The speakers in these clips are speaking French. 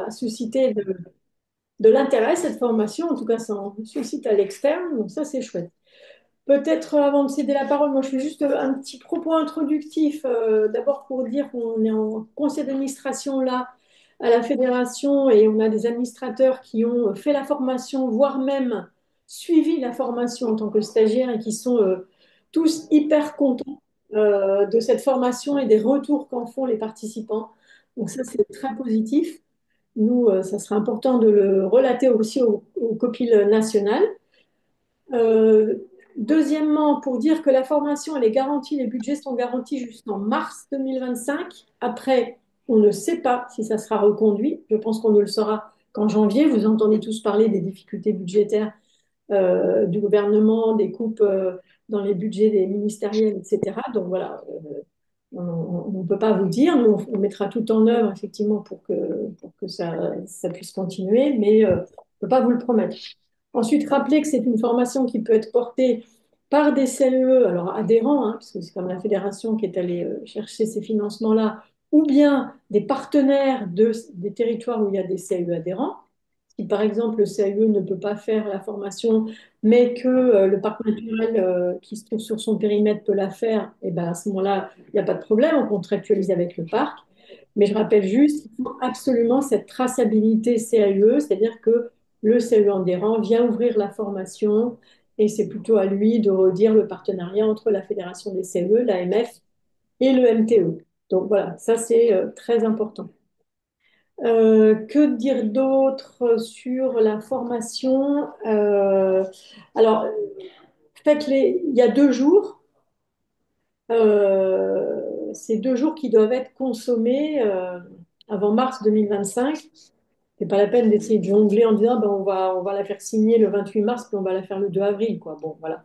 a suscité de l'intérêt, cette formation. En tout cas, ça en suscite à l'externe. Donc ça, c'est chouette. Peut-être avant de céder la parole, moi je fais juste un petit propos introductif, d'abord pour dire qu'on est en conseil d'administration là à la fédération et on a des administrateurs qui ont fait la formation, voire même suivi la formation en tant que stagiaires et qui sont tous hyper contents de cette formation et des retours qu'en font les participants. Donc ça c'est très positif. Nous, ça serait important de le relater aussi aux copiles nationales. Euh, Deuxièmement, pour dire que la formation, elle est garantie, les budgets sont garantis jusqu'en mars 2025. Après, on ne sait pas si ça sera reconduit. Je pense qu'on ne le saura qu'en janvier. Vous entendez tous parler des difficultés budgétaires du gouvernement, des coupes dans les budgets des ministériels, etc. Donc voilà, on ne peut pas vous dire. Nous, on mettra tout en œuvre, effectivement, pour que ça puisse continuer, mais on ne peut pas vous le promettre. Ensuite, rappelez que c'est une formation qui peut être portée par des CEE, alors adhérents, hein, parce que c'est comme la fédération qui est allée chercher ces financements-là, ou bien des partenaires des territoires où il y a des CEE adhérents. Si par exemple le CEE ne peut pas faire la formation, mais que le parc naturel qui se trouve sur son périmètre peut la faire, et ben à ce moment-là, il n'y a pas de problème, on contractualise avec le parc. Mais je rappelle juste qu'il faut absolument cette traçabilité CAUE, c'est-à-dire que le CAUE adhérent vient ouvrir la formation et c'est plutôt à lui de redire le partenariat entre la Fédération des CAUE, l'AMF et le MTE. Donc voilà, ça c'est très important. Que dire d'autre sur la formation? Alors, il y a 2 jours. Ces 2 jours qui doivent être consommés avant mars 2025. C'est pas la peine d'essayer de jongler en disant ben, on va la faire signer le 28 mars puis on va la faire le 2 avril, quoi. Bon, voilà.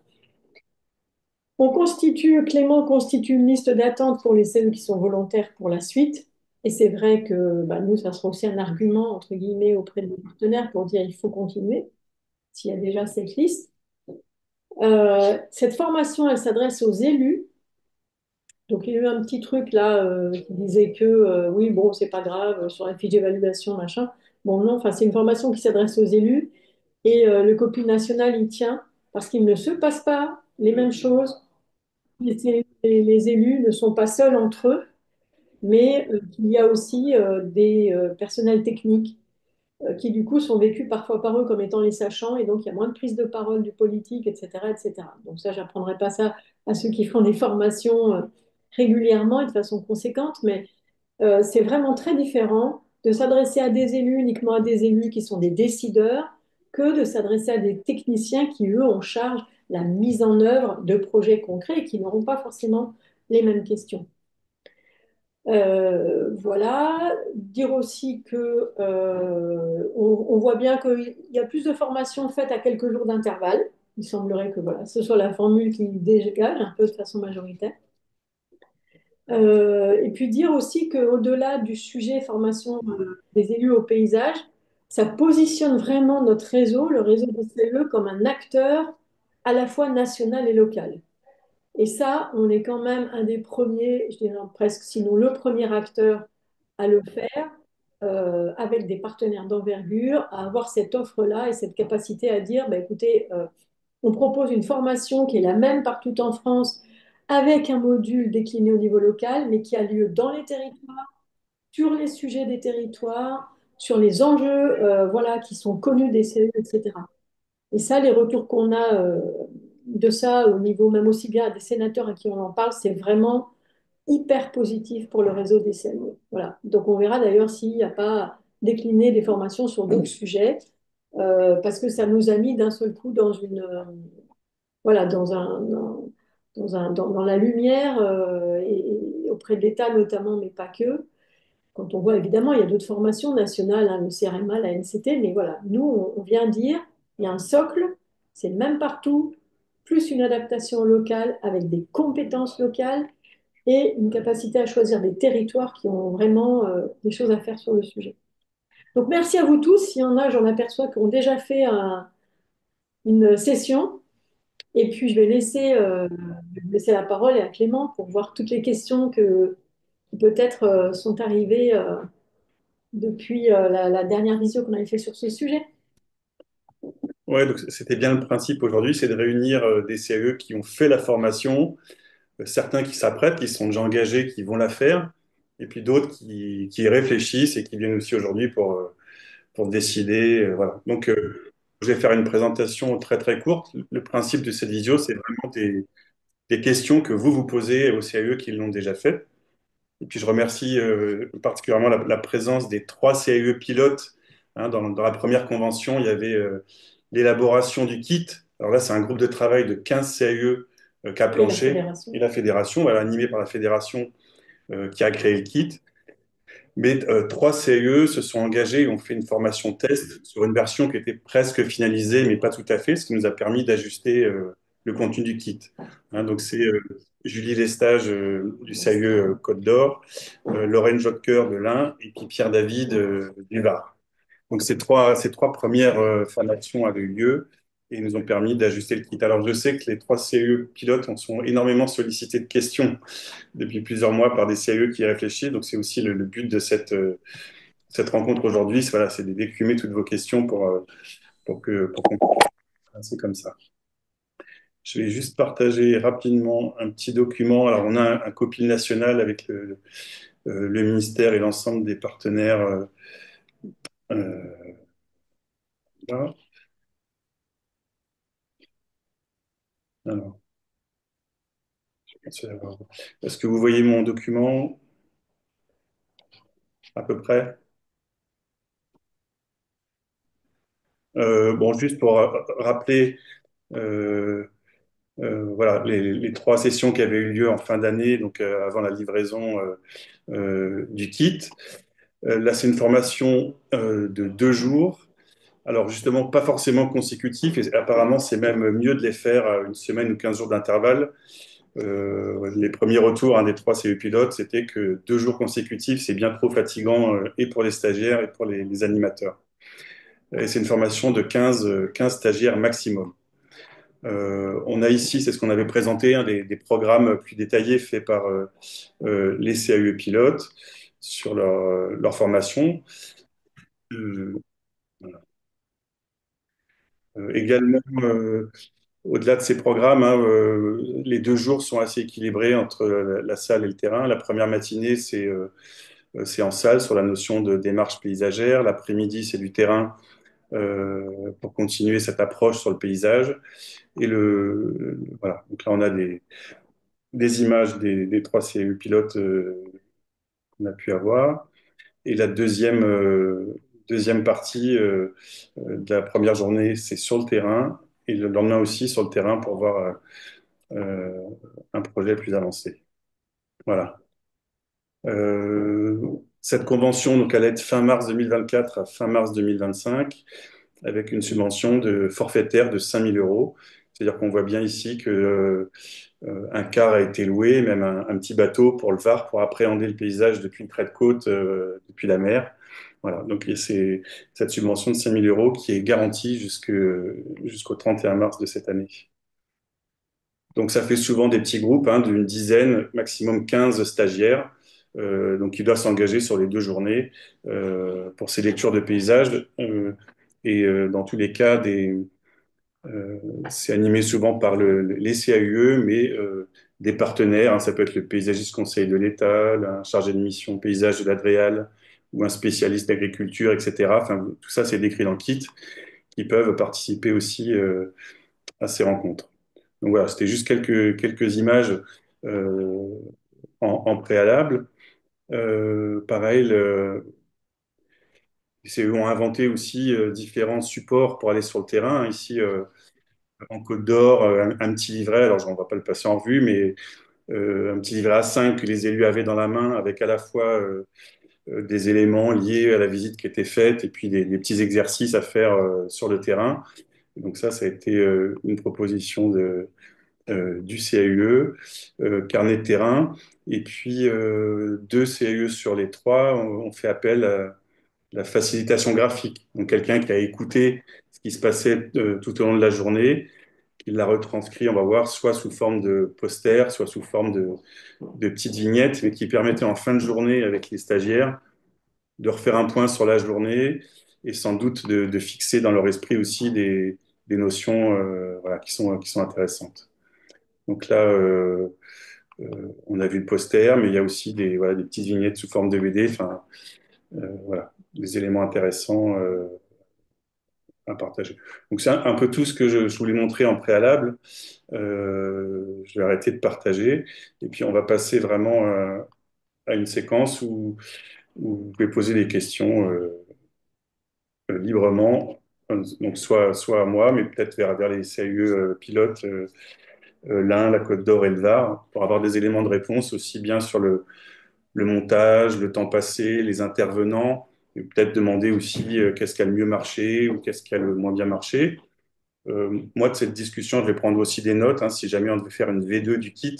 Clément constitue une liste d'attente pour les CE qui sont volontaires pour la suite. Et c'est vrai que bah, nous, ça sera aussi un argument, entre guillemets, auprès de nos partenaires pour dire il faut continuer s'il y a déjà cette liste. Cette formation, elle s'adresse aux élus. Donc, il y a eu un petit truc là qui disait que oui, bon, c'est pas grave, sur la fiche d'évaluation, machin. Bon, non, enfin, c'est une formation qui s'adresse aux élus et le copil national y tient parce qu'il ne se passe pas les mêmes choses. Les élus ne sont pas seuls entre eux, mais qu'il y a aussi des personnels techniques qui du coup sont vécus parfois par eux comme étant les sachants, et donc il y a moins de prise de parole du politique, etc., etc. Donc ça, j'apprendrai pas ça à ceux qui font des formations régulièrement et de façon conséquente, mais c'est vraiment très différent de s'adresser à des élus, uniquement à des élus qui sont des décideurs, que de s'adresser à des techniciens qui, eux, ont charge la mise en œuvre de projets concrets et qui n'auront pas forcément les mêmes questions. Voilà, dire aussi que on voit bien qu'il y a plus de formations faites à quelques jours d'intervalle. Il semblerait que voilà, ce soit la formule qui dégage un peu de façon majoritaire. Et puis dire aussi qu'au-delà du sujet formation des élus au paysage, ça positionne vraiment notre réseau, le réseau des CE, comme un acteur à la fois national et local. Et ça, on est quand même un des premiers, je dirais presque, sinon le premier acteur à le faire, avec des partenaires d'envergure, à avoir cette offre-là et cette capacité à dire, bah, écoutez, on propose une formation qui est la même partout en France, avec un module décliné au niveau local, mais qui a lieu dans les territoires, sur les sujets des territoires, sur les enjeux voilà, qui sont connus des CE, etc. Et ça, les retours qu'on a de ça au niveau même aussi bien des sénateurs à qui on en parle, c'est vraiment hyper positif pour le réseau des CME. Voilà. Donc on verra d'ailleurs s'il n'y a pas décliné des formations sur d'autres sujets, parce que ça nous a mis d'un seul coup dans une voilà dans la lumière et auprès de l'État notamment, mais pas que. Quand on voit évidemment, il y a d'autres formations nationales, hein, le CRMA, la NCT, mais voilà, nous on vient dire il y a un socle, c'est le même partout, plus une adaptation locale avec des compétences locales et une capacité à choisir des territoires qui ont vraiment des choses à faire sur le sujet. Donc merci à vous tous. Il y en a, j'en aperçois, qui ont déjà fait une session. Et puis je vais laisser la parole à Clément pour voir toutes les questions qui peut-être sont arrivées depuis la dernière visio qu'on avait fait sur ce sujet. Ouais, donc c'était bien le principe aujourd'hui, c'est de réunir des CAE qui ont fait la formation, certains qui s'apprêtent, qui sont déjà engagés, qui vont la faire, et puis d'autres qui y réfléchissent et qui viennent aussi aujourd'hui pour décider. Voilà. Donc, je vais faire une présentation très très courte. Le principe de cette visio, c'est vraiment des questions que vous vous posez aux CAE qui l'ont déjà fait. Et puis je remercie particulièrement la présence des trois CAE pilotes. Hein, dans la première convention, il y avait l'élaboration du kit. Alors là, c'est un groupe de travail de 15 CAE qu'a Et la planché et fédération. la fédération, voilà, animée par la fédération qui a créé le kit. Mais trois CAE se sont engagés et ont fait une formation test sur une version qui était presque finalisée, mais pas tout à fait, ce qui nous a permis d'ajuster le contenu du kit. Hein, donc c'est Julie Lestage du CAE Côte d'Or, Lorraine Jotker de l'Ain et puis Pierre David du Var. Donc ces trois premières formations avaient eu lieu et nous ont permis d'ajuster le kit. Alors je sais que les trois CAE pilotes en sont énormément sollicités de questions depuis plusieurs mois par des CAE qui y réfléchissent. Donc c'est aussi le but de cette rencontre aujourd'hui. Voilà, c'est d'écumer toutes vos questions pour qu'on c'est comme ça. Je vais juste partager rapidement un petit document. Alors on a un copil national avec le ministère et l'ensemble des partenaires. Euh, là. Alors, est-ce que vous voyez mon document à peu près? Bon, juste pour rappeler, euh, voilà, les trois sessions qui avaient eu lieu en fin d'année, donc avant la livraison du kit. Là, c'est une formation de 2 jours. Alors justement, pas forcément consécutif, et apparemment c'est même mieux de les faire à une semaine ou 15 jours d'intervalle. Les premiers retours des trois CE pilotes, c'était que 2 jours consécutifs, c'est bien trop fatigant et pour les stagiaires et pour les animateurs. Et c'est une formation de 15 stagiaires maximum. On a ici, c'est ce qu'on avait présenté, des programmes plus détaillés faits par les CAE pilotes sur leur formation. Euh, voilà. Également, au-delà de ces programmes, hein, les 2 jours sont assez équilibrés entre la salle et le terrain. La première matinée, c'est en salle sur la notion de démarche paysagère. L'après-midi, c'est du terrain pour continuer cette approche sur le paysage. Et voilà. Donc là, on a des images des trois CU pilotes qu'on a pu avoir. Et la deuxième partie de la première journée, c'est sur le terrain. Et le lendemain aussi sur le terrain pour voir euh, un projet plus avancé. Voilà. Cette convention, donc, elle est de fin mars 2024 à fin mars 2025, avec une subvention de forfaitaire de 5 000 euros. C'est-à-dire qu'on voit bien ici que un car a été loué, même un petit bateau pour le Var, pour appréhender le paysage depuis le trait de côte, depuis la mer. Voilà, donc et c'est cette subvention de 5 000 euros qui est garantie jusqu'au 31 mars de cette année. Donc ça fait souvent des petits groupes d'une dizaine, maximum 15 stagiaires, donc qui doivent s'engager sur les 2 journées pour ces lectures de paysages. Et dans tous les cas, euh, c'est animé souvent par les CAUE, mais des partenaires. Hein, ça peut être le paysagiste conseil de l'État, un chargé de mission paysage de l'Adréal ou un spécialiste d'agriculture, etc. Enfin, tout ça, c'est décrit dans le kit, qui peuvent participer aussi à ces rencontres. Donc voilà, c'était juste quelques images euh, en préalable. Pareil, les CE ont inventé aussi différents supports pour aller sur le terrain. Ici, en Côte d'Or, un petit livret, alors je ne vais pas le passer en revue, mais un petit livret A5 que les élus avaient dans la main avec à la fois des éléments liés à la visite qui était faite et puis des petits exercices à faire sur le terrain. Donc ça a été une proposition du CAUE, carnet de terrain. Et puis, 2 CAUE sur les trois ont fait appel à la facilitation graphique. Donc, quelqu'un qui a écouté ce qui se passait tout au long de la journée, qui l'a retranscrit, on va voir, soit sous forme de poster, soit sous forme de petites vignettes, mais qui permettaient en fin de journée avec les stagiaires de refaire un point sur la journée et sans doute de fixer dans leur esprit aussi des notions voilà, qui sont intéressantes. Donc là, on a vu le poster, mais il y a aussi voilà, des petites vignettes sous forme de BD, enfin, voilà, des éléments intéressants à partager. Donc c'est un peu tout ce que je voulais montrer en préalable. Je vais arrêter de partager et puis on va passer vraiment à une séquence où vous pouvez poser des questions librement, donc soit à moi, mais peut-être vers les CAUE pilotes, l'Ain, la Côte d'Or et le Var, pour avoir des éléments de réponse aussi bien sur le montage, le temps passé, les intervenants, et peut-être demander aussi qu'est-ce qui a le mieux marché ou qu'est-ce qui a le moins bien marché. Moi, de cette discussion, je vais prendre aussi des notes, hein, si jamais on devait faire une V2 du kit,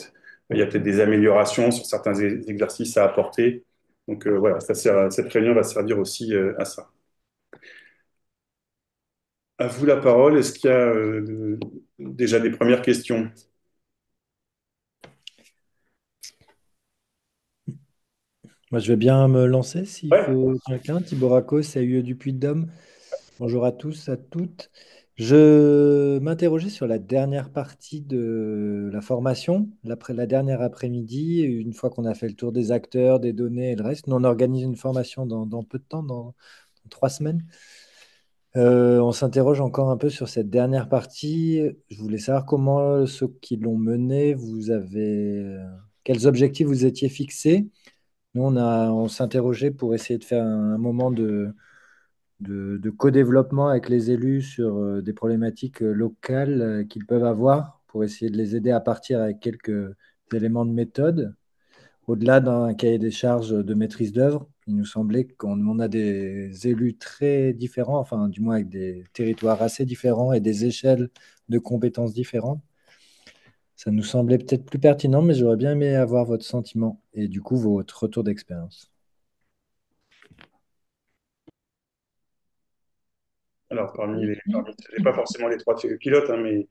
il y a peut-être des améliorations sur certains exercices à apporter. Donc voilà, cette réunion va servir aussi à ça. À vous la parole. Est-ce qu'il y a déjà des premières questions? Moi, je vais bien me lancer s'il Ouais. faut quelqu'un. Thibaut Racos, CAUE du Puy-de-Dôme. Bonjour à tous, à toutes. Je m'interrogeais sur la dernière partie de la formation, la dernière après-midi, une fois qu'on a fait le tour des acteurs, des données et le reste. Nous, on organise une formation dans peu de temps, dans 3 semaines. On s'interroge encore un peu sur cette dernière partie. Je voulais savoir comment ceux qui l'ont menée, quels objectifs vous étiez fixés. Nous, on s'interrogeait pour essayer de faire un moment de co-développement avec les élus sur des problématiques locales qu'ils peuvent avoir pour essayer de les aider à partir avec quelques éléments de méthode. Au-delà d'un cahier des charges de maîtrise d'œuvre, il nous semblait qu'on a des élus très différents, enfin du moins avec des territoires assez différents et des échelles de compétences différentes. Ça nous semblait peut-être plus pertinent, mais j'aurais bien aimé avoir votre sentiment et du coup votre retour d'expérience. Alors, ce n'est pas forcément les trois pilotes, hein, mais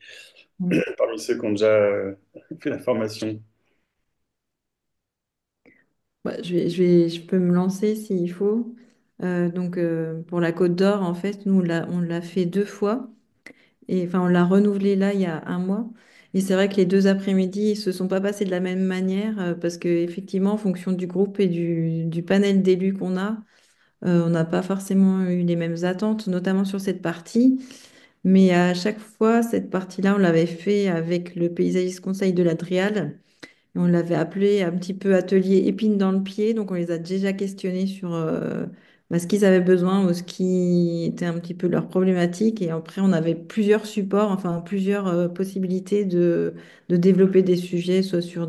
Mm. parmi ceux qui ont déjà fait la formation. Je peux me lancer s'il faut. Pour la Côte d'Or, en fait, nous, on l'a fait 2 fois. Et enfin, on l'a renouvelé là, il y a un mois. Et c'est vrai que les 2 après-midi, ils se sont pas passés de la même manière parce que effectivement, en fonction du groupe et du panel d'élus qu'on a, on n'a pas forcément eu les mêmes attentes, notamment sur cette partie. Mais à chaque fois, cette partie-là, on l'avait fait avec le paysagiste conseil de la Drial. Et on l'avait appelé un petit peu atelier épine dans le pied. Donc, on les a déjà questionnés sur ce qu'ils avaient besoin ou ce qui était un petit peu leur problématique. Et après, on avait plusieurs supports, enfin plusieurs possibilités de développer des sujets, soit sur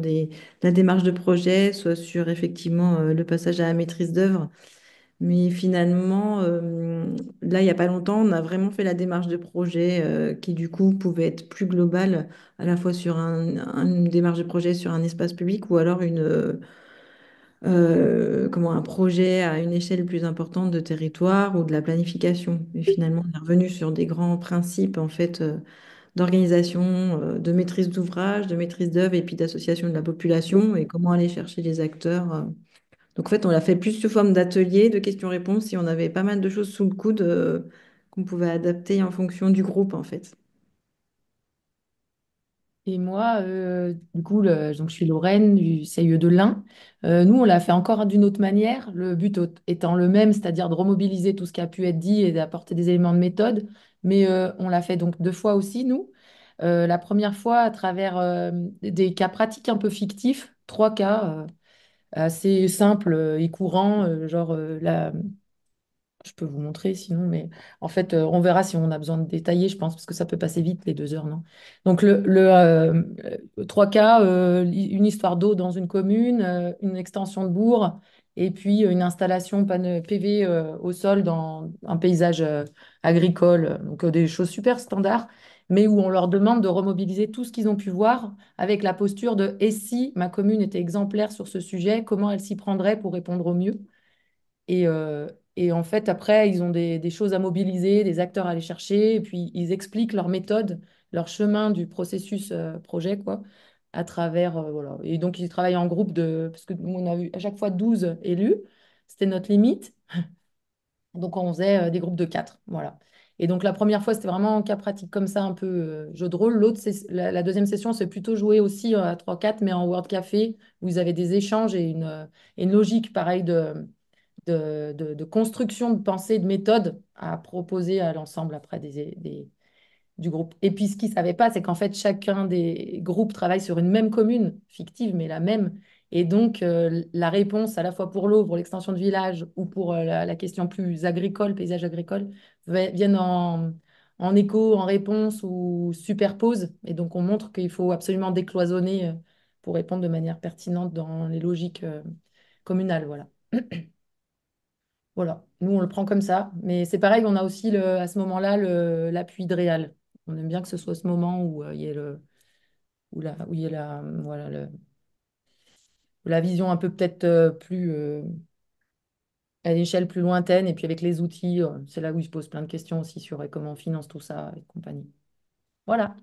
la démarche de projet, soit sur effectivement le passage à la maîtrise d'œuvre. Mais finalement, là, il n'y a pas longtemps, on a vraiment fait la démarche de projet qui, du coup, pouvait être plus globale, à la fois sur une démarche de projet sur un espace public ou alors un projet à une échelle plus importante de territoire ou de la planification. Et finalement, on est revenu sur des grands principes, en fait, d'organisation, de maîtrise d'ouvrage, de maîtrise d'œuvre et puis d'association de la population et comment aller chercher les acteurs. Donc en fait, on l'a fait plus sous forme d'atelier, de questions-réponses, et on avait pas mal de choses sous le coude qu'on pouvait adapter en fonction du groupe, en fait. Et moi, du coup, donc je suis Lorraine du CIE de l'Ain. Nous, on l'a fait encore d'une autre manière, le but étant le même, c'est-à-dire de remobiliser tout ce qui a pu être dit et d'apporter des éléments de méthode. Mais on l'a fait donc 2 fois aussi, nous. La première fois à travers des cas pratiques un peu fictifs, 3 cas assez simples et courants, je peux vous montrer sinon, mais en fait, on verra si on a besoin de détailler, je pense, parce que ça peut passer vite, les 2 heures, non? Donc, 3 cas, une histoire d'eau dans une commune, une extension de bourg, et puis une installation PV au sol dans un paysage agricole. Donc, des choses super standards, mais où on leur demande de remobiliser tout ce qu'ils ont pu voir avec la posture de «Et si ma commune était exemplaire sur ce sujet, comment elle s'y prendrait pour répondre au mieux?» Et, euh, et en fait, après, ils ont des choses à mobiliser, des acteurs à aller chercher, et puis ils expliquent leur méthode, leur chemin du processus projet, quoi, à travers, voilà. Et donc, ils travaillent en groupe parce que nous, on a eu à chaque fois 12 élus. C'était notre limite. Donc, on faisait des groupes de 4. Voilà. Et donc, la première fois, c'était vraiment un cas pratique comme ça, un peu jeu de rôle. La deuxième session, c'est plutôt joué aussi à 3-4, mais en Word Café, où ils avaient des échanges et une logique, pareil, de construction de pensée, de méthode à proposer à l'ensemble après du groupe. Et puis, ce qu'ils ne savaient pas, c'est qu'en fait, chacun des groupes travaille sur une même commune, fictive, mais la même. Et donc, la réponse, à la fois pour l'eau, pour l'extension de village, ou pour la question plus agricole, paysage agricole, viennent en écho, en réponse ou superposent. Et donc, on montre qu'il faut absolument décloisonner pour répondre de manière pertinente dans les logiques communales. Voilà. Voilà, nous on le prend comme ça, mais c'est pareil, on a aussi à ce moment-là l'appui de Réal. On aime bien que ce soit ce moment où il y ait où il y ait voilà, la vision un peu peut-être plus à une échelle plus lointaine, et puis avec les outils, c'est là où il se pose plein de questions aussi sur comment on finance tout ça et compagnie. Voilà.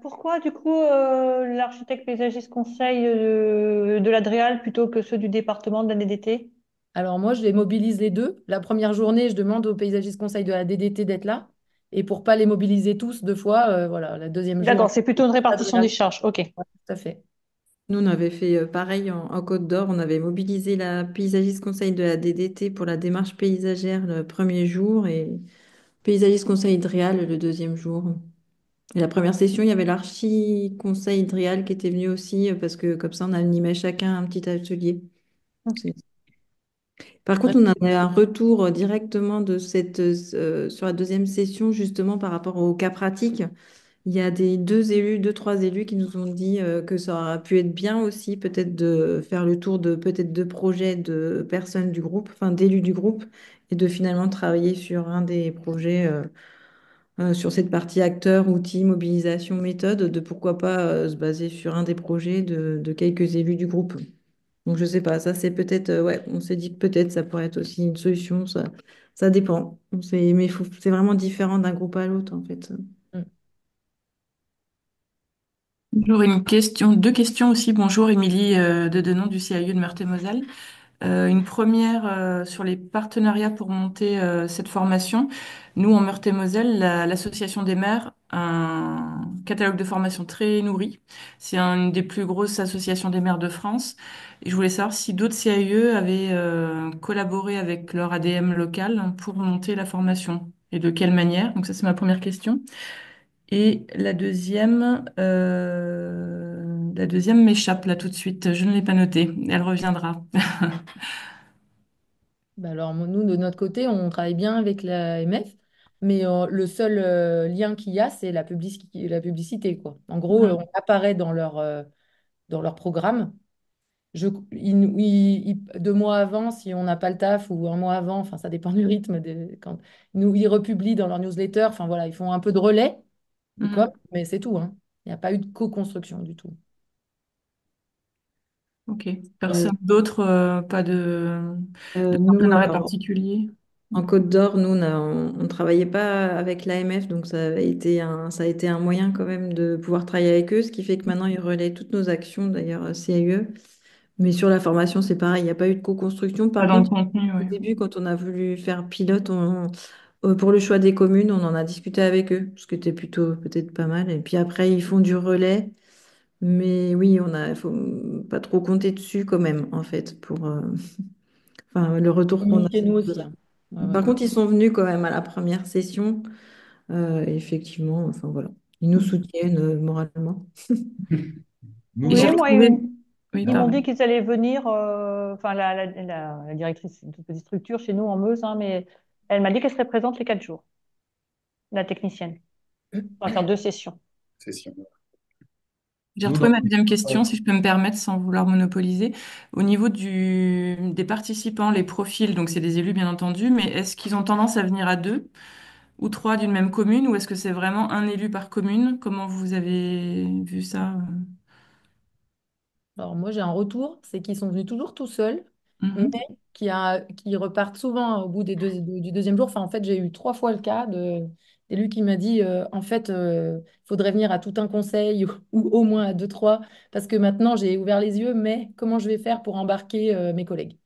Pourquoi, du coup, l'architecte paysagiste conseille de l'Adréal plutôt que ceux du département de la DDT? Alors moi, je les mobilise les deux. La première journée, je demande au paysagiste conseil de la DDT d'être là, et pour pas les mobiliser tous deux fois, voilà, la deuxième journée. D'accord, c'est plutôt une répartition des charges. OK. Ouais, tout à fait. Nous, on avait fait pareil en Côte d'Or. On avait mobilisé la paysagiste conseil de la DDT pour la démarche paysagère le premier jour et paysagiste conseil de Réal le deuxième jour. Et la première session, il y avait l'archi conseil de Réal qui était venu aussi parce que comme ça, on animait chacun un petit atelier. C'est- Par contre, on a un retour directement de sur la deuxième session, justement par rapport au cas pratique. Il y a deux, trois élus qui nous ont dit que ça aurait pu être bien aussi, peut-être de faire le tour de peut-être deux projets de personnes du groupe, enfin d'élus du groupe, et de finalement travailler sur un des projets, sur cette partie acteurs, outils, mobilisation, méthode, de pourquoi pas se baser sur un des projets de quelques élus du groupe. Donc je sais pas, ça c'est peut-être, ouais, on s'est dit que peut-être ça pourrait être aussi une solution, ça dépend. Mais c'est vraiment différent d'un groupe à l'autre en fait. Mm. J'aurais une question, deux questions aussi. Bonjour, Émilie de Denon du CAU de Meurthe-et-Moselle. Une première sur les partenariats pour monter cette formation. Nous, en Meurthe-et-Moselle, l'Association des maires a un catalogue de formation très nourri. C'est une des plus grosses associations des maires de France. Et je voulais savoir si d'autres CAUE avaient collaboré avec leur ADM local pour monter la formation et de quelle manière. Donc ça, c'est ma première question. Et la deuxième m'échappe là tout de suite. Je ne l'ai pas notée. Elle reviendra. Bah alors, nous, de notre côté, on travaille bien avec la MF, mais le seul lien qu'il y a, c'est la publicité, quoi. En gros, Mhm. on apparaît dans leur programme. Deux mois avant, si on n'a pas le taf, ou un mois avant, enfin, ça dépend du rythme, ils republient dans leur newsletter. Enfin, voilà, ils font un peu de relais de com, Mhm. mais c'est tout, hein. Il n'y a pas eu de co-construction du tout. Ok. Euh, Personne d'autre, pas de Nous, partenariat particulier. en Côte d'Or, nous, on travaillait pas avec l'AMF, donc ça a été un moyen quand même de pouvoir travailler avec eux, ce qui fait que maintenant, ils relaient toutes nos actions, d'ailleurs, CAE. Mais sur la formation, c'est pareil, il n'y a pas eu de co-construction. Pas Par dans le contre, contenu, au oui. début, quand on a voulu faire pilote, pour le choix des communes, on en a discuté avec eux, ce qui était plutôt peut-être pas mal. Et puis après, ils font du relais. Mais oui, faut pas trop compter dessus quand même, en fait, enfin, le retour qu'on a. Communiquer nous aussi, hein. Ouais, ouais. Par contre, ils sont venus quand même à la première session. Effectivement, enfin voilà, ils nous soutiennent moralement. Nous, Et Oui, j'ai moi, retrouvé. Oui, ils m'ont pardon. dit qu'ils allaient venir, enfin, la directrice, c'est une toute petite structure chez nous en Meuse, hein, mais elle m'a dit qu'elle serait présente les 4 jours, la technicienne. On va faire 2 sessions. C'est sûr. J'ai nous, retrouvé dans- ma deuxième question, si je peux me permettre, sans vouloir monopoliser. Au niveau des participants, les profils, donc c'est des élus bien entendu, mais est-ce qu'ils ont tendance à venir à deux ou trois d'une même commune, ou est-ce que c'est vraiment un élu par commune? Comment vous avez vu ça? Alors moi j'ai un retour, c'est qu'ils sont venus toujours tout seuls, mais Mhm. qui repartent souvent au bout du deuxième jour. Enfin en fait j'ai eu 3 fois le cas d'élu qui m'a dit en fait il faudrait venir à tout un conseil ou au moins à deux, trois, parce que maintenant j'ai ouvert les yeux, mais comment je vais faire pour embarquer mes collègues?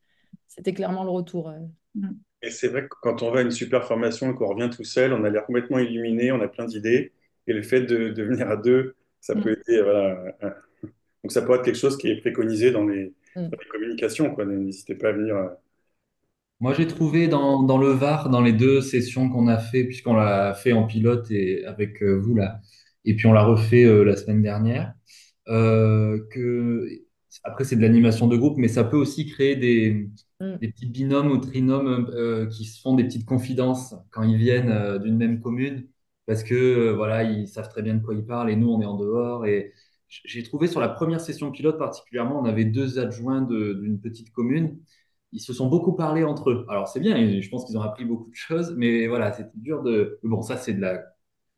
C'était clairement le retour. Mm. Et c'est vrai que quand on va à une super formation et qu'on revient tout seul, on a l'air complètement illuminé, on a plein d'idées. Et le fait de venir à deux, ça peut Mm, aider. Voilà. Donc ça peut être quelque chose qui est préconisé mm, dans les communications, quoi. N'hésitez pas à venir. Moi, j'ai trouvé dans le Var, dans les deux sessions qu'on a fait, puisqu'on l'a fait en pilote et avec vous là, et puis on l'a refait la semaine dernière, que après c'est de l'animation de groupe, mais ça peut aussi créer mm. des petits binômes ou trinômes qui se font des petites confidences quand ils viennent d'une même commune, parce que voilà, ils savent très bien de quoi ils parlent et nous on est en dehors. Et j'ai trouvé sur la première session pilote particulièrement, on avait deux adjoints d'une petite commune. Ils se sont beaucoup parlé entre eux. Alors c'est bien, et je pense qu'ils ont appris beaucoup de choses, mais voilà, c'était dur de. Bon, ça c'est de la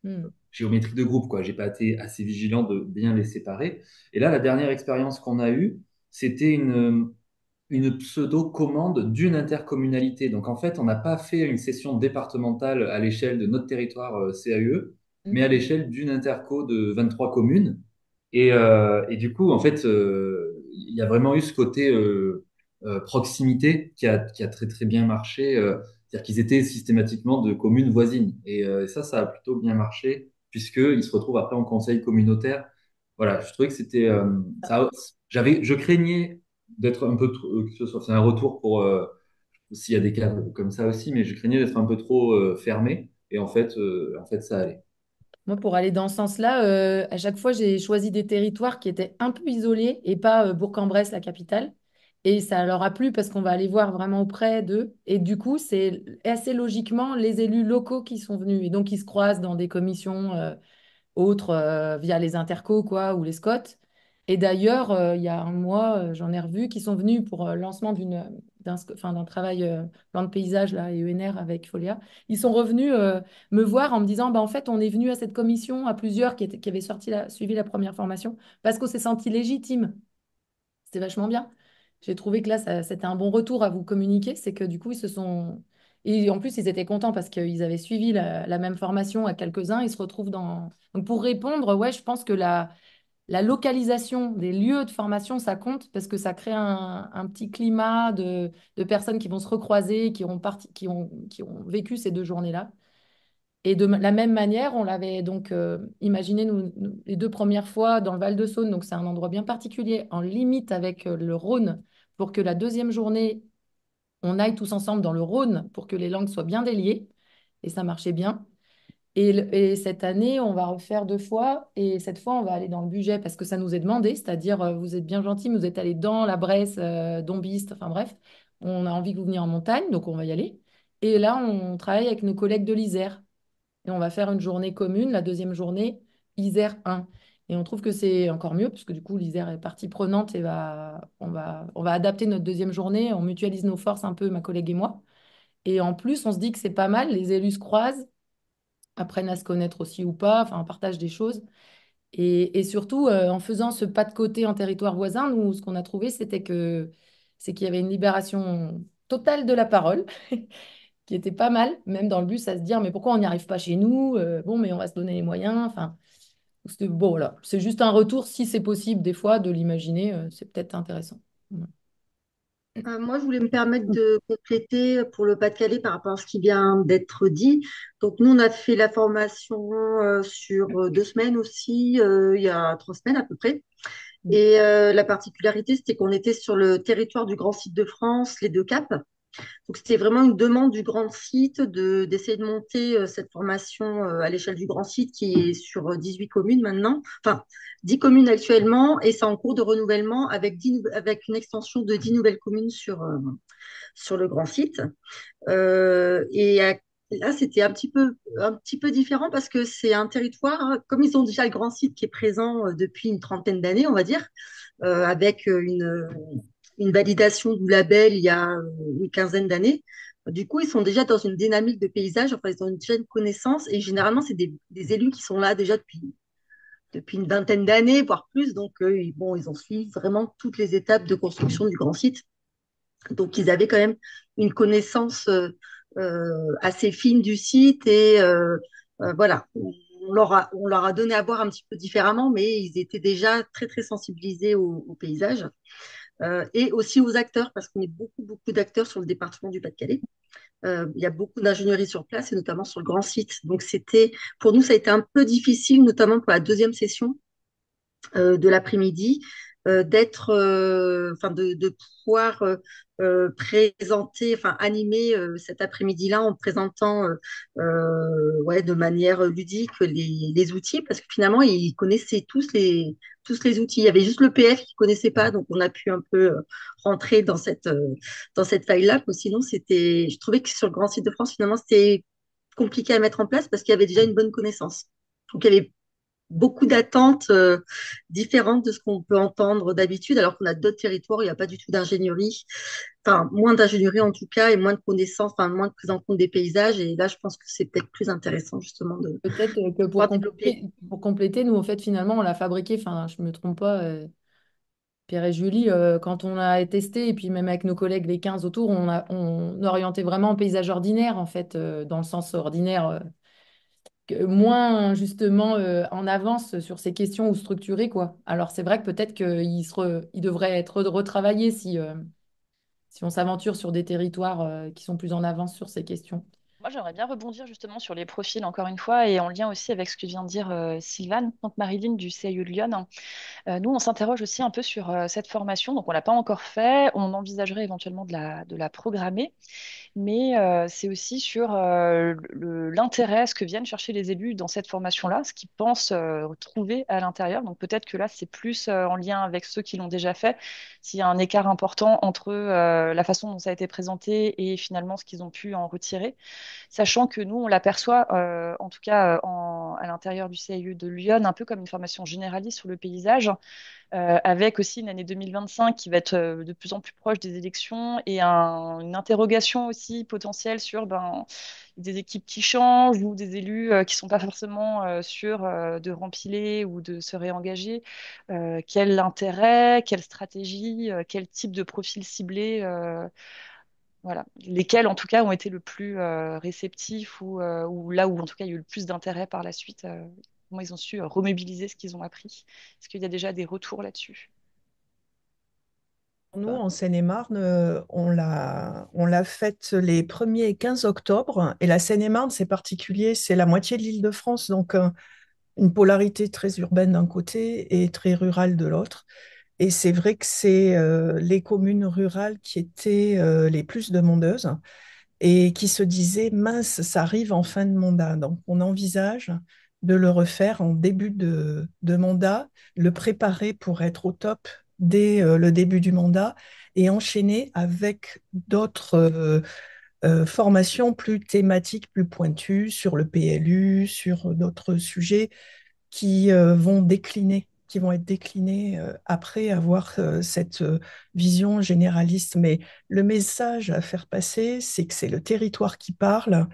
Mm. géométrie de groupe, quoi. J'ai pas été assez vigilant de bien les séparer. Et là, la dernière expérience qu'on a eue, c'était une pseudo-commande d'une intercommunalité. Donc en fait, on n'a pas fait une session départementale à l'échelle de notre territoire CAUE, mais à Mhm. l'échelle d'une interco de 23 communes. Et du coup, en fait, il y a vraiment eu ce côté proximité qui a très très bien marché. C'est-à-dire qu'ils étaient systématiquement de communes voisines. Et ça a plutôt bien marché, puisqu'ils se retrouvent après en conseil communautaire. Voilà, je trouvais que c'était ça. Je craignais d'être un peu que ce soit c'est un retour pour s'il y a des cas comme ça aussi, mais je craignais d'être un peu trop fermé. Et en fait, ça allait. Moi, pour aller dans ce sens-là, à chaque fois, j'ai choisi des territoires qui étaient un peu isolés et pas Bourg-en-Bresse, la capitale. Et ça leur a plu parce qu'on va aller voir vraiment auprès d'eux. Et du coup, c'est assez logiquement les élus locaux qui sont venus. Et donc, ils se croisent dans des commissions autres via les intercos quoi, ou les Scots. Et d'ailleurs, il y a un mois, j'en ai revu qui sont venus pour le lancement d'un travail plan de paysage là, et ENR avec Folia. Ils sont revenus me voir en me disant, bah, en fait, on est venu à cette commission à plusieurs qui avaient suivi la première formation parce qu'on s'est senti légitime. C'était vachement bien. J'ai trouvé que là, c'était un bon retour à vous communiquer. C'est que du coup, ils se sont. Et en plus, ils étaient contents parce qu'ils avaient suivi la même formation à quelques-uns. Ils se retrouvent dans. Donc, pour répondre, ouais, je pense que la localisation des lieux de formation, ça compte parce que ça crée un petit climat de personnes qui vont se recroiser, qui ont vécu ces 2 journées-là. Et de la même manière, on l'avait donc imaginé les 2 premières fois dans le Val-de-Saône, donc c'est un endroit bien particulier, en limite avec le Rhône, pour que la deuxième journée, on aille tous ensemble dans le Rhône pour que les langues soient bien déliées. Et ça marchait bien. Et cette année, on va refaire 2 fois. Et cette fois, on va aller dans le budget parce que ça nous est demandé. C'est-à-dire, vous êtes bien gentils, mais vous êtes allés dans la Bresse, Dombiste, enfin bref. On a envie que vous veniez en montagne, donc on va y aller. Et là, on travaille avec nos collègues de l'Isère. Et on va faire une journée commune, la deuxième journée, Isère 1. Et on trouve que c'est encore mieux, parce que du coup, l'Isère est partie prenante et on va adapter notre deuxième journée. On mutualise nos forces un peu, ma collègue et moi. Et en plus, on se dit que c'est pas mal, les élus se croisent, apprennent à se connaître aussi ou pas, enfin, on partage des choses. Et surtout, en faisant ce pas de côté en territoire voisin, nous, ce qu'on a trouvé, c'est qu'il y avait une libération totale de la parole qui était pas mal, même dans le bus, à se dire, mais pourquoi on n'y arrive pas chez nous? Bon, mais on va se donner les moyens. Enfin, bon, voilà. C'est juste un retour, si c'est possible, des fois, de l'imaginer, c'est peut-être intéressant. Voilà. Moi, je voulais me permettre de compléter pour le Pas-de-Calais par rapport à ce qui vient d'être dit. Donc, nous, on a fait la formation sur 2 semaines aussi, il y a 3 semaines à peu près. Et la particularité, c'était qu'on était sur le territoire du Grand Site de France, les Deux Caps. Donc, c'était vraiment une demande du Grand Site d'essayer de monter cette formation à l'échelle du Grand Site qui est sur 18 communes maintenant. Enfin, 10 communes actuellement et c'est en cours de renouvellement avec, avec une extension de 10 nouvelles communes sur le Grand Site. Là, c'était un petit peu différent parce que c'est un territoire, hein, comme ils ont déjà le Grand Site qui est présent depuis une trentaine d'années, on va dire, avec une validation du label il y a une quinzaine d'années. Du coup, ils sont déjà dans une dynamique de paysage, enfin, ils ont déjà une connaissance et généralement, c'est des élus qui sont là déjà depuis une vingtaine d'années, voire plus. Donc, bon, ils ont suivi vraiment toutes les étapes de construction du grand site. Donc, ils avaient quand même une connaissance assez fine du site et voilà. On leur a donné à voir un petit peu différemment, mais ils étaient déjà très, très sensibilisés au paysage. et aussi aux acteurs, parce qu'on est beaucoup d'acteurs sur le département du Pas-de-Calais. Il y a beaucoup d'ingénierie sur place, et notamment sur le grand site. Donc, pour nous, ça a été un peu difficile, notamment pour la deuxième session de l'après-midi, de pouvoir présenter, enfin animer cet après-midi-là en présentant ouais, de manière ludique les outils, parce que finalement, ils connaissaient tous les outils. Il y avait juste le PF qu'ils ne connaissaient pas, donc on a pu un peu rentrer dans cette faille-là. Sinon, je trouvais que sur le Grand Site de France, finalement, c'était compliqué à mettre en place parce qu'il y avait déjà une bonne connaissance. Donc, il y avait beaucoup d'attentes différentes de ce qu'on peut entendre d'habitude, alors qu'on a d'autres territoires où il n'y a pas du tout d'ingénierie, enfin moins d'ingénierie en tout cas, et moins de connaissances, enfin moins de prise en compte des paysages. Et là, je pense que c'est peut-être plus intéressant justement de Peut-être que pouvoir développer. pour compléter, nous, en fait, finalement, on l'a fabriqué, enfin, je ne me trompe pas, Pierre et Julie, quand on a testé, et puis même avec nos collègues, les 15 autour, on orientait vraiment en paysage ordinaire, en fait, dans le sens ordinaire, moins justement en avance sur ces questions ou structuré, quoi. Alors, c'est vrai que peut-être il devrait être retravaillé si on s'aventure sur des territoires qui sont plus en avance sur ces questions. Moi, j'aimerais bien rebondir justement sur les profils, encore une fois, et en lien aussi avec ce que vient de dire Sylvane, tante Marilyn du CIU de Lyon. Nous, on s'interroge aussi un peu sur cette formation, donc on l'a pas encore fait. On envisagerait éventuellement de la programmer, mais c'est aussi sur l'intérêt, ce que viennent chercher les élus dans cette formation-là, ce qu'ils pensent trouver à l'intérieur. Donc peut-être que là, c'est plus en lien avec ceux qui l'ont déjà fait, s'il y a un écart important entre la façon dont ça a été présenté et finalement ce qu'ils ont pu en retirer, sachant que nous, on l'aperçoit, en tout cas à l'intérieur du CIE de Lyon, un peu comme une formation généraliste sur le paysage, avec aussi une année 2025 qui va être de plus en plus proche des élections et une interrogation aussi potentielle sur des équipes qui changent ou des élus qui sont pas forcément sûrs de rempiler ou de se réengager. Quel intérêt, quelle stratégie, quel type de profil ciblé, voilà, lesquels en tout cas ont été le plus réceptifs ou là où en tout cas il y a eu le plus d'intérêt par la suite. Comment ils ont su remobiliser ce qu'ils ont appris? Est-ce qu'il y a déjà des retours là-dessus? Nous, en Seine-et-Marne, on l'a faite les 1er et 15 octobre. Et la Seine-et-Marne, c'est particulier, c'est la moitié de l'Île-de-France, donc une polarité très urbaine d'un côté et très rurale de l'autre. Et c'est vrai que c'est les communes rurales qui étaient les plus demandeuses et qui se disaient, mince, ça arrive en fin de mandat. Donc, on envisage de le refaire en début de mandat, le préparer pour être au top dès le début du mandat et enchaîner avec d'autres formations plus thématiques, plus pointues sur le PLU, sur d'autres sujets qui vont être déclinés après avoir cette vision généraliste. Mais le message à faire passer, c'est que c'est le territoire qui parle,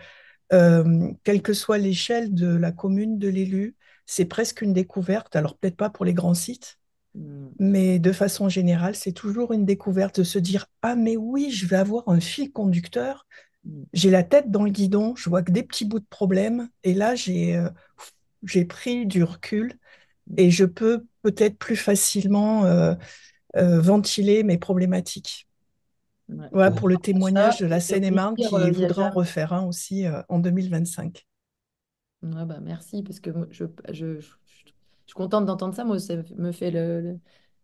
quelle que soit l'échelle de la commune, de l'élu. C'est presque une découverte, alors peut-être pas pour les grands sites, Mm. mais de façon générale, c'est toujours une découverte de se dire, ah mais oui, je vais avoir un fil conducteur, Mm. j'ai la tête dans le guidon, je vois que des petits bouts de problème, et là, j'ai pris du recul et je peux peut-être plus facilement ventiler mes problématiques. Ouais. Voilà Bah, pour le ça, témoignage de la et au Seine-et-Marne pire, qui il y a voudra en jamais. refaire un aussi en 2025. Ouais, bah, merci, parce que moi, je suis contente d'entendre ça. Moi, ça me fait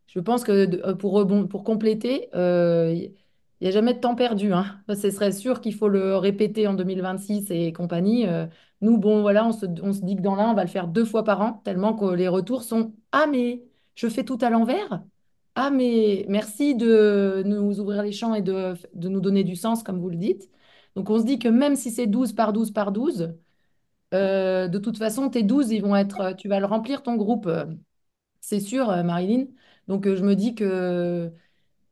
Je pense que pour compléter, il n'y a jamais de temps perdu, hein. Ce serait sûr qu'il faut le répéter en 2026 et compagnie. Nous, bon, voilà, on se dit que dans l'un, on va le faire 2 fois par an, tellement que les retours sont: Ah, mais je fais tout à l'envers. Ah, mais merci de nous ouvrir les champs et de nous donner du sens, comme vous le dites. Donc, on se dit que même si c'est 12 par 12 par 12, de toute façon, tes 12 ils vont être, tu vas le remplir ton groupe, c'est sûr, Marilyn. Donc, je me dis que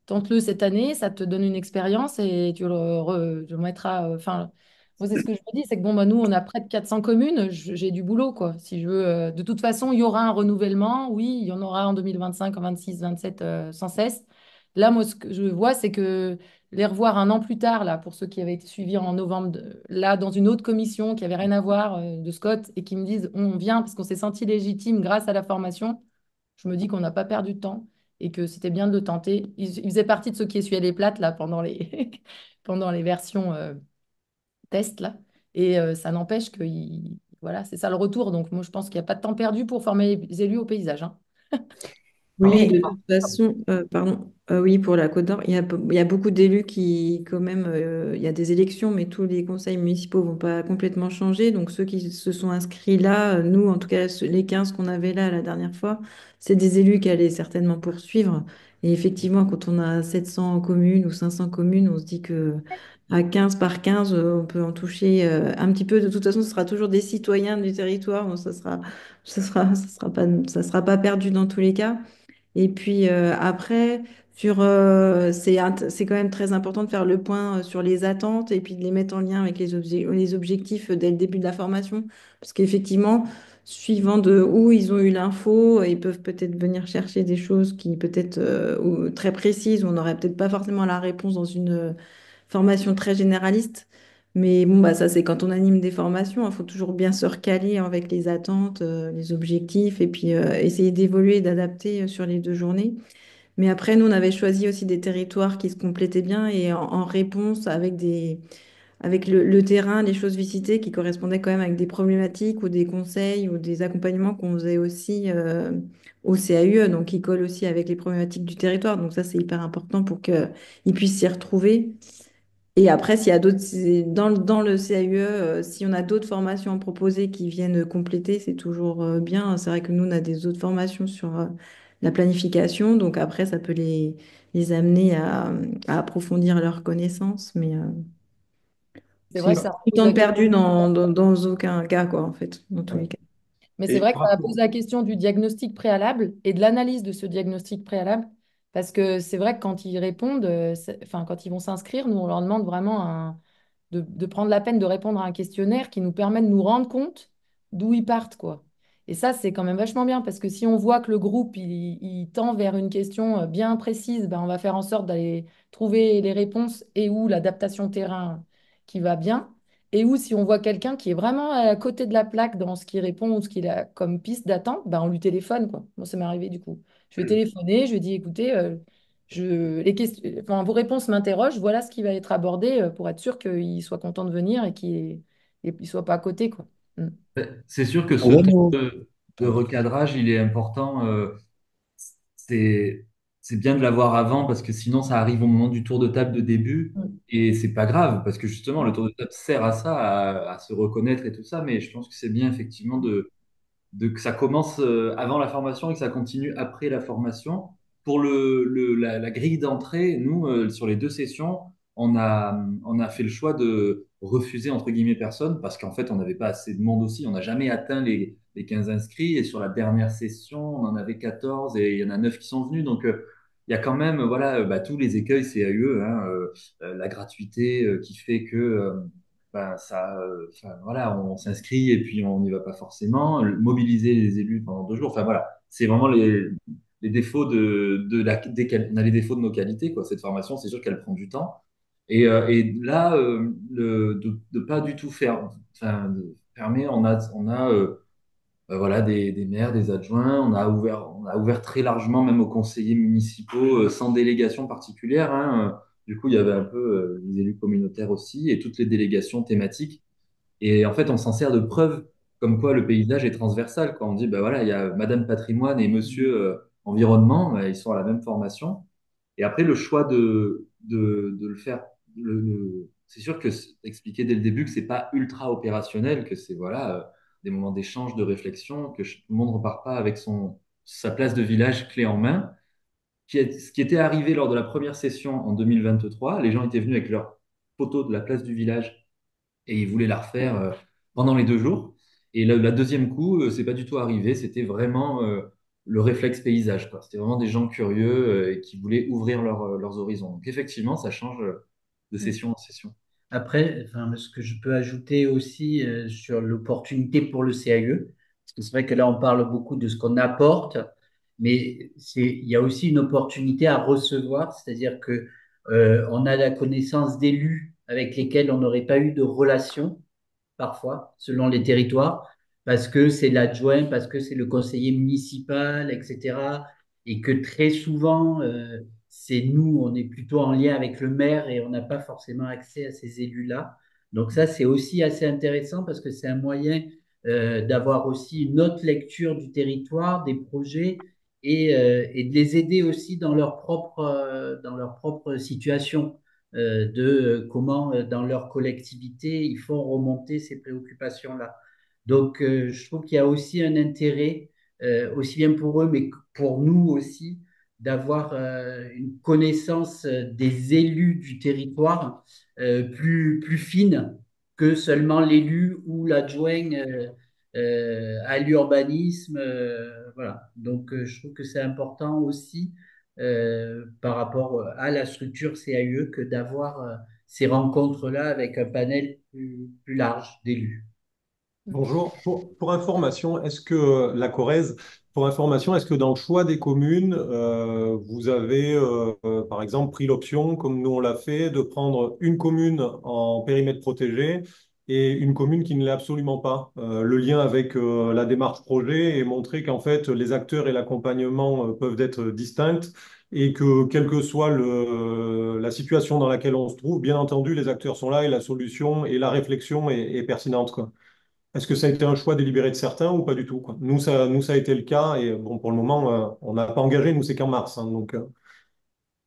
tente-le cette année, ça te donne une expérience et tu le mettras. Enfin, moi, c'est ce que je me dis, c'est que bon, bah, nous, on a près de 400 communes, j'ai du boulot, quoi. Si je veux, de toute façon, il y aura un renouvellement, oui, il y en aura en 2025, en 26, 27, sans cesse. Là, moi, ce que je vois, c'est que les revoir un an plus tard, là, pour ceux qui avaient été suivis en novembre, là, dans une autre commission qui avait rien à voir, de Scott, et qui me disent, on vient parce qu'on s'est senti légitime grâce à la formation, je me dis qu'on n'a pas perdu de temps. et que c'était bien de le tenter. Il faisait partie de ceux qui essuyaient les plates là, pendant pendant les versions test, là. Et ça n'empêche que voilà, c'est ça le retour. Donc, moi, je pense qu'il n'y a pas de temps perdu pour former les élus au paysage, hein. Oui, de Mais toute façon, pardon, oui, pour la Côte d'Or, il y a beaucoup d'élus qui, quand même, il y a des élections, mais tous les conseils municipaux vont pas complètement changer. Donc, ceux qui se sont inscrits là, nous, en tout cas, les 15 qu'on avait là la dernière fois, c'est des élus qui allaient certainement poursuivre. Et effectivement, quand on a 700 communes ou 500 communes, on se dit que à 15 par 15, on peut en toucher un petit peu. De toute façon, ce sera toujours des citoyens du territoire, donc ça sera pas perdu dans tous les cas. Et puis après, c'est quand même très important de faire le point sur les attentes et puis de les mettre en lien avec les objectifs dès le début de la formation. Parce qu'effectivement, suivant de où ils ont eu l'info, ils peuvent peut-être venir chercher des choses qui peut-être ou très précises, où on n'aurait peut-être pas forcément la réponse dans une formation très généraliste. Mais bon, bah, ça, c'est quand on anime des formations, il faut toujours bien se recaler avec les attentes, les objectifs, et puis essayer d'évoluer et d'adapter sur les 2 journées. Mais après, nous, on avait choisi aussi des territoires qui se complétaient bien et en réponse avec le terrain, les choses visitées qui correspondaient quand même avec des problématiques ou des conseils ou des accompagnements qu'on faisait aussi au CAUE, donc qui collent aussi avec les problématiques du territoire. Donc ça, c'est hyper important pour qu'ils puissent s'y retrouver. Et après, s'il y a d'autres, dans le CAUE, si on a d'autres formations à proposer qui viennent compléter, c'est toujours bien. C'est vrai que nous, on a des autres formations sur la planification. Donc après, ça peut les amener à approfondir leurs connaissances. Mais C'est vrai c'est que pas ça du pose temps la de perdu dans aucun cas, quoi, en fait, dans tous les cas. Mais c'est Et vrai que par ça rapport, pose la question du diagnostic préalable et de l'analyse de ce diagnostic préalable. Parce que c'est vrai que quand ils répondent, enfin, quand ils vont s'inscrire, nous, on leur demande vraiment de prendre la peine de répondre à un questionnaire qui nous permet de nous rendre compte d'où ils partent, quoi. Et ça, c'est quand même vachement bien parce que si on voit que le groupe, il tend vers une question bien précise, ben, on va faire en sorte d'aller trouver les réponses et ou l'adaptation terrain qui va bien. Et ou si on voit quelqu'un qui est vraiment à côté de la plaque dans ce qu'il répond ou ce qu'il a comme piste d'attente, ben, on lui téléphone, quoi. Moi, ça m'est arrivé du coup. Je vais téléphoner, je lui dis, écoutez, enfin, vos réponses m'interrogent, voilà ce qui va être abordé pour être sûr qu'il soit content de venir et qu'il ne soit pas à côté, quoi. Mm. C'est sûr que ce Ouais, temps nous- de recadrage, il est important. C'est c'est bien de l'avoir avant parce que sinon ça arrive au moment du tour de table de début Mm. et c'est pas grave parce que justement le tour de table sert à ça, à se reconnaître et tout ça. Mais je pense que c'est bien effectivement que ça commence avant la formation et que ça continue après la formation. Pour la grille d'entrée, nous, sur les 2 sessions, on a fait le choix de refuser, entre guillemets, personne parce qu'en fait, on n'avait pas assez de monde aussi. On n'a jamais atteint les 15 inscrits et sur la dernière session, on en avait 14 et il y en a 9 qui sont venus. Donc, il y a quand même voilà, bah, tous les écueils CAUE, hein, la gratuité qui fait que ben, ça, enfin, voilà, on s'inscrit et puis on n'y va pas forcément. Mobiliser les élus pendant 2 jours. Enfin voilà, c'est vraiment les défauts on a les défauts de nos qualités, quoi. Cette formation, c'est sûr qu'elle prend du temps. Et là, de pas du tout faire, enfin, de fermer, on a voilà, des maires, des adjoints. On a ouvert très largement, même aux conseillers municipaux, sans délégation particulière, hein. Du coup, il y avait un peu les élus communautaires aussi et toutes les délégations thématiques. Et en fait, on s'en sert de preuve comme quoi le paysage est transversal. Quand on dit, ben voilà, il y a Madame Patrimoine et Monsieur Environnement, ben, ils sont à la même formation. Et après, le choix de le faire, c'est sûr que expliquer dès le début que c'est pas ultra opérationnel, que c'est voilà des moments d'échange, de réflexion, que tout le monde repart pas avec sa place de village clé en main. Ce qui était arrivé lors de la première session en 2023, les gens étaient venus avec leur photo de la place du village et ils voulaient la refaire pendant les 2 jours. Et la deuxième coup, c'est pas du tout arrivé. C'était vraiment le réflexe paysage, quoi. C'était vraiment des gens curieux et qui voulaient ouvrir leurs horizons. Donc effectivement, ça change de session en session. Après, enfin, ce que je peux ajouter aussi sur l'opportunité pour le CAE, parce que c'est vrai que là, on parle beaucoup de ce qu'on apporte, mais il y a aussi une opportunité à recevoir, c'est-à-dire que on a la connaissance d'élus avec lesquels on n'aurait pas eu de relation parfois, selon les territoires, parce que c'est l'adjoint, parce que c'est le conseiller municipal, etc. et que très souvent, c'est nous, on est plutôt en lien avec le maire et on n'a pas forcément accès à ces élus-là. Donc ça, c'est aussi assez intéressant parce que c'est un moyen d'avoir aussi une autre lecture du territoire, des projets et de les aider aussi dans leur propre situation, de comment dans leur collectivité ils font remonter ces préoccupations-là. Donc je trouve qu'il y a aussi un intérêt, aussi bien pour eux, mais pour nous aussi, d'avoir une connaissance des élus du territoire plus fine que seulement l'élu ou l'adjoint à l'urbanisme. Voilà. Donc, je trouve que c'est important aussi par rapport à la structure CAUE que d'avoir ces rencontres-là avec un panel plus large d'élus. Bonjour. Pour information, est-ce que la Corrèze, pour information, est-ce que dans le choix des communes, vous avez, par exemple, pris l'option, comme nous on l'a fait, de prendre une commune en périmètre protégé et une commune qui ne l'est absolument pas? Le lien avec la démarche projet et montrer qu'en fait, les acteurs et l'accompagnement peuvent être distincts et que, quelle que soit la situation dans laquelle on se trouve, bien entendu, les acteurs sont là et la solution et la réflexion est pertinente, quoi. Est-ce que ça a été un choix délibéré de certains ou pas du tout, quoi? Nous, ça a été le cas et bon, pour le moment, on n'a pas engagé, nous, c'est qu'en mars, hein, donc,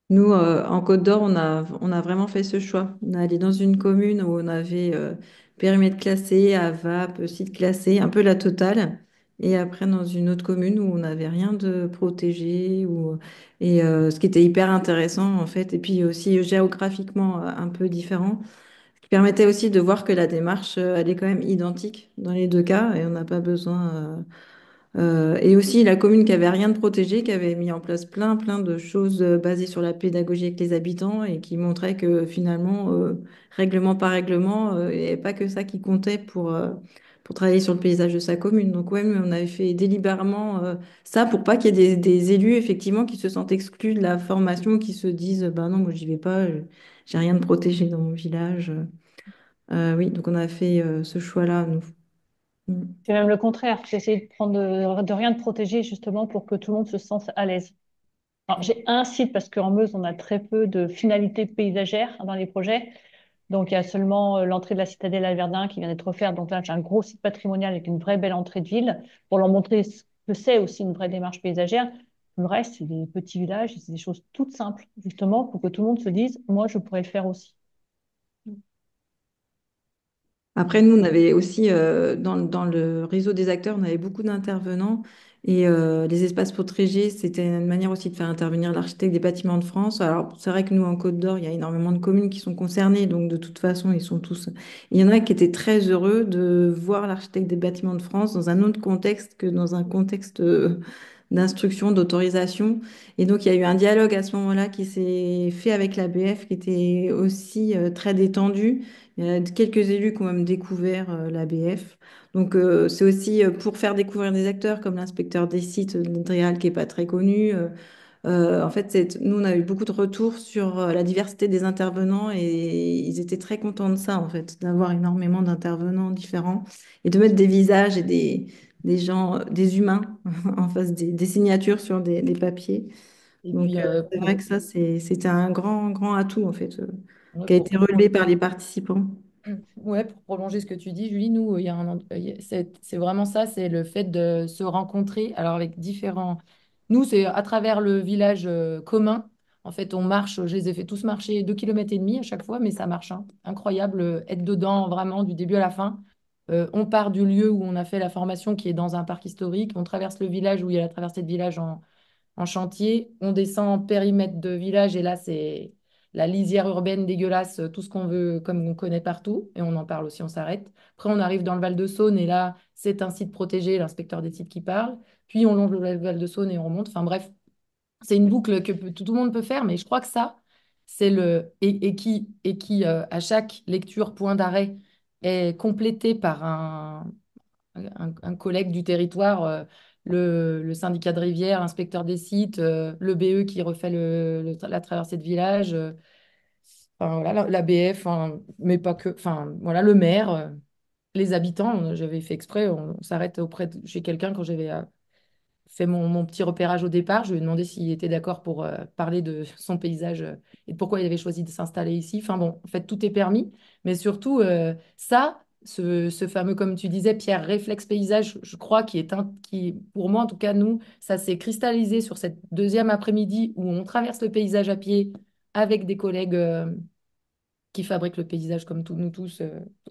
Nous, en Côte d'Or, on a vraiment fait ce choix. On est allé dans une commune où on avait périmètre classé, AVAP, site classé, un peu la totale. Et après, dans une autre commune où on n'avait rien de protégé. Ce qui était hyper intéressant, en fait. Et puis aussi géographiquement un peu différent. Ce qui permettait aussi de voir que la démarche, elle est quand même identique dans les deux cas. Et on n'a pas besoin. Et aussi la commune qui avait rien de protégé, qui avait mis en place plein de choses basées sur la pédagogie avec les habitants et qui montraient que finalement, règlement par règlement, il n'y avait pas que ça qui comptait pour travailler sur le paysage de sa commune. Donc ouais, mais on avait fait délibérément ça pour pas qu'il y ait des élus effectivement qui se sentent exclus de la formation, qui se disent, bah non, moi j'y vais pas, j'ai rien de protégé dans mon village. Oui, donc on a fait ce choix-là, nous. Mm. C'est même le contraire. J'ai essayé de prendre de rien de protéger justement pour que tout le monde se sente à l'aise. Alors, j'ai un site parce qu'en Meuse, on a très peu de finalités paysagères dans les projets. Donc, il y a seulement l'entrée de la citadelle à Verdun qui vient d'être offerte. Donc là, j'ai un gros site patrimonial avec une vraie belle entrée de ville pour leur montrer ce que c'est aussi une vraie démarche paysagère. Le reste, c'est des petits villages, c'est des choses toutes simples, justement, pour que tout le monde se dise, moi, je pourrais le faire aussi. Après, nous, on avait aussi, dans le réseau des acteurs, on avait beaucoup d'intervenants. Et les espaces protégés, c'était une manière aussi de faire intervenir l'architecte des bâtiments de France. Alors, c'est vrai que nous, en Côte d'Or, il y a énormément de communes qui sont concernées. Donc, de toute façon, ils sont tous. Il y en a qui étaient très heureux de voir l'architecte des bâtiments de France dans un autre contexte que dans un contexte d'instruction, d'autorisation. Et donc, il y a eu un dialogue à ce moment-là qui s'est fait avec l'ABF qui était aussi très détendu. Il y a quelques élus qui ont même découvert l'ABF. Donc, c'est aussi pour faire découvrir des acteurs comme l'inspecteur des sites d'Indrial, qui n'est pas très connu. En fait, nous, on a eu beaucoup de retours sur la diversité des intervenants et ils étaient très contents de ça, en fait, d'avoir énormément d'intervenants différents et de mettre des visages et des gens, des humains en face des signatures sur des papiers. Et Donc, puis, c'est vrai que ça, c'était un grand atout, en fait, ouais, qui a été relevé par les participants. Ouais, pour prolonger ce que tu dis, Julie, nous, il y a c'est vraiment ça, c'est le fait de se rencontrer, alors avec différents. Nous, c'est à travers le village commun. En fait, on marche, je les ai fait tous marcher 2,5 km à chaque fois, mais ça marche, hein. Incroyable, être dedans vraiment du début à la fin. On part du lieu où on a fait la formation, qui est dans un parc historique. On traverse le village où il y a la traversée de village en chantier. On descend en périmètre de village et là, c'est la lisière urbaine dégueulasse, tout ce qu'on veut, comme on connaît partout. Et on en parle aussi, on s'arrête. Après, on arrive dans le Val-de-Saône et là, c'est un site protégé, l'inspecteur des sites qui parle. Puis on longe le Val-de-Saône et on remonte. Enfin bref, c'est une boucle que tout le monde peut faire, mais je crois que ça, c'est le. Et qui à chaque lecture, point d'arrêt, est complété par un collègue du territoire, le syndicat de rivière, inspecteur des sites, le BE qui refait la traversée de village, enfin, voilà, la BF, enfin, mais pas que, enfin, voilà, le maire, les habitants. J'avais fait exprès, on s'arrête chez quelqu'un quand j'avais fait mon petit repérage au départ. Je lui ai demandé s'il était d'accord pour parler de son paysage et de pourquoi il avait choisi de s'installer ici. Enfin bon, en fait, tout est permis. Mais surtout, ce fameux, comme tu disais, Pierre, réflexe paysage, je crois, qui, pour moi en tout cas, nous, ça s'est cristallisé sur cette deuxième après-midi où on traverse le paysage à pied avec des collègues qui fabriquent le paysage comme nous tous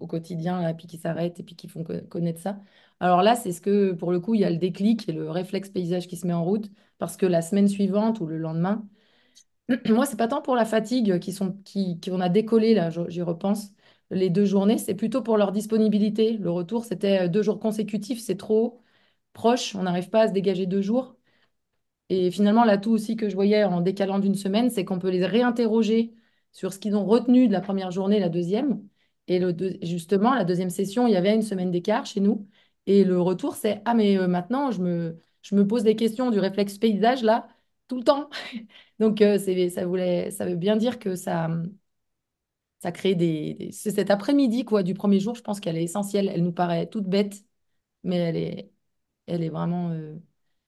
au quotidien, là, puis qui s'arrêtent et puis qui font connaître ça. Alors là, c'est ce que, pour le coup, il y a le déclic et le réflexe paysage qui se met en route parce que la semaine suivante ou le lendemain, moi, c'est pas tant pour la fatigue qu'on a décollé, là, j'y repense. Les 2 journées, c'est plutôt pour leur disponibilité. Le retour, c'était 2 jours consécutifs, c'est trop proche, on n'arrive pas à se dégager 2 jours. Et finalement, l'atout aussi que je voyais en décalant d'une semaine, c'est qu'on peut les réinterroger sur ce qu'ils ont retenu de la première journée, la deuxième. Et justement, la deuxième session, il y avait une semaine d'écart chez nous. Et le retour, c'est, ah, mais maintenant, je me pose des questions du réflexe paysage, là, tout le temps. Donc, ça veut bien dire que ça crée c'est cet après-midi, quoi, du premier jour, je pense qu'elle est essentielle. Elle nous paraît toute bête, mais elle est vraiment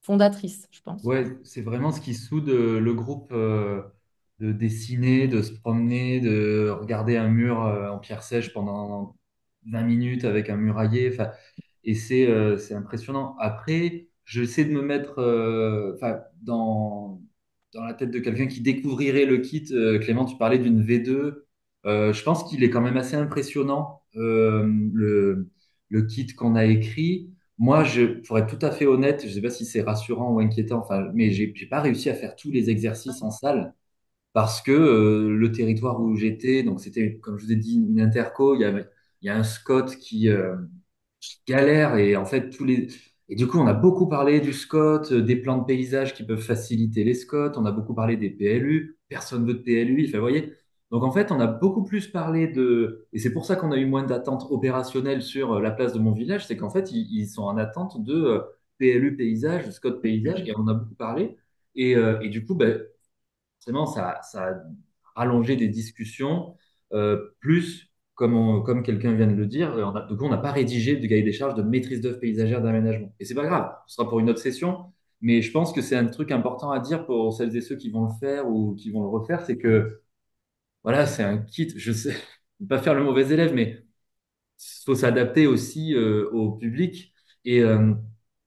fondatrice, je pense. Ouais, c'est vraiment ce qui soude le groupe, de dessiner, de se promener, de regarder un mur en pierre sèche pendant 20 minutes avec un murailler. Enfin, et c'est impressionnant. Après, j'essaie de me mettre enfin, dans la tête de quelqu'un qui découvrirait le kit. Clément, tu parlais d'une V2. Je pense qu'il est quand même assez impressionnant, le kit qu'on a écrit. Moi, pour être tout à fait honnête, je ne sais pas si c'est rassurant ou inquiétant, enfin, mais j'ai pas réussi à faire tous les exercices en salle parce que le territoire où j'étais, donc c'était, comme je vous ai dit, une interco, il y a un Scott qui galère et en fait et du coup on a beaucoup parlé du Scott, des plans de paysage qui peuvent faciliter les Scott, on a beaucoup parlé des PLU, personne veut de PLU, enfin, vous voyez. Donc en fait on a beaucoup plus parlé et c'est pour ça qu'on a eu moins d'attentes opérationnelles sur la place de mon village, c'est qu'en fait ils sont en attente de PLU paysage, de Scott paysage et on en a beaucoup parlé et du coup ben, forcément, ça a rallongé des discussions, plus, comme quelqu'un vient de le dire, du coup, on n'a pas rédigé de cahier des charges de maîtrise d'œuvre paysagère d'aménagement. Et c'est pas grave, ce sera pour une autre session, mais je pense que c'est un truc important à dire pour celles et ceux qui vont le faire ou qui vont le refaire, c'est que, voilà, c'est un kit, je sais, ne pas faire le mauvais élève, mais faut s'adapter aussi au public. Et, euh,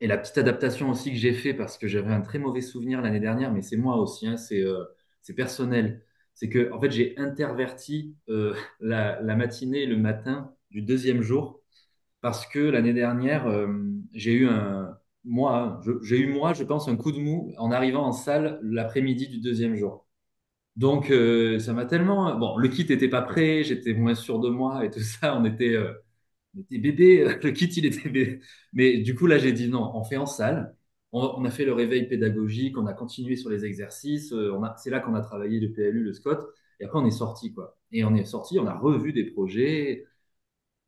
et la petite adaptation aussi que j'ai fait, parce que j'avais un très mauvais souvenir l'année dernière, mais c'est moi aussi, hein, c'est personnel. C'est que en fait, j'ai interverti la matinée et le matin du deuxième jour, parce que l'année dernière, j'ai eu moi, je pense, un coup de mou en arrivant en salle l'après-midi du deuxième jour. Donc, ça m'a tellement. Bon, le kit n'était pas prêt, j'étais moins sûr de moi et tout ça. On était bébé, le kit il était bébé. Mais du coup là j'ai dit non, on fait en salle. On a fait le réveil pédagogique, on a continué sur les exercices, c'est là qu'on a travaillé le PLU, le Scott, et après on est sorti quoi. Et on est sorti, on a revu des projets.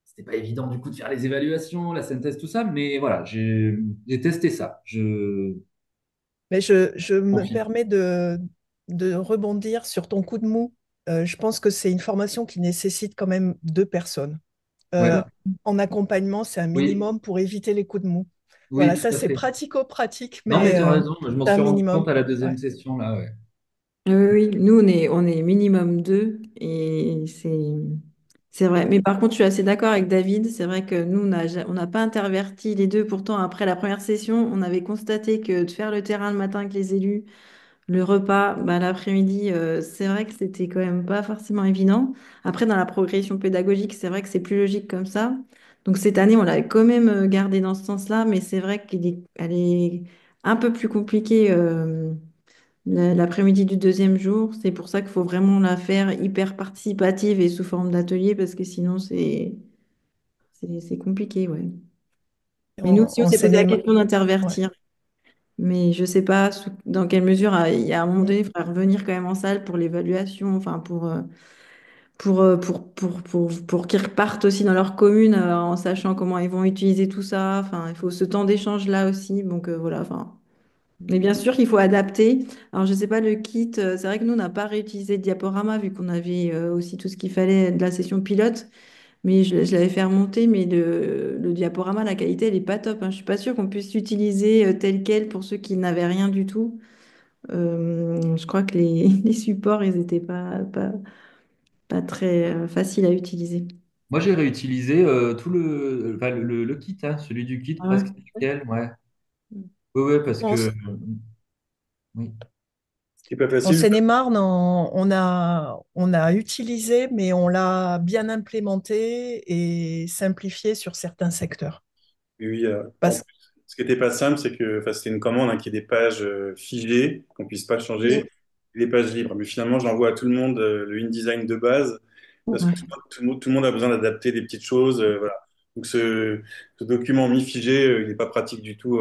C'était pas évident du coup de faire les évaluations, la synthèse, tout ça, mais voilà, j'ai testé ça. Je Mais je me confie. permets de rebondir sur ton coup de mou. Je pense que c'est une formation qui nécessite quand même 2 personnes. Ouais, Euh, En accompagnement, c'est un oui, minimum pour éviter les coups de mou. oui, Voilà, tout ça à c'est fait. pratico-pratique, Non mais mais tu as raison, je m'en c'est un suis rendu compte minimum. à la Ouais. deuxième session là, ouais. Oui, oui, nous, on est minimum deux et c'est vrai. Mais par contre, je suis assez d'accord avec David. C'est vrai que nous, on n'a pas interverti les deux. Pourtant, après la première session, on avait constaté que de faire le terrain le matin avec les élus, le repas, bah, l'après-midi, c'est vrai que c'était quand même pas forcément évident. Après, dans la progression pédagogique, c'est vrai que c'est plus logique comme ça. Donc cette année, on l'a quand même gardé dans ce sens-là, mais c'est vrai elle est un peu plus compliquée. L'après-midi du deuxième jour, c'est pour ça qu'il faut vraiment la faire hyper participative et sous forme d'atelier parce que sinon c'est compliqué, ouais. Mais nous aussi, on On s'est s'est posé la mis. question Ouais. d'intervertir, mais je sais pas dans quelle mesure, il y a un moment donné, il faudra revenir quand même en salle pour l'évaluation, enfin pour qu'ils repartent aussi dans leur commune en sachant comment ils vont utiliser tout ça. Enfin, il faut ce temps d'échange là aussi, donc voilà, enfin. Mais bien sûr qu'il faut adapter. Alors, je ne sais pas, le kit, c'est vrai que nous, on n'a pas réutilisé de diaporama vu qu'on avait aussi tout ce qu'il fallait de la session pilote. Mais je l'avais fait remonter, mais le diaporama, la qualité, elle n'est pas top, hein. Je suis pas sûre qu'on puisse l'utiliser tel quel pour ceux qui n'avaient rien du tout. Je crois que les supports, ils n'étaient pas très faciles à utiliser. Moi, j'ai réutilisé tout enfin, le kit, hein, celui du kit, Ah ouais. presque nickel, ouais. Oui, oui, parce En, que oui. Ce qui est pas en facile. Seine-et-Marne, on a utilisé, mais on l'a bien implémenté et simplifié sur certains secteurs. Oui, oui, en Parce, plus, ce qui n'était pas simple, c'est que enfin, c'était une commande hein, qui ait des pages figées, qu'on puisse pas changer, oui, et des pages libres. Mais finalement, je l'envoie à tout le monde le InDesign de base, parce que Ouais. tout le monde a besoin d'adapter des petites choses. Voilà. Donc ce document mi-figé, il n'est pas pratique du tout.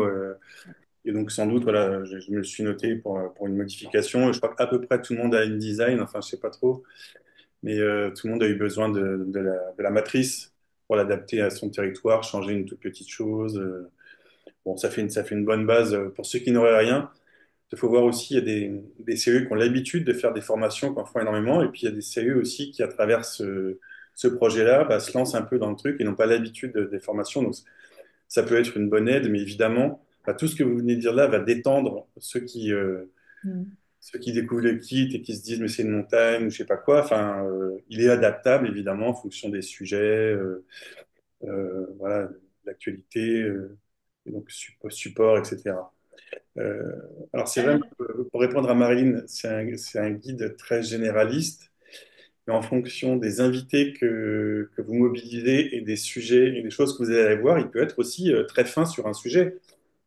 Et donc sans doute, voilà, je me le suis noté pour une modification. Je crois qu'à peu près tout le monde a InDesign, enfin je sais pas trop, mais tout le monde a eu besoin de la matrice pour l'adapter à son territoire, changer une toute petite chose. Bon, ça fait une bonne base pour ceux qui n'auraient rien. Il faut voir aussi, il y a des CE qui ont l'habitude de faire des formations, qui en font énormément, et puis il y a des CE aussi qui, à travers ce projet-là, bah, se lancent un peu dans le truc et n'ont pas l'habitude des formations. Donc, ça peut être une bonne aide, mais évidemment, bah, tout ce que vous venez de dire là va détendre Mm. ceux qui découvrent le kit et qui se disent, mais c'est une montagne, ou je sais pas quoi. Enfin, il est adaptable, évidemment, en fonction des sujets, voilà, de l'actualité, et donc support, etc. Euh, alors c'est vrai, pour répondre à Marilyn, c'est un guide très généraliste, mais en fonction des invités que vous mobilisez et des sujets et des choses que vous allez aller voir, il peut être aussi très fin sur un sujet.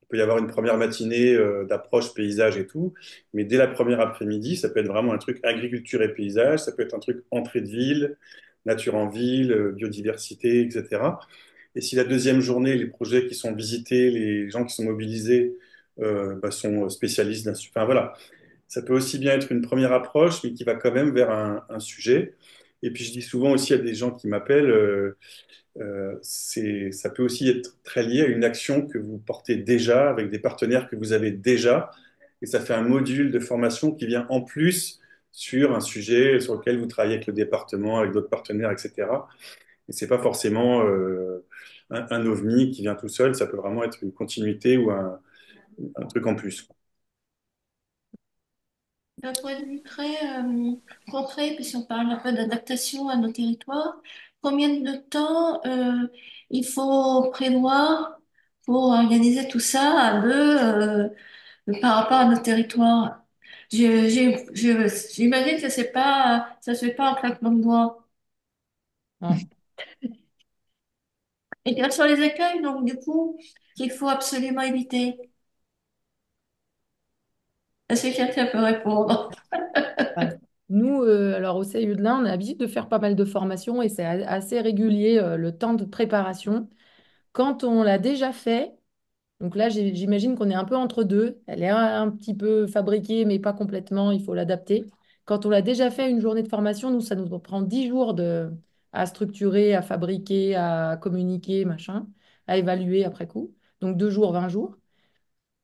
Il peut y avoir une première matinée d'approche paysage et tout, mais dès la première après-midi, ça peut être vraiment un truc agriculture et paysage, ça peut être un truc entrée de ville, nature en ville, biodiversité, etc. Et si la deuxième journée, les projets qui sont visités, les gens qui sont mobilisés bah, sont spécialistes enfin voilà, ça peut aussi bien être une première approche, mais qui va quand même vers un sujet. Et puis je dis souvent aussi à des gens qui m'appellent, ça peut aussi être très lié à une action que vous portez déjà avec des partenaires que vous avez déjà. Et ça fait un module de formation qui vient en plus sur un sujet sur lequel vous travaillez avec le département, avec d'autres partenaires, etc. Et c'est pas forcément un ovni qui vient tout seul, ça peut vraiment être une continuité ou un truc en plus. D'un point de vue très concret, puisqu'on parle un peu d'adaptation à nos territoires, combien de temps il faut prévoir pour organiser tout ça à deux par rapport à nos territoires? J'imagine que ça se fait pas en claquement de doigts. Non. Et quels sont les écueils, donc, du coup, qu'il faut absolument éviter? Est-ce que quelqu'un peut répondre? Ouais. Nous, alors au CIU de l'Ain, on a l'habitude de faire pas mal de formations et c'est assez régulier le temps de préparation. Quand on l'a déjà fait, donc là j'imagine qu'on est un peu entre deux. Elle est un petit peu fabriquée, mais pas complètement, il faut l'adapter. Quand on l'a déjà fait une journée de formation, nous, ça nous prend 10 jours à structurer, à fabriquer, à communiquer, machin, à évaluer après coup. Donc 2 jours, 20 jours.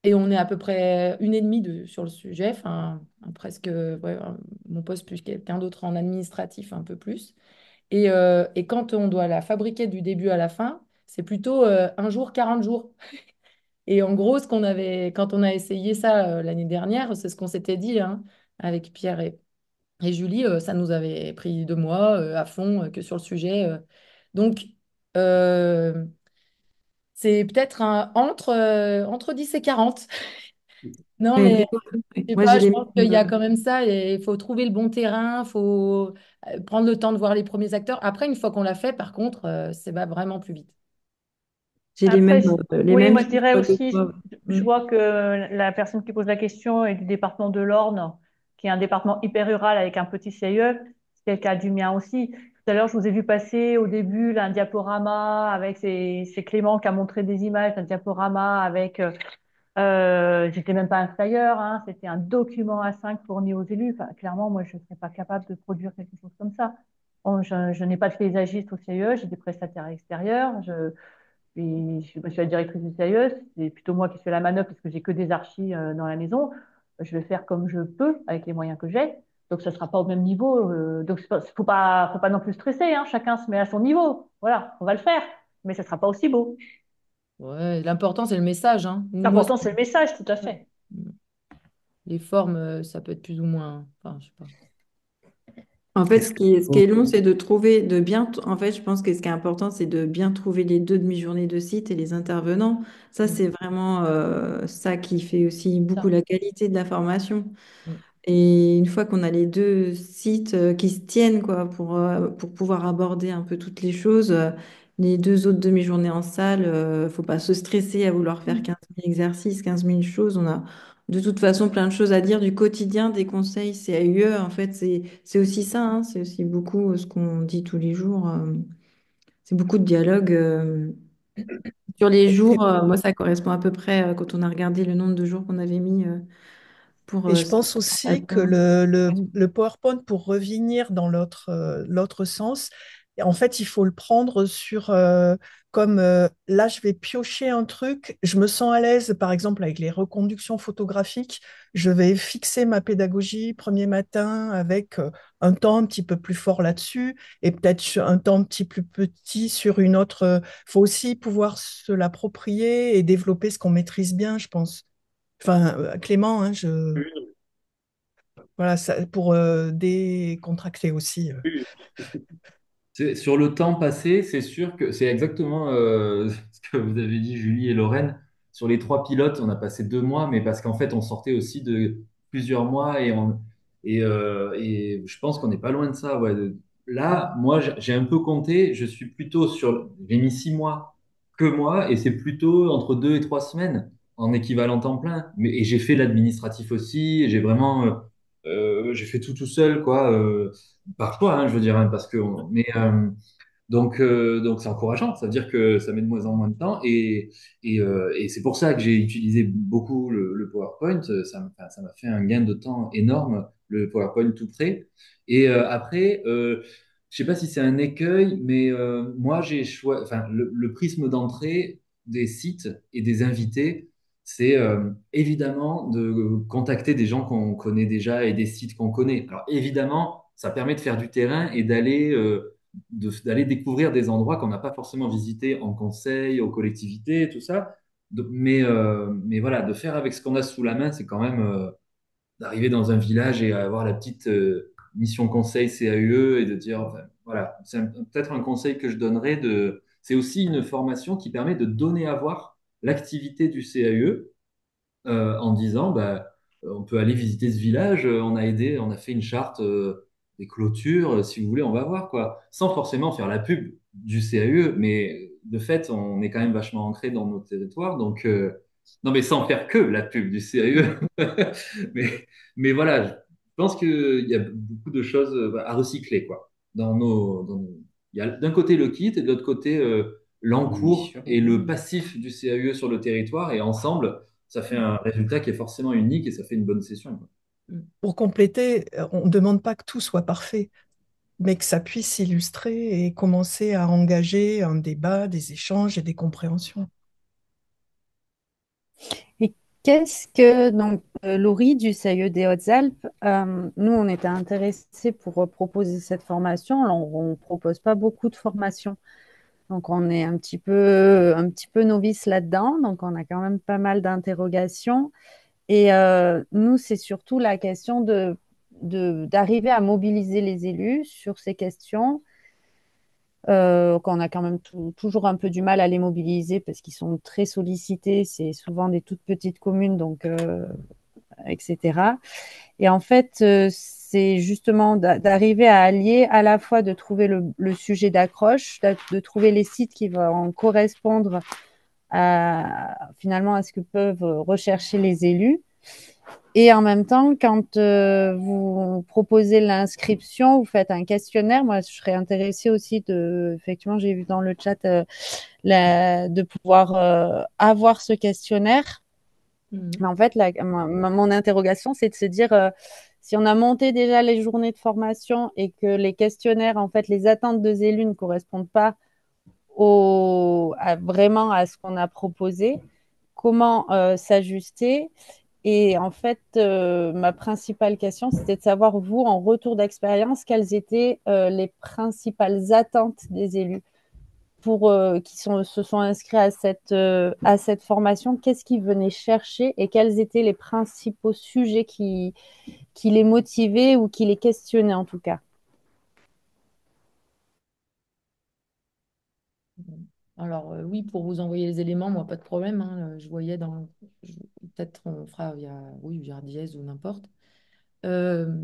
Et on est à peu près une et demie sur le sujet, enfin presque ouais, mon poste plus quelqu'un d'autre en administratif, un peu plus. Et quand on doit la fabriquer du début à la fin, c'est plutôt un jour, 40 jours. Et en gros, quand on a essayé ça l'année dernière, c'est ce qu'on s'était dit hein, avec Pierre et Julie, ça nous avait pris 2 mois à fond que sur le sujet. Donc, euh, c'est peut-être entre 10 et 40. Non, Ouais, mais du coup, je sais moi pas, j'ai je les pense qu'il y a mêmes. quand même ça et il faut trouver le bon terrain, il faut prendre le temps de voir les premiers acteurs. Après, une fois qu'on l'a fait, par contre, ça va vraiment plus vite. J'ai Après, les oui, mêmes moi je dirais chiffres des aussi, fois. je Mm. vois que la personne qui pose la question est du département de l'Orne, qui est un département hyper rural avec un petit CIE, c'est le cas du mien aussi. Tout à l'heure, je vous ai vu passer au début là, un diaporama avec c'est Clément qui a montré des images d'un diaporama avec, j'étais même pas un flyer, hein, c'était un document A5 fourni aux élus. Enfin, clairement, moi je ne serais pas capable de produire quelque chose comme ça. Bon, je n'ai pas de paysagiste au CIE, j'ai des prestataires extérieurs. Je suis la directrice du CIE, c'est plutôt moi qui fais la manœuvre parce que j'ai que des archis dans la maison. Je vais faire comme je peux avec les moyens que j'ai. Donc, ça sera pas au même niveau. Donc, faut pas non plus stresser, hein. Chacun se met à son niveau. Voilà, on va le faire, mais ça sera pas aussi beau. Ouais, l'important, c'est le message, hein. Moi, L'important, c'est le message, tout à fait. les formes, ça peut être plus ou moins. Enfin, je sais pas. En fait, Est-ce que ce qui est long, c'est de trouver, de bien, en fait, je pense que ce qui est important, c'est de bien trouver les deux demi-journées de site et les intervenants. Ça, Mm. c'est vraiment ça qui fait aussi beaucoup Ça. la qualité de la formation. Mm. Et une fois qu'on a les deux sites qui se tiennent, quoi, pour pouvoir aborder un peu toutes les choses, les deux autres demi-journées en salle, faut pas se stresser à vouloir faire 15 000 exercices, 15 000 choses. On a de toute façon plein de choses à dire du quotidien, des conseils, c'est CAUE. En fait, c'est aussi ça, hein, c'est aussi beaucoup ce qu'on dit tous les jours. C'est beaucoup de dialogue. Sur les Et, jours, moi, ça correspond à peu près, quand on a regardé le nombre de jours qu'on avait mis pour et je pense aussi que atteindre. le PowerPoint, pour revenir dans l'autre sens, en fait, il faut le prendre sur comme là, je vais piocher un truc, je me sens à l'aise, par exemple, avec les reconductions photographiques, je vais fixer ma pédagogie premier matin avec un temps un petit peu plus fort là-dessus et peut-être un temps un petit plus petit sur une autre. Il faut aussi pouvoir se l'approprier et développer ce qu'on maîtrise bien, je pense. Enfin, Clément, hein, voilà, ça, pour décontracter aussi. Sur le temps passé, c'est sûr que c'est exactement ce que vous avez dit, Julie et Lorraine. Sur les trois pilotes, on a passé 2 mois, mais parce qu'en fait, on sortait aussi de plusieurs mois et je pense qu'on n'est pas loin de ça. Ouais. Là, moi, j'ai un peu compté, je suis plutôt j'ai mis 6 mois que moi, et c'est plutôt entre 2 et 3 semaines en équivalent temps plein. Et j'ai fait l'administratif aussi, et j'ai vraiment, j'ai fait tout seul, quoi. Par choix, hein, je veux dire, hein, parce que donc c'est encourageant. Ça veut dire que ça met de moins en moins de temps et c'est pour ça que j'ai utilisé beaucoup le PowerPoint. Enfin, ça m'a fait un gain de temps énorme, le PowerPoint tout prêt. Et après, je sais pas si c'est un écueil, mais moi j'ai choisi, enfin, le prisme d'entrée des sites et des invités, c'est évidemment de contacter des gens qu'on connaît déjà et des sites qu'on connaît. Alors évidemment, ça permet de faire du terrain et d'aller découvrir des endroits qu'on n'a pas forcément visités en conseil, aux collectivités, tout ça. Mais voilà, de faire avec ce qu'on a sous la main, c'est quand même d'arriver dans un village et avoir la petite mission conseil CAUE et de dire, enfin, voilà, c'est peut-être un conseil que je donnerais c'est aussi une formation qui permet de donner à voir l'activité du CAUE en disant bah, on peut aller visiter ce village, on a aidé, on a fait une charte des clôtures, si vous voulez, on va voir quoi. Sans forcément faire la pub du CAE, mais de fait, on est quand même vachement ancré dans nos territoires, donc non, mais sans faire que la pub du CAE. mais, mais voilà, je pense qu'il y a beaucoup de choses à recycler quoi. Il y a d'un côté le kit et de l'autre côté l'encours et le passif du CAE sur le territoire, et ensemble, ça fait un résultat qui est forcément unique et ça fait une bonne session, quoi. Pour compléter, on ne demande pas que tout soit parfait, mais que ça puisse s'illustrer et commencer à engager un débat, des échanges et des compréhensions. Et qu'est-ce que, donc, Laurie du CIE des Hautes-Alpes, nous, on était intéressés pour proposer cette formation. Alors, on ne propose pas beaucoup de formations. Donc, on est un petit peu novice là-dedans. Donc, on a quand même pas mal d'interrogations. Et nous, c'est surtout la question d'arriver à mobiliser les élus sur ces questions, qu'on a quand même toujours un peu du mal à les mobiliser parce qu'ils sont très sollicités. C'est souvent des toutes petites communes, donc, etc. Et en fait, c'est justement d'arriver à allier à la fois de trouver le sujet d'accroche, de trouver les sites qui vont correspondre finalement à ce que peuvent rechercher les élus. Et en même temps, quand vous proposez l'inscription, vous faites un questionnaire. Moi, je serais intéressée aussi effectivement, j'ai vu dans le chat de pouvoir avoir ce questionnaire. Mais en fait, mon interrogation, c'est de se dire si on a monté déjà les journées de formation et que les questionnaires, en fait, les attentes des élus ne correspondent pas vraiment à ce qu'on a proposé, comment s'ajuster Et en fait, ma principale question, c'était de savoir, vous, en retour d'expérience, quelles étaient les principales attentes des élus se sont inscrits à cette formation. Qu'est-ce qu'ils venaient chercher et quels étaient les principaux sujets qui les motivaient ou qui les questionnaient en tout cas? Alors, oui, pour vous envoyer les éléments, moi, pas de problème, hein, je voyais peut-être on fera via Dièse ou n'importe. Euh,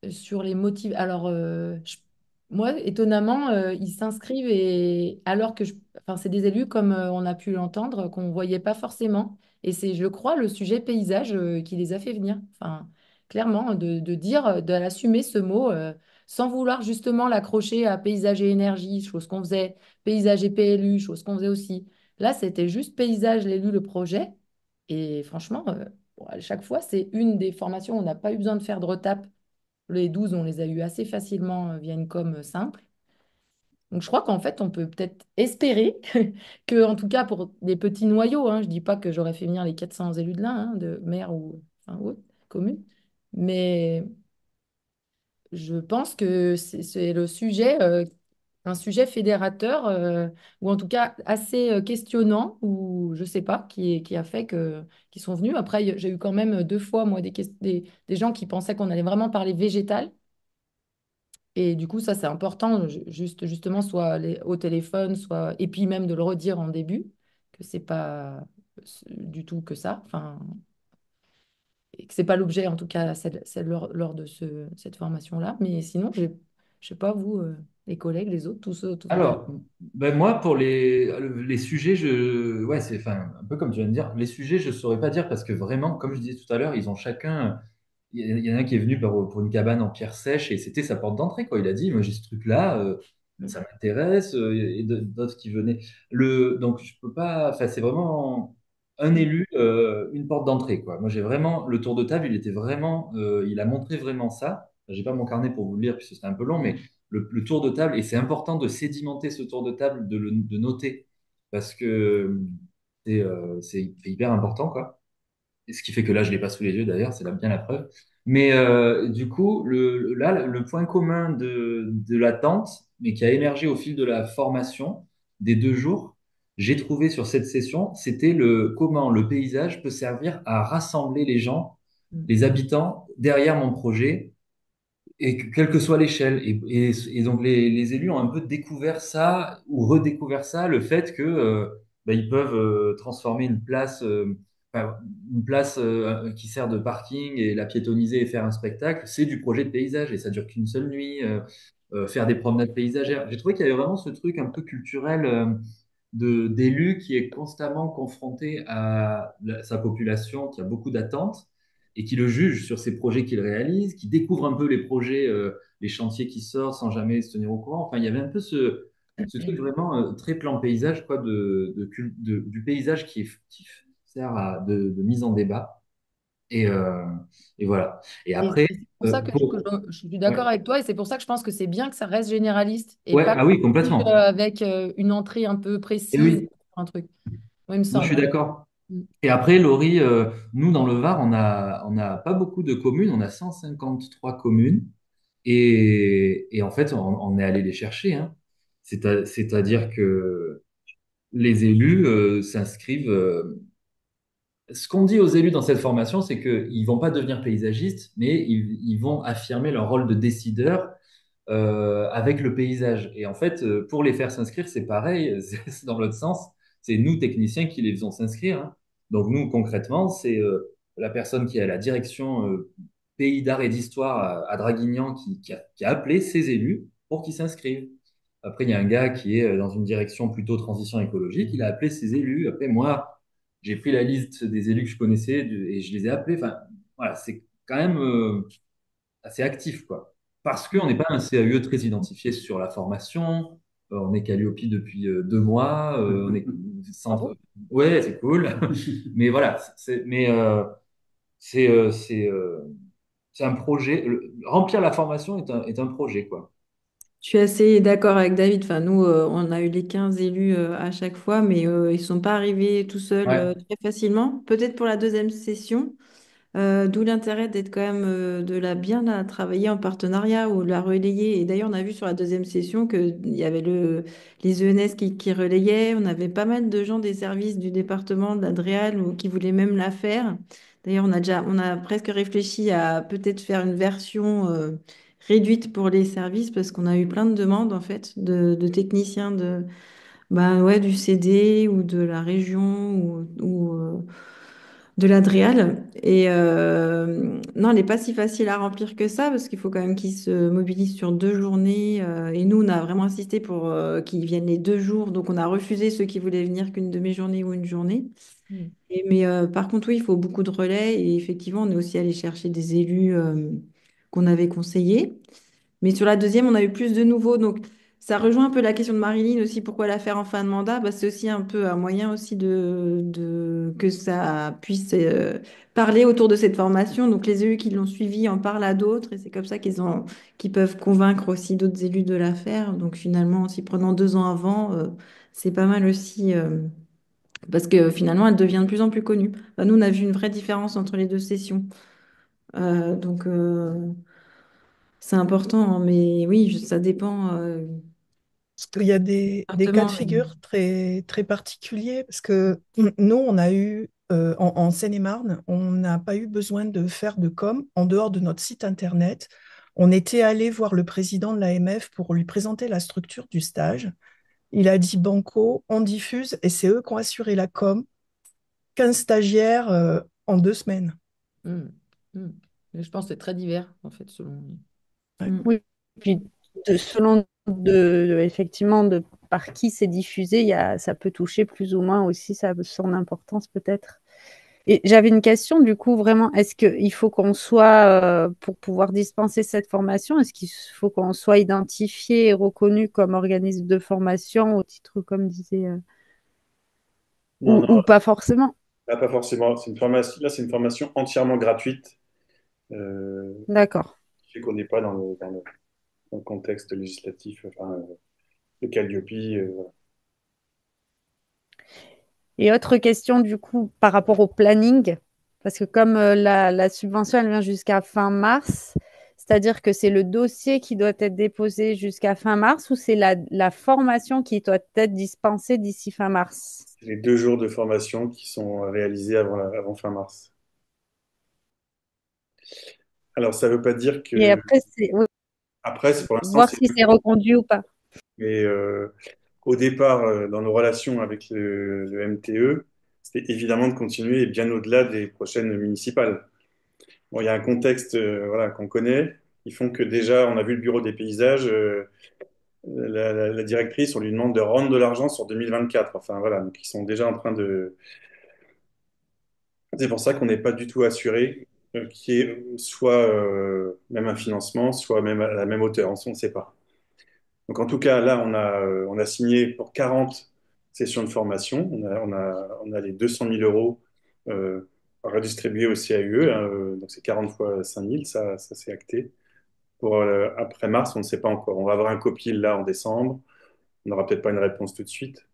Sur les motifs. Alors, moi, étonnamment, ils s'inscrivent et alors que enfin, c'est des élus, comme on a pu l'entendre, qu'on ne voyait pas forcément. Et c'est, je crois, le sujet paysage qui les a fait venir. Enfin, clairement, de dire, d'assumer ce mot sans vouloir justement l'accrocher à paysage et énergie, chose qu'on faisait, paysage et PLU, chose qu'on faisait aussi. Là, c'était juste paysage, l'élu, le projet. Et franchement, bon, à chaque fois, c'est une des formations où on n'a pas eu besoin de faire de retape. Les 12, on les a eu assez facilement via une com simple. Donc, je crois qu'en fait, on peut peut-être espérer que, en tout cas, pour des petits noyaux, hein, je ne dis pas que j'aurais fait venir les 400 élus de là, hein, de maire ou enfin, autre, commune, mais je pense que c'est le sujet, un sujet fédérateur, ou en tout cas assez questionnant, ou je ne sais pas, qui a fait qu'ils sont venus. Après, j'ai eu quand même 2 fois, moi, des gens qui pensaient qu'on allait vraiment parler végétal. Et du coup, ça, c'est important, justement, soit au téléphone, soit... Et puis même de le redire en début, que c'est pas du tout que ça, enfin, et que c'est pas l'objet, en tout cas, lors de cette formation-là. Mais sinon, je sais pas, vous, les collègues, les autres, tous vos amis. Alors, ben moi, pour les sujets, ouais, c'est enfin, un peu comme tu viens de dire, les sujets, je ne saurais pas dire parce que vraiment, comme je disais tout à l'heure, ils ont chacun. Il y en a un qui est venu pour une cabane en pierre sèche et c'était sa porte d'entrée, quoi. Il a dit, moi, j'ai ce truc-là, ça m'intéresse, et d'autres qui venaient. Donc, je peux pas, enfin, c'est vraiment un élu, une porte d'entrée, quoi. Moi, j'ai vraiment, le tour de table, il était vraiment, il a montré vraiment ça. J'ai pas mon carnet pour vous le lire puisque c'est un peu long, mais le tour de table, et c'est important de sédimenter ce tour de table, de noter, parce que c'est hyper important, quoi. Et ce qui fait que là, je ne l'ai pas sous les yeux d'ailleurs, c'est là bien la preuve. Mais du coup, là, le point commun de l'attente, mais qui a émergé au fil de la formation des 2 jours, j'ai trouvé sur cette session, c'était comment le paysage peut servir à rassembler les gens, les habitants derrière mon projet et quelle que soit l'échelle. Et donc les élus ont un peu découvert ça ou redécouvert ça, le fait que ils peuvent transformer enfin, une place qui sert de parking et la piétoniser et faire un spectacle, c'est du projet de paysage et ça dure qu'une seule nuit. Faire des promenades paysagères. J'ai trouvé qu'il y avait vraiment ce truc un peu culturel d'élu qui est constamment confronté à sa population, qui a beaucoup d'attentes et qui le juge sur ses projets qu'il réalise, qui découvre un peu les projets, les chantiers qui sortent sans jamais se tenir au courant. Enfin, il y avait un peu ce truc vraiment très plan paysage, quoi, du paysage qui sert de mise en débat. Et, euh, et voilà. Et Et après, c'est pour ça que je suis d'accord ouais, avec toi et c'est pour ça que je pense que c'est bien que ça reste généraliste et ouais, pas ah oui, que, complètement. avec une entrée un peu Et précise, oui, un truc. Moi, il me moi je suis semble, hein. d'accord. Mm. Et après, Laurie, nous, dans le Var, on a pas beaucoup de communes, on a 153 communes. Et en fait, on est allé les chercher, hein. C'est-à-dire que les élus s'inscrivent. Ce qu'on dit aux élus dans cette formation, c'est qu'ils vont pas devenir paysagistes, mais ils vont affirmer leur rôle de décideur avec le paysage. Et en fait, pour les faire s'inscrire, c'est pareil, c'est dans l'autre sens. C'est nous, techniciens, qui les faisons s'inscrire, hein. Donc nous, concrètement, c'est la personne qui est à la direction pays d'art et d'histoire à Draguignan qui a appelé ses élus pour qu'ils s'inscrivent. Après, il y a un gars qui est dans une direction plutôt transition écologique, il a appelé ses élus. Après, moi, j'ai pris la liste des élus que je connaissais et je les ai appelés. Enfin, voilà, c'est quand même assez actif, quoi. Parce qu'on n'est pas un CAUE très identifié sur la formation. On est Calliope depuis 2 mois. On est Ah centre. bon? Ouais, c'est cool. Mais voilà, c'est euh, c'est euh, c'est un projet. Remplir la formation est un projet, quoi. Je suis assez d'accord avec David. Enfin, nous, on a eu les 15 élus à chaque fois, mais ils ne sont pas arrivés tout seuls Ouais. très facilement. Peut-être pour la deuxième session. D'où l'intérêt d'être quand même de la bien la travailler en partenariat ou de la relayer. Et d'ailleurs, on a vu sur la deuxième session qu'il y avait les ENS qui relayaient. On avait pas mal de gens des services du département de l'Adréal ou qui voulaient même la faire. D'ailleurs, on a presque réfléchi à peut-être faire une version réduite pour les services parce qu'on a eu plein de demandes en fait de techniciens bah ouais, du CD ou de la région ou de l'Adréal. Et non, elle n'est pas si facile à remplir que ça parce qu'il faut quand même qu'ils se mobilisent sur 2 journées. Et nous, on a vraiment insisté pour qu'ils viennent les 2 jours. Donc, on a refusé ceux qui voulaient venir qu'une demi-journée ou une journée. Mm. Mais par contre, oui, il faut beaucoup de relais. Et effectivement, on est aussi allé chercher des élus qu'on avait conseillés. Mais sur la deuxième, on a eu plus de nouveaux. Donc, ça rejoint un peu la question de Marilyn aussi, pourquoi la faire en fin de mandat? Bah, c'est aussi un peu un moyen aussi que ça puisse parler autour de cette formation. Donc, les élus qui l'ont suivi en parlent à d'autres et c'est comme ça qu'ils peuvent convaincre aussi d'autres élus de la faire. Donc, finalement, en s'y prenant 2 ans avant, c'est pas mal aussi parce que finalement, elle devient de plus en plus connue. Bah, nous, on a vu une vraie différence entre les deux sessions. Donc, c'est important, hein, mais oui, ça dépend. Parce qu'il y a des cas de Département, oui. figure très, très particuliers, parce que nous, on a eu, en Seine-et-Marne, on n'a pas eu besoin de faire de com en dehors de notre site internet. On était allé voir le président de l'AMF pour lui présenter la structure du stage. Il a dit Banco, on diffuse, et c'est eux qui ont assuré la com. 15 stagiaires en 2 semaines. Mm. Mm. Mais je pense que c'est très divers, en fait, selon. Ouais. Mm. Oui, puis selon effectivement par qui c'est diffusé, ça peut toucher plus ou moins aussi son importance peut-être. Et j'avais une question du coup vraiment, est-ce qu'il faut qu'on soit, pour pouvoir dispenser cette formation, est-ce qu'il faut qu'on soit identifié et reconnu comme organisme de formation au titre, comme disait, Non, non, ou pas forcément? là, pas forcément. Là, c'est une formation entièrement gratuite, D'accord. qui fait qu'on n'est pas dans le contexte législatif, enfin, le Calliope. Voilà. Et autre question du coup par rapport au planning, parce que comme la subvention elle vient jusqu'à fin mars, c'est-à-dire que c'est le dossier qui doit être déposé jusqu'à fin mars ou c'est la formation qui doit être dispensée d'ici fin mars? C'est les 2 jours de formation qui sont réalisés avant fin mars. Alors, ça ne veut pas dire Et que après, c'est oui, après, pour l'instant, voir c'est si c'est reconduit ou pas. mais au départ, dans nos relations avec le MTE, c'était évidemment de continuer et bien au-delà des prochaines municipales. Bon, il y a un contexte voilà, qu'on connaît, qui font que déjà, on a vu le bureau des paysages, la directrice, on lui demande de rendre de l'argent sur 2024. Enfin voilà, donc ils sont déjà en train de. C'est pour ça qu'on n'est pas du tout assuré qu'il y ait soit même un financement, soit même à la même hauteur. On ne sait pas. Donc en tout cas, là, on a signé pour 40 sessions de formation. On a les 200 000 euros redistribués au CAUE. Hein, donc c'est 40 fois 5 000, ça c'est acté. Pour après mars, on ne sait pas encore. On va avoir un copil là en décembre. On n'aura peut-être pas une réponse tout de suite.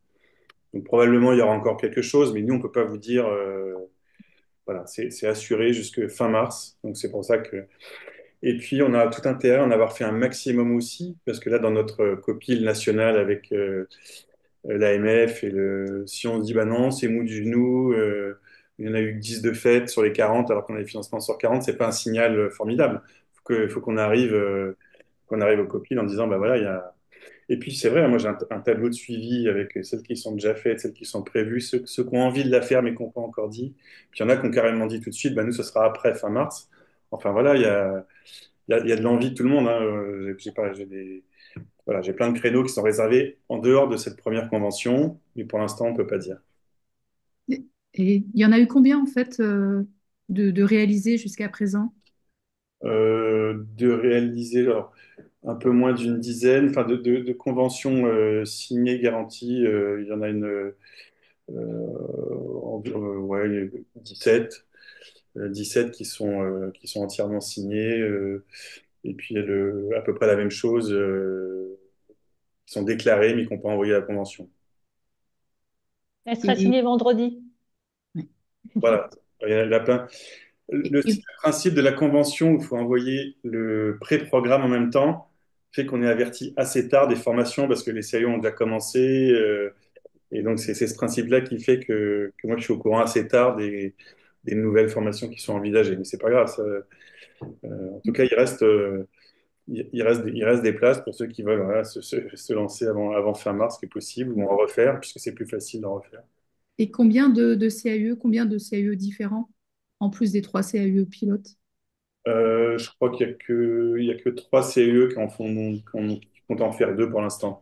Donc probablement il y aura encore quelque chose, mais nous, on ne peut pas vous dire. Voilà, c'est assuré jusque fin mars. Donc c'est pour ça que. Et puis on a tout intérêt à en avoir fait un maximum aussi, parce que là, dans notre copil national avec l'AMF si on se dit bah non, c'est mou du genou, il y en a eu 10 de fait sur les 40 alors qu'on a des financements sur 40, c'est pas un signal formidable. Faut qu'on arrive au copil en disant bah voilà, il y a. Et puis c'est vrai, moi j'ai un tableau de suivi avec celles qui sont déjà faites, celles qui sont prévues, ceux qui ont envie de la faire mais qui n'ont pas encore dit. Puis il y en a qui ont carrément dit tout de suite, bah nous ce sera après fin mars. Enfin voilà, il y a de l'envie de tout le monde. Hein. Voilà, j'ai plein de créneaux qui sont réservés en dehors de cette première convention, mais pour l'instant on peut pas dire. Et il y en a eu combien en fait de réalisés jusqu'à présent? De réaliser alors, un peu moins d'une dizaine, enfin de conventions signées, garanties, il y en a ouais, 17 qui sont entièrement signés. Et puis à peu près la même chose, qui sont déclarés mais qui n'ont pas envoyé la convention. Elle sera signée vendredi. Voilà, il y en a plein. Le Et principe de la convention où il faut envoyer le pré-programme en même temps fait qu'on est averti assez tard des formations parce que les CIO ont déjà commencé. Et donc, c'est ce principe-là qui fait que moi, je suis au courant assez tard des nouvelles formations qui sont envisagées. Mais c'est pas grave. En tout cas, il reste des places pour ceux qui veulent voilà, se lancer avant fin mars, ce qui est possible, ou en refaire, puisque c'est plus facile d'en refaire. et combien de CAE différents, en plus des 3 CAE pilotes? Je crois il y a que 3 CE qui comptent en faire 2 pour l'instant.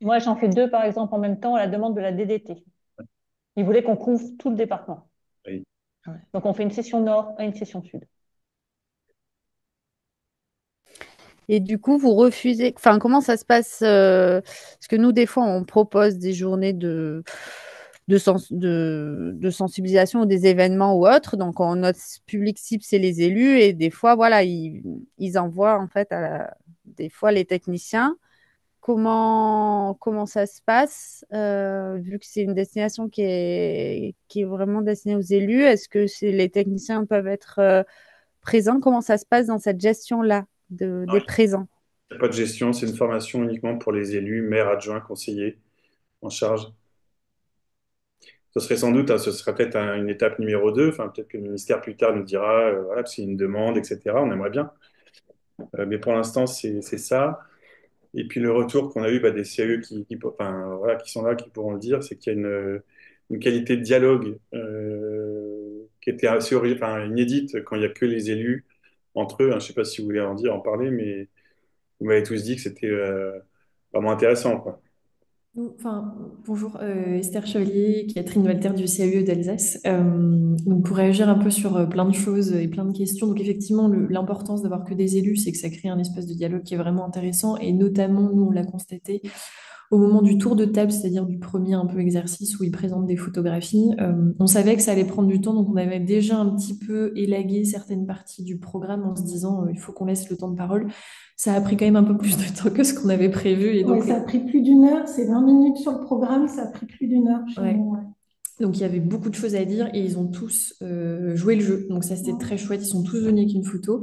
Moi, j'en fais 2, par exemple, en même temps à la demande de la DDT. Ils voulaient qu'on couvre tout le département. Oui. Donc, on fait une session nord et une session sud. Et du coup, vous refusez, enfin, comment ça se passe parce que nous, des fois, on propose des journées de sensibilisation ou des événements ou autres. Donc, notre public cible, c'est les élus. Et des fois, voilà, ils envoient, en fait, des fois, les techniciens. Comment ça se passe, vu que c'est une destination qui est vraiment destinée aux élus? Est-ce que les techniciens peuvent être présents? Comment ça se passe dans cette gestion-là des présents? Il n'y a pas de gestion, c'est une formation uniquement pour les élus, maires, adjoints, conseillers en charge. Ce serait sans doute, ce serait peut-être une étape numéro 2. Enfin, peut-être que le ministère plus tard nous dira, voilà, que c'est une demande, etc. On aimerait bien. Mais pour l'instant, c'est ça. Et puis le retour qu'on a eu des CAE enfin, voilà, qui sont là, qui pourront le dire, c'est qu'il y a une qualité de dialogue qui était assez enfin, inédite quand il n'y a que les élus entre eux. Hein. Je ne sais pas si vous voulez en parler, mais vous m'avez tous dit que c'était vraiment intéressant, quoi. Enfin, bonjour, Esther Chevalier, Catherine Walter du CAE d'Alsace. Donc pour réagir un peu sur plein de choses et plein de questions, donc effectivement, l'importance d'avoir que des élus, c'est que ça crée un espace de dialogue qui est vraiment intéressant et notamment, nous, on l'a constaté au moment du tour de table, c'est-à-dire du premier un peu exercice où ils présentent des photographies. On savait que ça allait prendre du temps, donc on avait déjà un petit peu élagué certaines parties du programme en se disant il faut qu'on laisse le temps de parole. Ça a pris quand même un peu plus de temps que ce qu'on avait prévu. Et Ouais, donc, ça a pris plus d'une heure, c'est 20 minutes sur le programme, ça a pris plus d'une heure chez ouais. nous. Ouais. Donc il y avait beaucoup de choses à dire et ils ont tous joué le jeu. Donc ça, c'était très chouette. Ils sont tous venus avec une photo.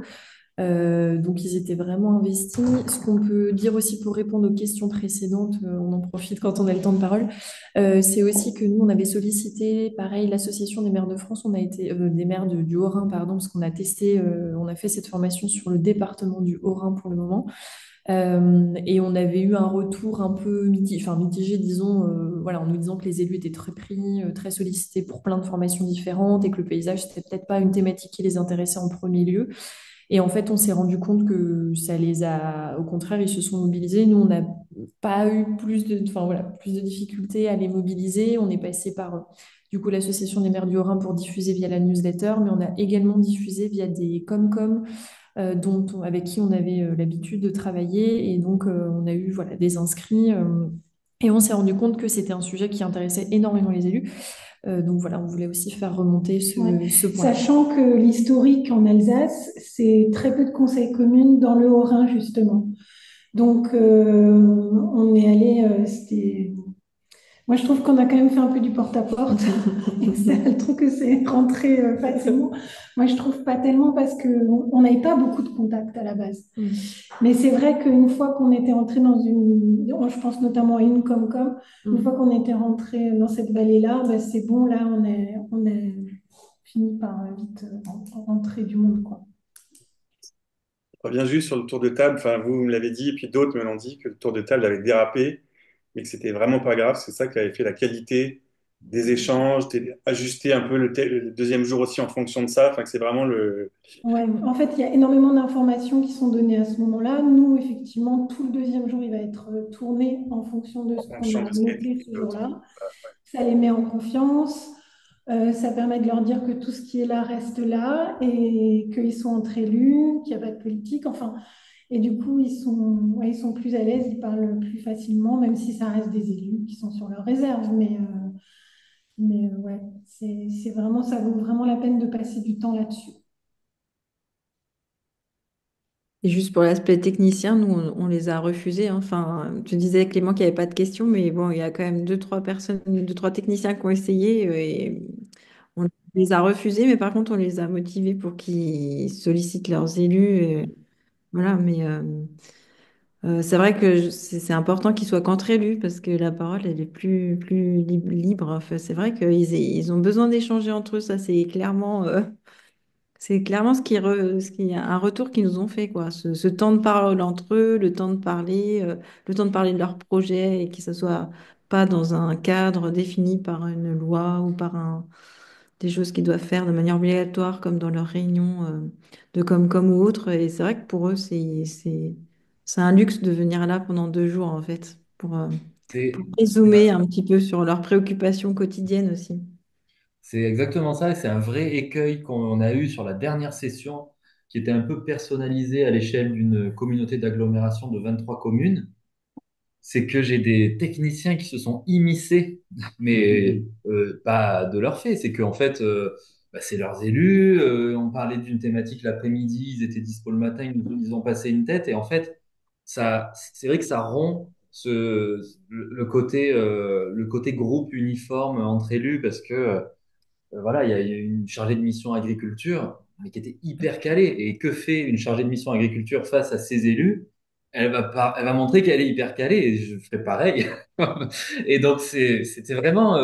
Donc ils étaient vraiment investis. Ce qu'on peut dire aussi pour répondre aux questions précédentes, on en profite quand on a le temps de parole, c'est aussi que nous, on avait sollicité, pareil, l'Association des maires de France, on a été des maires du Haut-Rhin, pardon, parce qu'on a testé, on a fait cette formation sur le département du Haut-Rhin pour le moment. Et on avait eu un retour un peu mitigé, disons, voilà, en nous disant que les élus étaient très pris, très sollicités pour plein de formations différentes et que le paysage, c'était peut-être pas une thématique qui les intéressait en premier lieu. Et en fait, on s'est rendu compte que ça les a, au contraire, ils se sont mobilisés. Nous, on n'a pas eu enfin, voilà, plus de difficultés à les mobiliser. On est passé par, du coup, l'Association des maires du Haut-Rhin pour diffuser via la newsletter, mais on a également diffusé via des com-com avec qui on avait l'habitude de travailler. Et donc, on a eu voilà, des inscrits. Et on s'est rendu compte que c'était un sujet qui intéressait énormément les élus. Donc voilà, on voulait aussi faire remonter Ouais. ce point-là. Sachant que l'historique en Alsace, c'est très peu de conseils communs dans le Haut-Rhin, justement. Donc, on est allé, moi, je trouve qu'on a quand même fait un peu du porte-à-porte. Je trouve que c'est rentré facilement. Moi, je trouve pas tellement parce qu'on n'avait pas beaucoup de contacts à la base. Mais c'est vrai qu'une fois qu'on était entré dans je pense notamment à une Comcom, une fois qu'on était rentré dans cette vallée-là, c'est bon, là, on est fini par vite rentrer du monde, quoi. Je reviens juste sur le tour de table. Enfin, vous me l'avez dit, et puis d'autres me l'ont dit que le tour de table avait dérapé, mais que c'était vraiment pas grave. C'est ça qui avait fait la qualité des échanges, ajuster un peu le deuxième jour aussi en fonction de ça. Enfin, que c'est vraiment Ouais, en fait, il y a énormément d'informations qui sont données à ce moment-là. Nous, effectivement, tout le deuxième jour, il va être tourné en fonction de en ce qu'on fonction a de ce qui a été noté dit ce l'autre. jour-là. Ça les met en confiance. Ça permet de leur dire que tout ce qui est là reste là et qu'ils sont entre élus, qu'il n'y a pas de politique. Enfin, et du coup, ils sont plus à l'aise, ils parlent plus facilement, même si ça reste des élus qui sont sur leur réserve. Mais ouais, C'est vraiment, ça vaut vraiment la peine de passer du temps là-dessus. Et juste pour l'aspect technicien, nous, on les a refusés, hein. Enfin, tu disais, Clément, qu'il n'y avait pas de questions, mais bon, il y a quand même deux, trois personnes, deux, trois techniciens qui ont essayé et on les a refusés, mais par contre, on les a motivés pour qu'ils sollicitent leurs élus. Voilà, mais c'est vrai que c'est important qu'ils soient qu'entre élus parce que la parole, elle est plus libre. Enfin, c'est vrai qu'ils ont besoin d'échanger entre eux. Ça, c'est clairement un retour qu'ils nous ont fait, quoi. Ce temps de parole entre eux, le temps de parler de leur projet et que ce soit pas dans un cadre défini par une loi ou des choses qu'ils doivent faire de manière obligatoire, comme dans leurs réunions de Comcom ou autres. Et c'est vrai que pour eux, c'est un luxe de venir là pendant 2 jours, en fait, pour C'est dézoomer un petit peu sur leurs préoccupations quotidiennes aussi. c'est exactement ça, et c'est un vrai écueil qu'on a eu sur la dernière session, qui était un peu personnalisée à l'échelle d'une communauté d'agglomération de 23 communes. C'est que j'ai des techniciens qui se sont immiscés, mais pas de leur fait. C'est qu'en fait, bah, c'est leurs élus. On parlait d'une thématique l'après-midi, ils étaient dispo le matin, ils ont passé une tête. Et en fait, c'est vrai que ça rompt le côté groupe uniforme entre élus parce que voilà, il y a une chargée de mission agriculture, mais qui était hyper calée. Et que fait une chargée de mission agriculture face à ses élus? Elle va montrer qu'elle est hyper calée et je ferai pareil. Et donc, c'était vraiment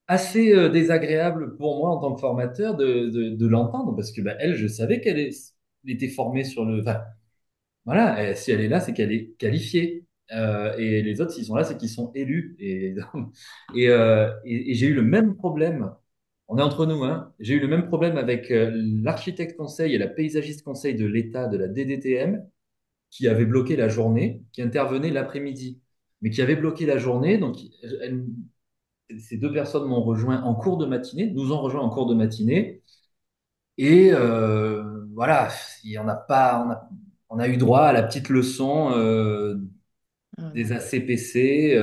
assez désagréable pour moi en tant que formateur de l'entendre parce que bah, elle, je savais elle était formée sur le. Enfin, voilà, si elle est là, c'est qu'elle est qualifiée. Et les autres, s'ils sont là, c'est qu'ils sont élus. Et j'ai eu le même problème. On est entre nous, hein. J'ai eu le même problème avec l'architecte conseil et la paysagiste conseil de l'État de la DDTM qui avait bloqué la journée, qui intervenait l'après-midi, mais qui avait bloqué la journée. Donc, ces deux personnes m'ont rejoint en cours de matinée, nous ont rejoint en cours de matinée. Et voilà, on a eu droit à la petite leçon des ACPC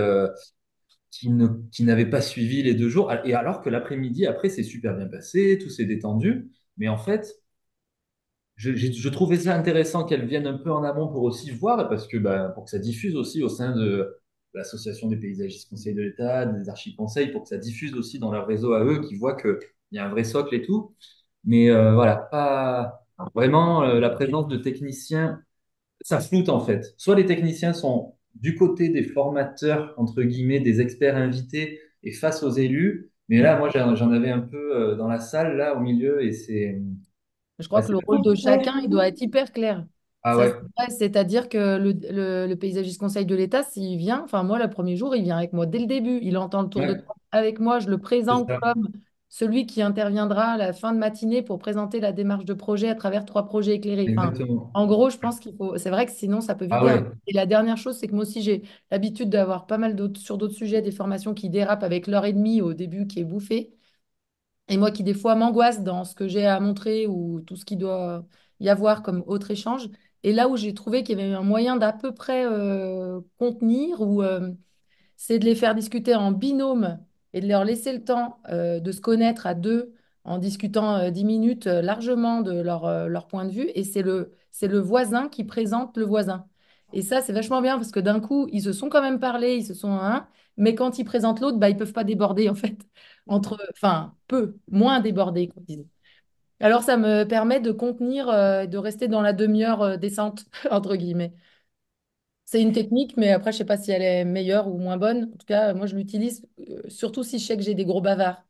qui n'avaient pas suivi les 2 jours. Et alors que l'après-midi, après, c'est super bien passé, tout s'est détendu. Mais en fait, je trouvais ça intéressant qu'elles viennent un peu en amont pour aussi voir, parce que bah, pour que ça diffuse aussi au sein de l'Association des paysagistes conseils de l'État, des archi-conseils, pour que ça diffuse aussi dans leur réseau à eux, qui voient qu'il y a un vrai socle et tout. Mais voilà, pas vraiment la présence de techniciens, ça floute en fait. Soit les techniciens sont du côté des formateurs, entre guillemets, des experts invités et face aux élus. Mais là, moi, j'en avais un peu dans la salle, là, au milieu, et Je bah, crois que le rôle de chacun, il doit être hyper clair. ah Ça, ouais, c'est vrai, c'est-à-dire que le paysagiste conseil de l'État, s'il vient, enfin moi, le premier jour, il vient avec moi dès le début. Il entend le tour de ouais, table avec moi. Je le c'est présente ça, comme celui qui interviendra à la fin de matinée pour présenter la démarche de projet à travers 3 projets éclairés. Enfin, exactement. en gros, je pense qu'il faut. C'est vrai que sinon, ça peut vite Ah ouais, déraper. Et la dernière chose, c'est que moi aussi, j'ai l'habitude d'avoir pas mal sur d'autres sujets, des formations qui dérapent avec l'heure et demie au début qui est bouffée. Et moi qui, des fois, m'angoisse dans ce que j'ai à montrer ou tout ce qu'il doit y avoir comme autre échange. Et là où j'ai trouvé qu'il y avait un moyen d'à peu près contenir, ou c'est de les faire discuter en binôme et de leur laisser le temps de se connaître à deux en discutant 10 minutes largement de leur point de vue. Et c'est le voisin qui présente le voisin. Et ça, c'est vachement bien parce que d'un coup, ils se sont quand même parlé, ils se sont un, mais quand ils présentent l'autre, bah, ils peuvent pas déborder en fait. Enfin, peu, moins déborder, quoi, disons. Alors, ça me permet de contenir, de rester dans la demi-heure décente, entre guillemets. C'est une technique, mais après, je sais pas si elle est meilleure ou moins bonne. En tout cas, moi, je l'utilise surtout si je sais que j'ai des gros bavards.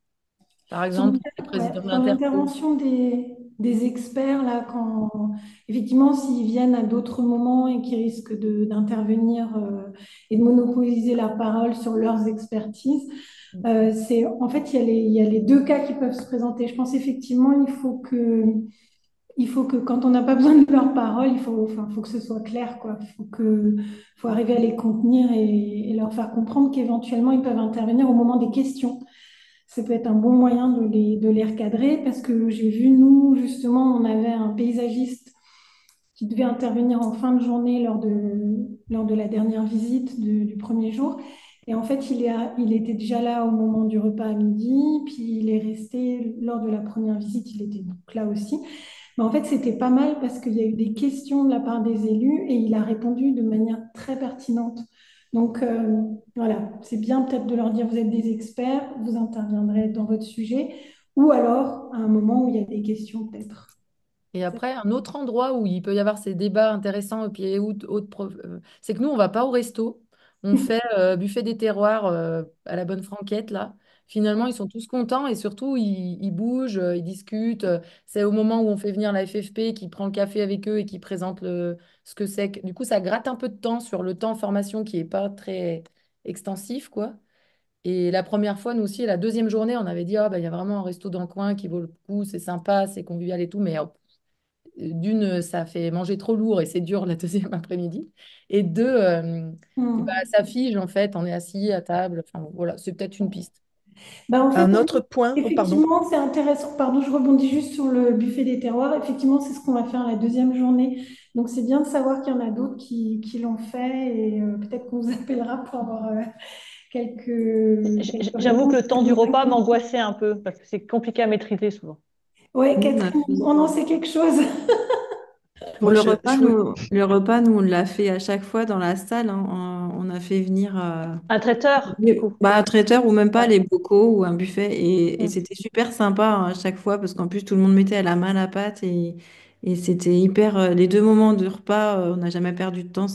Par exemple, le Ouais, président de pour l'Interco. l'intervention des experts, là, quand effectivement, s'ils viennent à d'autres moments et qui risquent d'intervenir et de monopoliser la parole sur leurs expertises, en fait, il y a les deux cas qui peuvent se présenter. Je pense effectivement, il faut que quand on n'a pas besoin de leur parole, faut que ce soit clair, quoi. Faut arriver à les contenir et leur faire comprendre qu'éventuellement, ils peuvent intervenir au moment des questions. Ça peut être un bon moyen de les recadrer parce que j'ai vu, nous, justement, on avait un paysagiste qui devait intervenir en fin de journée lors de la dernière visite du premier jour. Et en fait, il était déjà là au moment du repas à midi, puis il est resté lors de la première visite, il était donc là aussi. Mais en fait, c'était pas mal parce qu'il y a eu des questions de la part des élus et il a répondu de manière très pertinente. Donc voilà, c'est bien peut-être de leur dire vous êtes des experts, vous interviendrez dans votre sujet, ou alors à un moment où il y a des questions peut-être. Et après, un autre endroit où il peut y avoir ces débats intéressants, et puis c'est que nous, on va pas au resto. On fait buffet des terroirs à la bonne franquette, là. Finalement, ils sont tous contents et surtout, ils bougent, ils discutent. C'est au moment où on fait venir la FFP qui prend le café avec eux et qui présente ce que c'est. Du coup, ça gratte un peu de temps sur le temps formation qui est pas très extensif, quoi. Et la première fois, nous aussi, la deuxième journée, on avait dit, ah, bah, il y a vraiment un resto dans le coin qui vaut le coup, c'est sympa, c'est convivial et tout, mais d'une, ça fait manger trop lourd et c'est dur la deuxième après-midi. Et deux, bah, Hmm. ça fige en fait, on est assis à table. Enfin bon, voilà, c'est peut-être une piste. Bah, en fait, Un autre point, oh, pardon. effectivement, c'est intéressant. Pardon, je rebondis juste sur le buffet des terroirs. Effectivement, c'est ce qu'on va faire la deuxième journée. Donc, c'est bien de savoir qu'il y en a d'autres qui l'ont fait et peut-être qu'on vous appellera pour avoir quelques J'avoue que réponses. le temps du repas m'angoissait un peu parce que c'est compliqué à maîtriser souvent. Ouais, Nous, on a Catherine, fait- on en sait quelque chose. Pour Moi, le repas, nous, on l'a fait à chaque fois dans la salle, hein. On a fait venir Un traiteur, du coup. bah, un traiteur ou même pas Ouais. les bocaux ou un buffet. Et Mm. c'était super sympa, hein, à chaque fois parce qu'en plus, tout le monde mettait à la main la pâte et c'était hyper. Les deux moments de repas, on n'a jamais perdu de temps.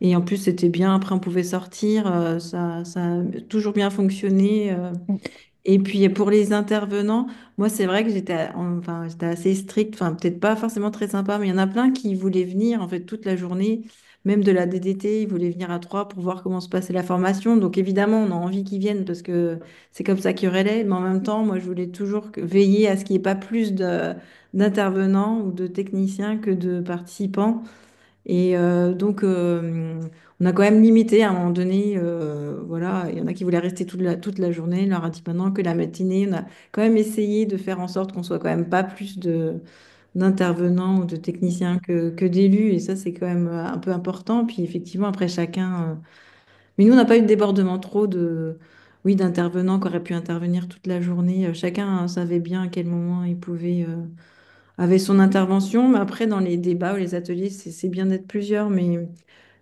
Et en plus, c'était bien. Après, on pouvait sortir. Ça a toujours bien fonctionné. Et puis pour les intervenants, moi c'est vrai que j'étais assez stricte, enfin peut-être pas forcément très sympa, mais il y en a plein qui voulaient venir en fait toute la journée, même de la DDT, ils voulaient venir à trois pour voir comment se passait la formation. Donc évidemment, on a envie qu'ils viennent parce que c'est comme ça qu'ils relaient, mais en même temps, moi je voulais toujours veiller à ce qu'il n'y ait pas plus d'intervenants ou de techniciens que de participants. Et donc, on a quand même limité à un moment donné. Voilà, il y en a qui voulaient rester toute la journée. On leur a dit maintenant que la matinée, on a quand même essayé de faire en sorte qu'on soit quand même pas plus d'intervenants ou de techniciens que d'élus. Et ça, c'est quand même un peu important. Puis effectivement, après chacun. Mais nous, on n'a pas eu de débordement trop oui, d'intervenants qui auraient pu intervenir toute la journée. Chacun savait bien à quel moment il pouvait. Avait son intervention, mais après dans les débats ou les ateliers, c'est bien d'être plusieurs, mais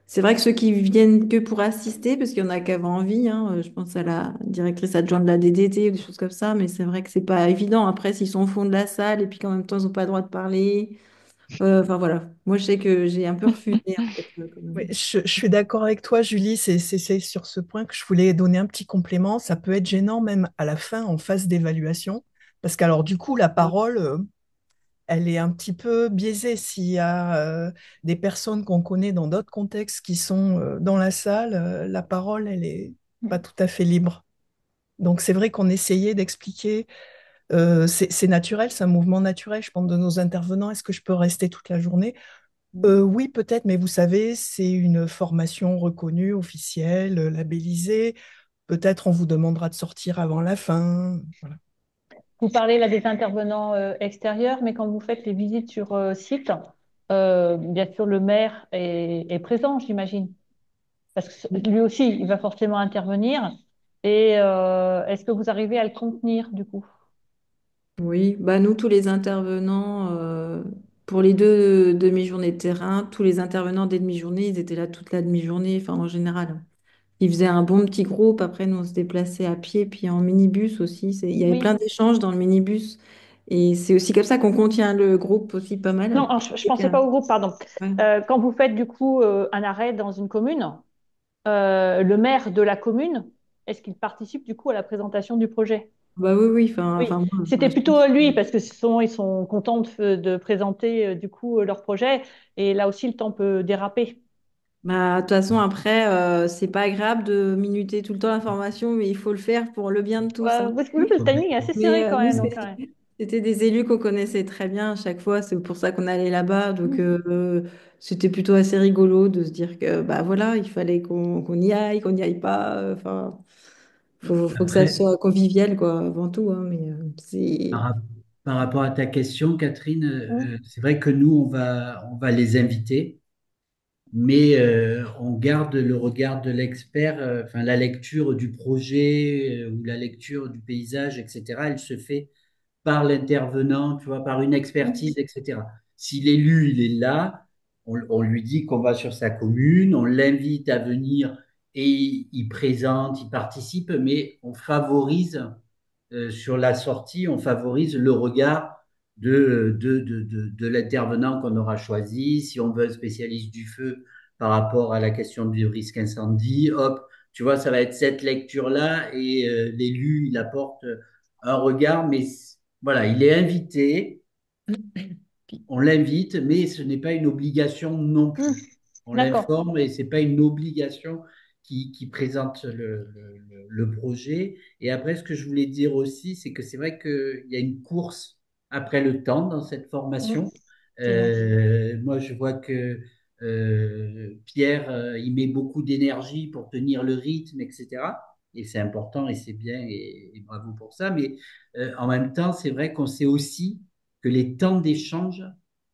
c'est vrai que ceux qui viennent que pour assister, parce qu'il y en a qui avaient envie, hein, je pense à la directrice adjointe de la DDT ou des choses comme ça, mais c'est vrai que c'est pas évident. Après, s'ils sont au fond de la salle et puis qu'en même temps, ils n'ont pas le droit de parler. Enfin voilà, moi je sais que j'ai un peu refusé en fait, quand Oui, même. je suis d'accord avec toi, Julie. C'est sur ce point que je voulais donner un petit complément. Ça peut être gênant même à la fin, en phase d'évaluation, parce qu'alors du coup, la parole, elle est un petit peu biaisée. S'il y a des personnes qu'on connaît dans d'autres contextes qui sont dans la salle, la parole, elle est pas tout à fait libre. Donc c'est vrai qu'on essayait d'expliquer, c'est naturel, c'est un mouvement naturel, je pense, de nos intervenants. Est-ce que je peux rester toute la journée? Oui, peut-être, mais vous savez, c'est une formation reconnue, officielle, labellisée. Peut-être on vous demandera de sortir avant la fin. Voilà. Vous parlez là des intervenants extérieurs, mais quand vous faites les visites sur site, bien sûr, le maire est présent, j'imagine. Parce que lui aussi, il va forcément intervenir. Et est-ce que vous arrivez à le contenir, du coup? Oui, bah nous, tous les intervenants, pour les deux demi-journées de terrain, tous les intervenants des demi-journées, ils étaient là toute la demi-journée, enfin en général. Ils faisaient un bon petit groupe. Après, nous, on se déplaçait à pied, puis en minibus aussi. Il y avait plein Oui. d'échanges dans le minibus. Et c'est aussi comme ça qu'on contient le groupe aussi pas Non, mal. alors, je ne pensais pas au groupe, pardon. Ouais. Quand vous faites, du coup, un arrêt dans une commune, le maire de la commune, est-ce qu'il participe, du coup, à la présentation du projet? Bah oui, oui. Oui, Moi, c'était je pense plutôt lui, que- parce que ils sont contents de présenter, du coup, leur projet. Et là aussi, le temps peut déraper. Bah, de toute façon, après, c'est pas agréable de minuter tout le temps l'information, mais il faut le faire pour le bien de tous, hein. Oui, le timing est assez Mais serré quand nous, même. Donc, ouais. c'était des élus qu'on connaissait très bien à chaque fois. C'est pour ça qu'on allait là-bas. Donc, c'était plutôt assez rigolo de se dire que, bah voilà, il fallait qu'on n'y aille pas. Enfin, faut que ça Après, soit convivial, quoi, avant tout, hein. Mais par, c'est. rap- par rapport à ta question, Catherine, Hum, c'est vrai que nous, on va les inviter. mais on garde le regard de l'expert, enfin la lecture du projet ou la lecture du paysage, etc. Elle se fait par l'intervenant, tu vois, par une expertise, etc. Si l'élu, il est là, on lui dit qu'on va sur sa commune, on l'invite à venir et il présente, il participe, mais on favorise sur la sortie, on favorise le regard de l'intervenant qu'on aura choisi. Si on veut un spécialiste du feu par rapport à la question du risque incendie, hop, tu vois, ça va être cette lecture-là et l'élu, il apporte un regard, mais voilà, il est invité, on l'invite, mais ce n'est pas une obligation non plus. On D'accord. l'informe et ce n'est pas une obligation qui présente le projet. Et après, ce que je voulais dire aussi, c'est que c'est vrai qu'il y a une course après le temps dans cette formation. C'est vrai. Moi, je vois que Pierre, il met beaucoup d'énergie pour tenir le rythme, etc. Et c'est important et c'est bien et bravo pour ça. Mais en même temps, c'est vrai qu'on sait aussi que les temps d'échange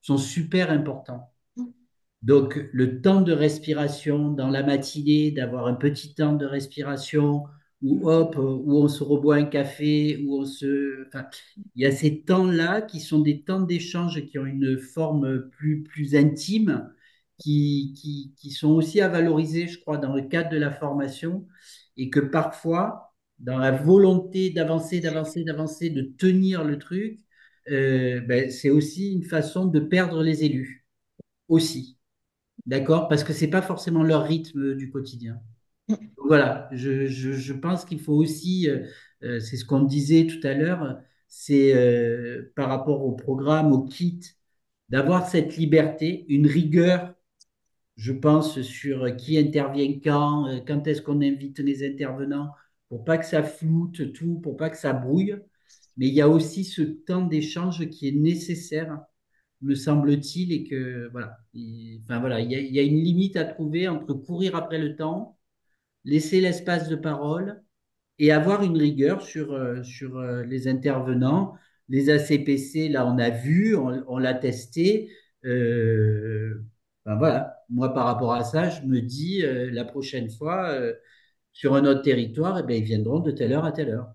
sont super importants. Donc, le temps de respiration dans la matinée, d'avoir un petit temps de respiration, où hop, où on se reboit un café, où on se... Enfin, il y a ces temps-là qui sont des temps d'échange qui ont une forme plus intime, qui sont aussi à valoriser, je crois, dans le cadre de la formation, et que parfois, dans la volonté d'avancer, de tenir le truc, ben, c'est aussi une façon de perdre les élus, aussi. D'accord? Parce que c'est pas forcément leur rythme du quotidien. Donc voilà, je pense qu'il faut aussi, c'est ce qu'on disait tout à l'heure, c'est par rapport au programme, au kit, d'avoir cette liberté, une rigueur, je pense, sur qui intervient quand est-ce qu'on invite les intervenants, pour pas que ça floute tout, pour pas que ça brouille. Mais il y a aussi ce temps d'échange qui est nécessaire me semble-t-il, et que voilà, enfin voilà, il y a une limite à trouver entre courir après le temps, laisser l'espace de parole et avoir une rigueur sur les intervenants. Les ACPC, là, on a vu, on l'a testé. Ben voilà, moi par rapport à ça, je me dis la prochaine fois, sur un autre territoire, eh ben, ils viendront de telle heure à telle heure.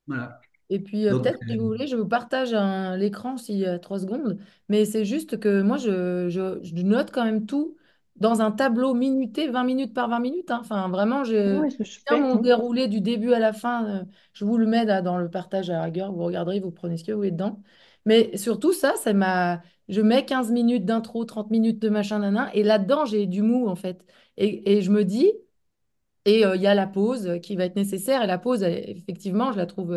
Voilà. Et puis Donc, peut-être, si vous voulez, je vous partage l'écran s'il y a 3 secondes. Mais c'est juste que moi, je note quand même tout dans un tableau minuté, 20 minutes par 20 minutes, hein. Enfin, vraiment, je Oui, c'est tiens super. mon déroulé du début à la fin. Je vous le mets là, dans le partage à la rigueur. Vous regarderez, vous prenez ce que vous voulez dedans. Mais surtout, ça m'a. Je mets 15 minutes d'intro, 30 minutes de machin, nanan. Et là-dedans, j'ai du mou, en fait. Et je me dis. Et il y a la pause qui va être nécessaire. Et la pause, effectivement, je la trouve.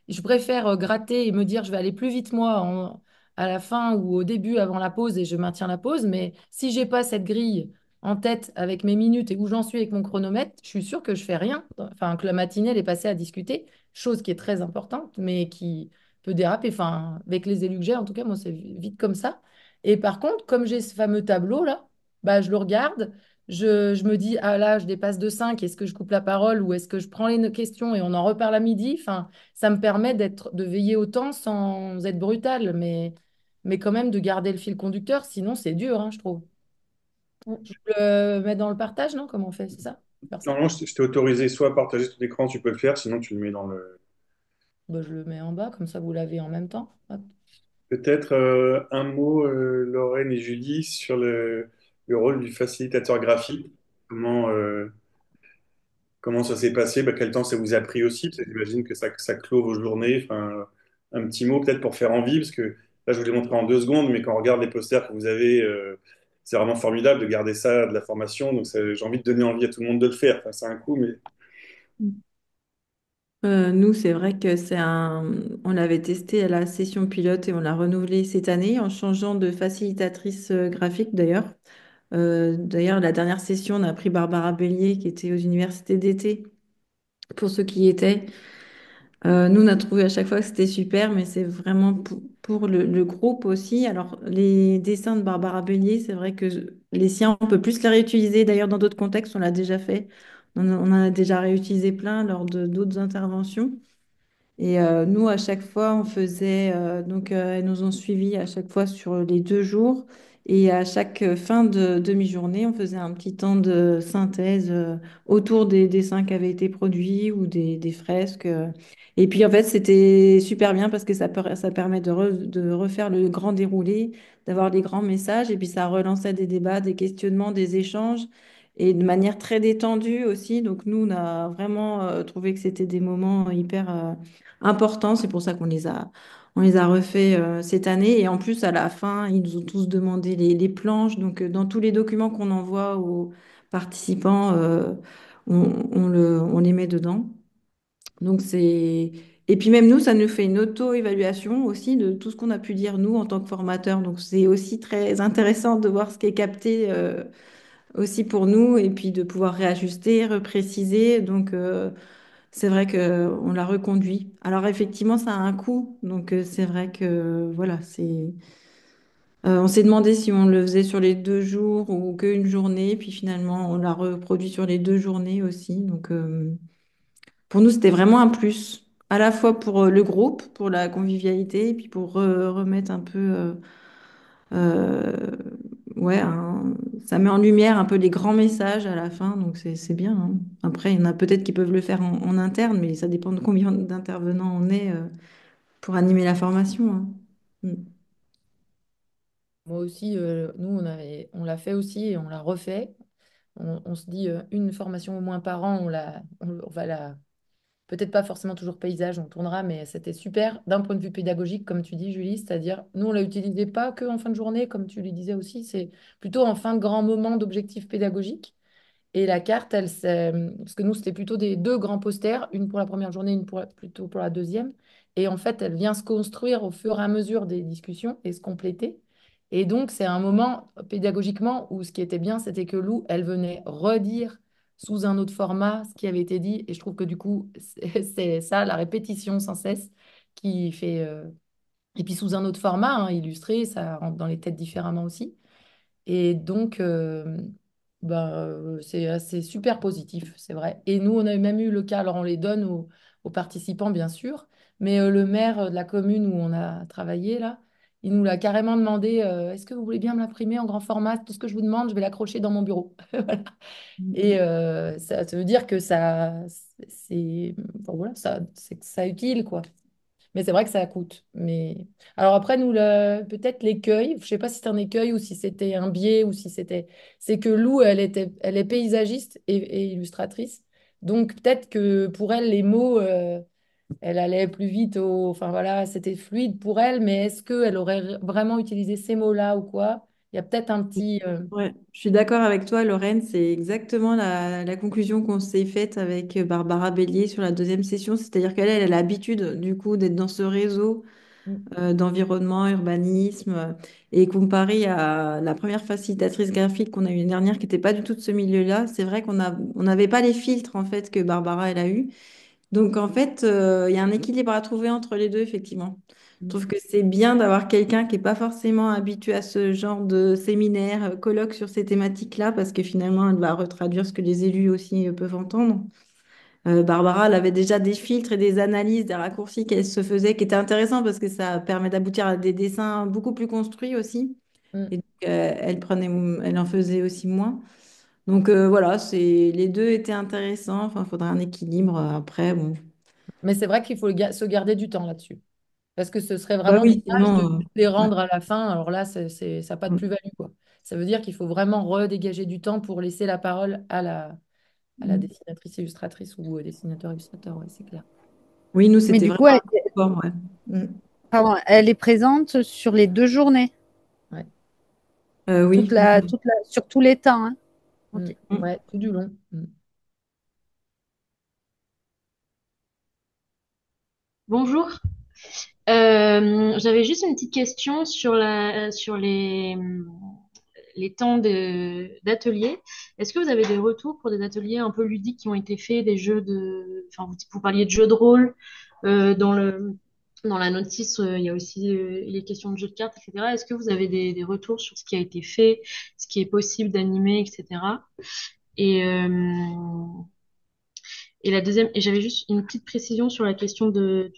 Je préfère gratter et me dire je vais aller plus vite moi à la fin ou au début avant la pause et je maintiens la pause. Mais si j'ai pas cette grille en tête avec mes minutes et où j'en suis avec mon chronomètre, je suis sûre que je fais rien. Enfin, que la matinée elle est passée à discuter, chose qui est très importante, mais qui peut déraper. Enfin, avec les élus que j'ai, en tout cas, moi, c'est vite comme ça. Et par contre, comme j'ai ce fameux tableau là, bah, je le regarde. Je me dis, ah là, je dépasse de 5, est-ce que je coupe la parole ou est-ce que je prends les questions et on en reparle à midi? Enfin, ça me permet de veiller autant sans être brutal, mais quand même de garder le fil conducteur, sinon c'est dur, hein, je trouve. Je le mets dans le partage, non? Comment on fait, c'est ça? On peut faire ça? Normalement, je t'ai autorisé soit à partager ton écran, tu peux le faire, sinon tu le mets dans le... Bah, je le mets en bas, comme ça vous l'avez en même temps. Hop. Peut-être un mot, Lorraine et Julie, sur le rôle du facilitateur graphique. Comment, comment ça s'est passé? Bah, quel temps ça vous a pris aussi? Parce que j'imagine que ça clôt vos journées. Enfin, un petit mot peut-être pour faire envie, parce que là, je vous l'ai montré en 2 secondes, mais quand on regarde les posters que vous avez, c'est vraiment formidable de garder ça de la formation. Donc, j'ai envie de donner envie à tout le monde de le faire. Enfin, c'est un coup, mais Nous, c'est vrai que on l'avait testé à la session pilote et on l'a renouvelé cette année en changeant de facilitatrice graphique d'ailleurs. D'ailleurs, la dernière session, on a pris Barbara Bellier qui était aux universités d'été pour ceux qui y étaient. Nous, on a trouvé à chaque fois que c'était super, mais c'est vraiment pour le groupe aussi. Alors, les dessins de Barbara Bellier, c'est vrai que les siens, on peut plus les réutiliser. D'ailleurs, dans d'autres contextes, on l'a déjà fait. On en a déjà réutilisé plein lors de d'autres interventions. Et nous, à chaque fois, on faisait, donc elles nous ont suivis à chaque fois sur les 2 jours. Et à chaque fin de demi-journée, on faisait un petit temps de synthèse autour des dessins qui avaient été produits ou des fresques. Et puis en fait, c'était super bien parce que ça permet de refaire le grand déroulé, d'avoir des grands messages. Et puis ça relançait des débats, des questionnements, des échanges. Et de manière très détendue aussi. Donc nous, on a vraiment trouvé que c'était des moments hyper importants. C'est pour ça on les a refaits cette année. Et en plus, à la fin, ils nous ont tous demandé les planches. Donc, dans tous les documents qu'on envoie aux participants, on les met dedans. Donc, c'est... Et puis même nous, ça nous fait une auto-évaluation aussi de tout ce qu'on a pu dire nous en tant que formateurs. Donc, c'est aussi très intéressant de voir ce qui est capté aussi pour nous et puis de pouvoir réajuster, repréciser. Donc, c'est vrai qu'on l'a reconduit. Alors effectivement, ça a un coût. Donc c'est vrai que voilà, on s'est demandé si on le faisait sur les 2 jours ou qu'une journée. Puis finalement, on l'a reproduit sur les 2 journées aussi. Donc pour nous, c'était vraiment un plus. À la fois pour le groupe, pour la convivialité, et puis pour remettre un peu euh, ouais, ça met en lumière un peu les grands messages à la fin, donc c'est bien, hein. Après, il y en a peut-être qui peuvent le faire en interne, mais ça dépend de combien d'intervenants on est pour animer la formation, hein. Mm. Moi aussi, nous, on l'a fait aussi et on l'a refait. On se dit une formation au moins par an, on va la peut-être pas forcément toujours paysage, on tournera, mais c'était super d'un point de vue pédagogique, comme tu dis, Julie, c'est-à-dire, nous, on l'a utilisé pas que en fin de journée, comme tu le disais aussi, c'est plutôt en fin de grand moment d'objectif pédagogique. Et la carte, parce que nous, c'était plutôt des deux grands posters, une pour la première journée, plutôt pour la deuxième. Et en fait, elle vient se construire au fur et à mesure des discussions et se compléter. Et donc, c'est un moment pédagogiquement où ce qui était bien, c'était que Lou, elle venait redire sous un autre format ce qui avait été dit. Et je trouve que du coup, c'est ça, la répétition sans cesse, qui fait. Et puis sous un autre format, hein, illustré, ça rentre dans les têtes différemment aussi. Et donc, c'est super positif, c'est vrai. Et nous, on a même eu le cas, alors on les donne aux participants, bien sûr, mais le maire de la commune où on a travaillé, là, il nous l'a carrément demandé, est-ce que vous voulez bien me l'imprimer en grand format? Tout ce que je vous demande, je vais l'accrocher dans mon bureau. Voilà. Et ça veut dire que enfin, voilà, ça utile, quoi. Mais c'est vrai que ça coûte. Mais alors après, nous, peut-être l'écueil, je sais pas si c'était un écueil ou si c'était un biais ou si c'était, c'est que Lou, elle est paysagiste et illustratrice. Donc peut-être que pour elle, les mots, elle allait plus vite enfin voilà, c'était fluide pour elle. Mais est-ce qu'elle aurait vraiment utilisé ces mots-là ou quoi? Il y a peut-être un petit. Ouais, je suis d'accord avec toi, Lorraine. C'est exactement la conclusion qu'on s'est faite avec Barbara Bellier sur la deuxième session. C'est-à-dire elle a l'habitude, du coup, d'être dans ce réseau d'environnement, urbanisme, et comparé à la première facilitatrice graphique qu'on a eu l'année dernière, qui n'était pas du tout de ce milieu-là, c'est vrai on n'avait pas les filtres, en fait, que Barbara, elle a eu. Donc, en fait, il y a un équilibre à trouver entre les deux, effectivement. Je trouve que c'est bien d'avoir quelqu'un qui n'est pas forcément habitué à ce genre de séminaire, colloque sur ces thématiques-là, parce que finalement, elle va retraduire ce que les élus aussi peuvent entendre. Barbara, elle avait déjà des filtres et des analyses, des raccourcis qu'elle se faisait, qui étaient intéressants parce que ça permet d'aboutir à des dessins beaucoup plus construits aussi. Mm. Et donc, elle en faisait aussi moins. Donc voilà, les deux étaient intéressants. Enfin, il faudrait un équilibre après. Bon. Mais c'est vrai qu'il faut se garder du temps là-dessus. Parce que ce serait Bah vraiment oui, dommage de sinon, les ouais. rendre à la fin. Alors là, ça n'a pas de Mm. plus-value, quoi. Ça veut dire qu'il faut vraiment redégager du temps pour laisser la parole à la Mm. dessinatrice illustratrice ou au dessinateur illustrateur, ouais, c'est clair. Oui, nous, Mais c'était du coup, vraiment un sport, ouais. Mm. pardon, elle est présente sur les 2 journées, Ouais. Oui. sur tous les temps, hein. Mm. Ok. Ouais, tout du long. Mm. Bonjour. J'avais juste une petite question sur sur les temps d'atelier. Est-ce que vous avez des retours pour des ateliers un peu ludiques qui ont été faits, des jeux enfin, vous parliez de jeux de rôle, dans dans la notice, il y a aussi les questions de jeux de cartes, etc. Est-ce que vous avez des retours sur ce qui a été fait, ce qui est possible d'animer, etc. Et, Et la deuxième, et j'avais juste une petite précision sur la question du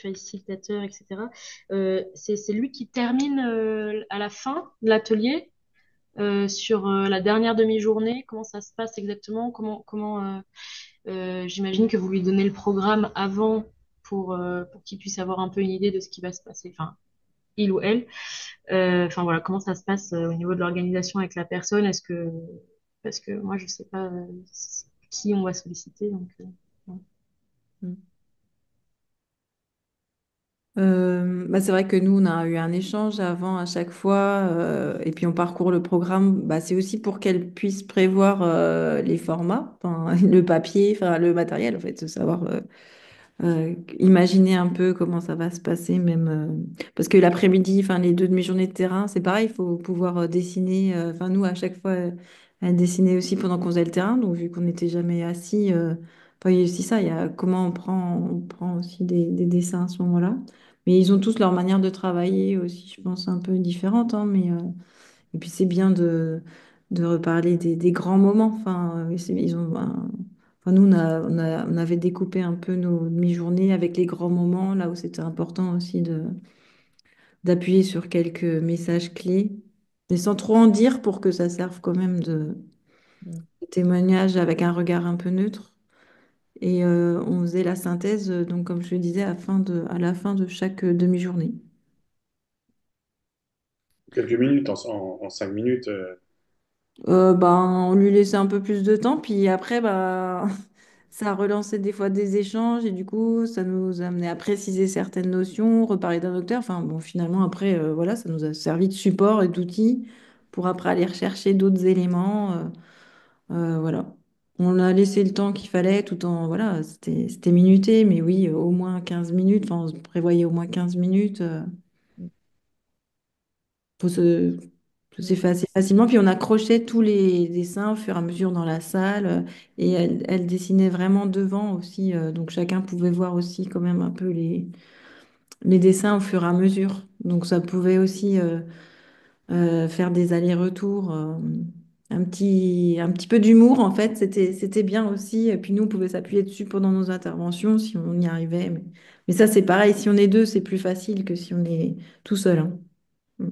facilitateur, etc. C'est lui qui termine à la fin de l'atelier sur la dernière demi-journée. Comment ça se passe exactement? J'imagine que vous lui donnez le programme avant pour qu'il puisse avoir un peu une idée de ce qui va se passer. Enfin, il ou elle. Enfin voilà, comment ça se passe au niveau de l'organisation avec la personne? Parce que moi je sais pas qui on va solliciter, donc ouais. Mm. Bah, c'est vrai que nous, on a eu un échange avant à chaque fois, et puis on parcourt le programme. Bah, c'est aussi pour qu'elle puisse prévoir les formats, enfin, le papier, enfin, le matériel, en fait, de savoir imaginer un peu comment ça va se passer, même parce que l'après-midi, enfin, les deux demi-journées de terrain, c'est pareil, il faut pouvoir dessiner. Enfin, nous, à chaque fois, elle dessinait aussi pendant qu'on faisait le terrain, donc vu qu'on n'était jamais assis, enfin, il y a aussi ça, il y a comment on prend aussi des dessins à ce moment-là. Mais ils ont tous leur manière de travailler aussi, je pense, un peu différente, hein, mais et puis c'est bien de reparler des grands moments. Enfin, ils ont, enfin, nous, on avait découpé un peu nos demi-journées avec les grands moments, là où c'était important aussi d'appuyer sur quelques messages clés, mais sans trop en dire pour que ça serve quand même de témoignage avec un regard un peu neutre. Et on faisait la synthèse, donc comme je le disais, à la fin de chaque demi-journée. Quelques minutes, en 5 minutes. Ben, on lui laissait un peu plus de temps, puis après, bah, ça relançait des fois des échanges, et du coup, ça nous amenait à préciser certaines notions, reparler d'un docteur. Enfin, bon, finalement, après, voilà, ça nous a servi de support et d'outil pour après aller rechercher d'autres éléments. Voilà. On a laissé le temps qu'il fallait, tout en, voilà, c'était minuté, mais oui, au moins 15 minutes, enfin, on prévoyait au moins 15 minutes. Faut se, Mm. C'est fait assez facilement. Puis on accrochait tous les dessins au fur et à mesure dans la salle. Et elle dessinait vraiment devant aussi. Donc chacun pouvait voir aussi quand même un peu les dessins au fur et à mesure. Donc ça pouvait aussi faire des allers-retours. Un petit peu d'humour en fait. C'était bien aussi. Et puis nous, on pouvait s'appuyer dessus pendant nos interventions si on y arrivait. Mais ça, c'est pareil. Si on est deux, c'est plus facile que si on est tout seul, hein. Mm.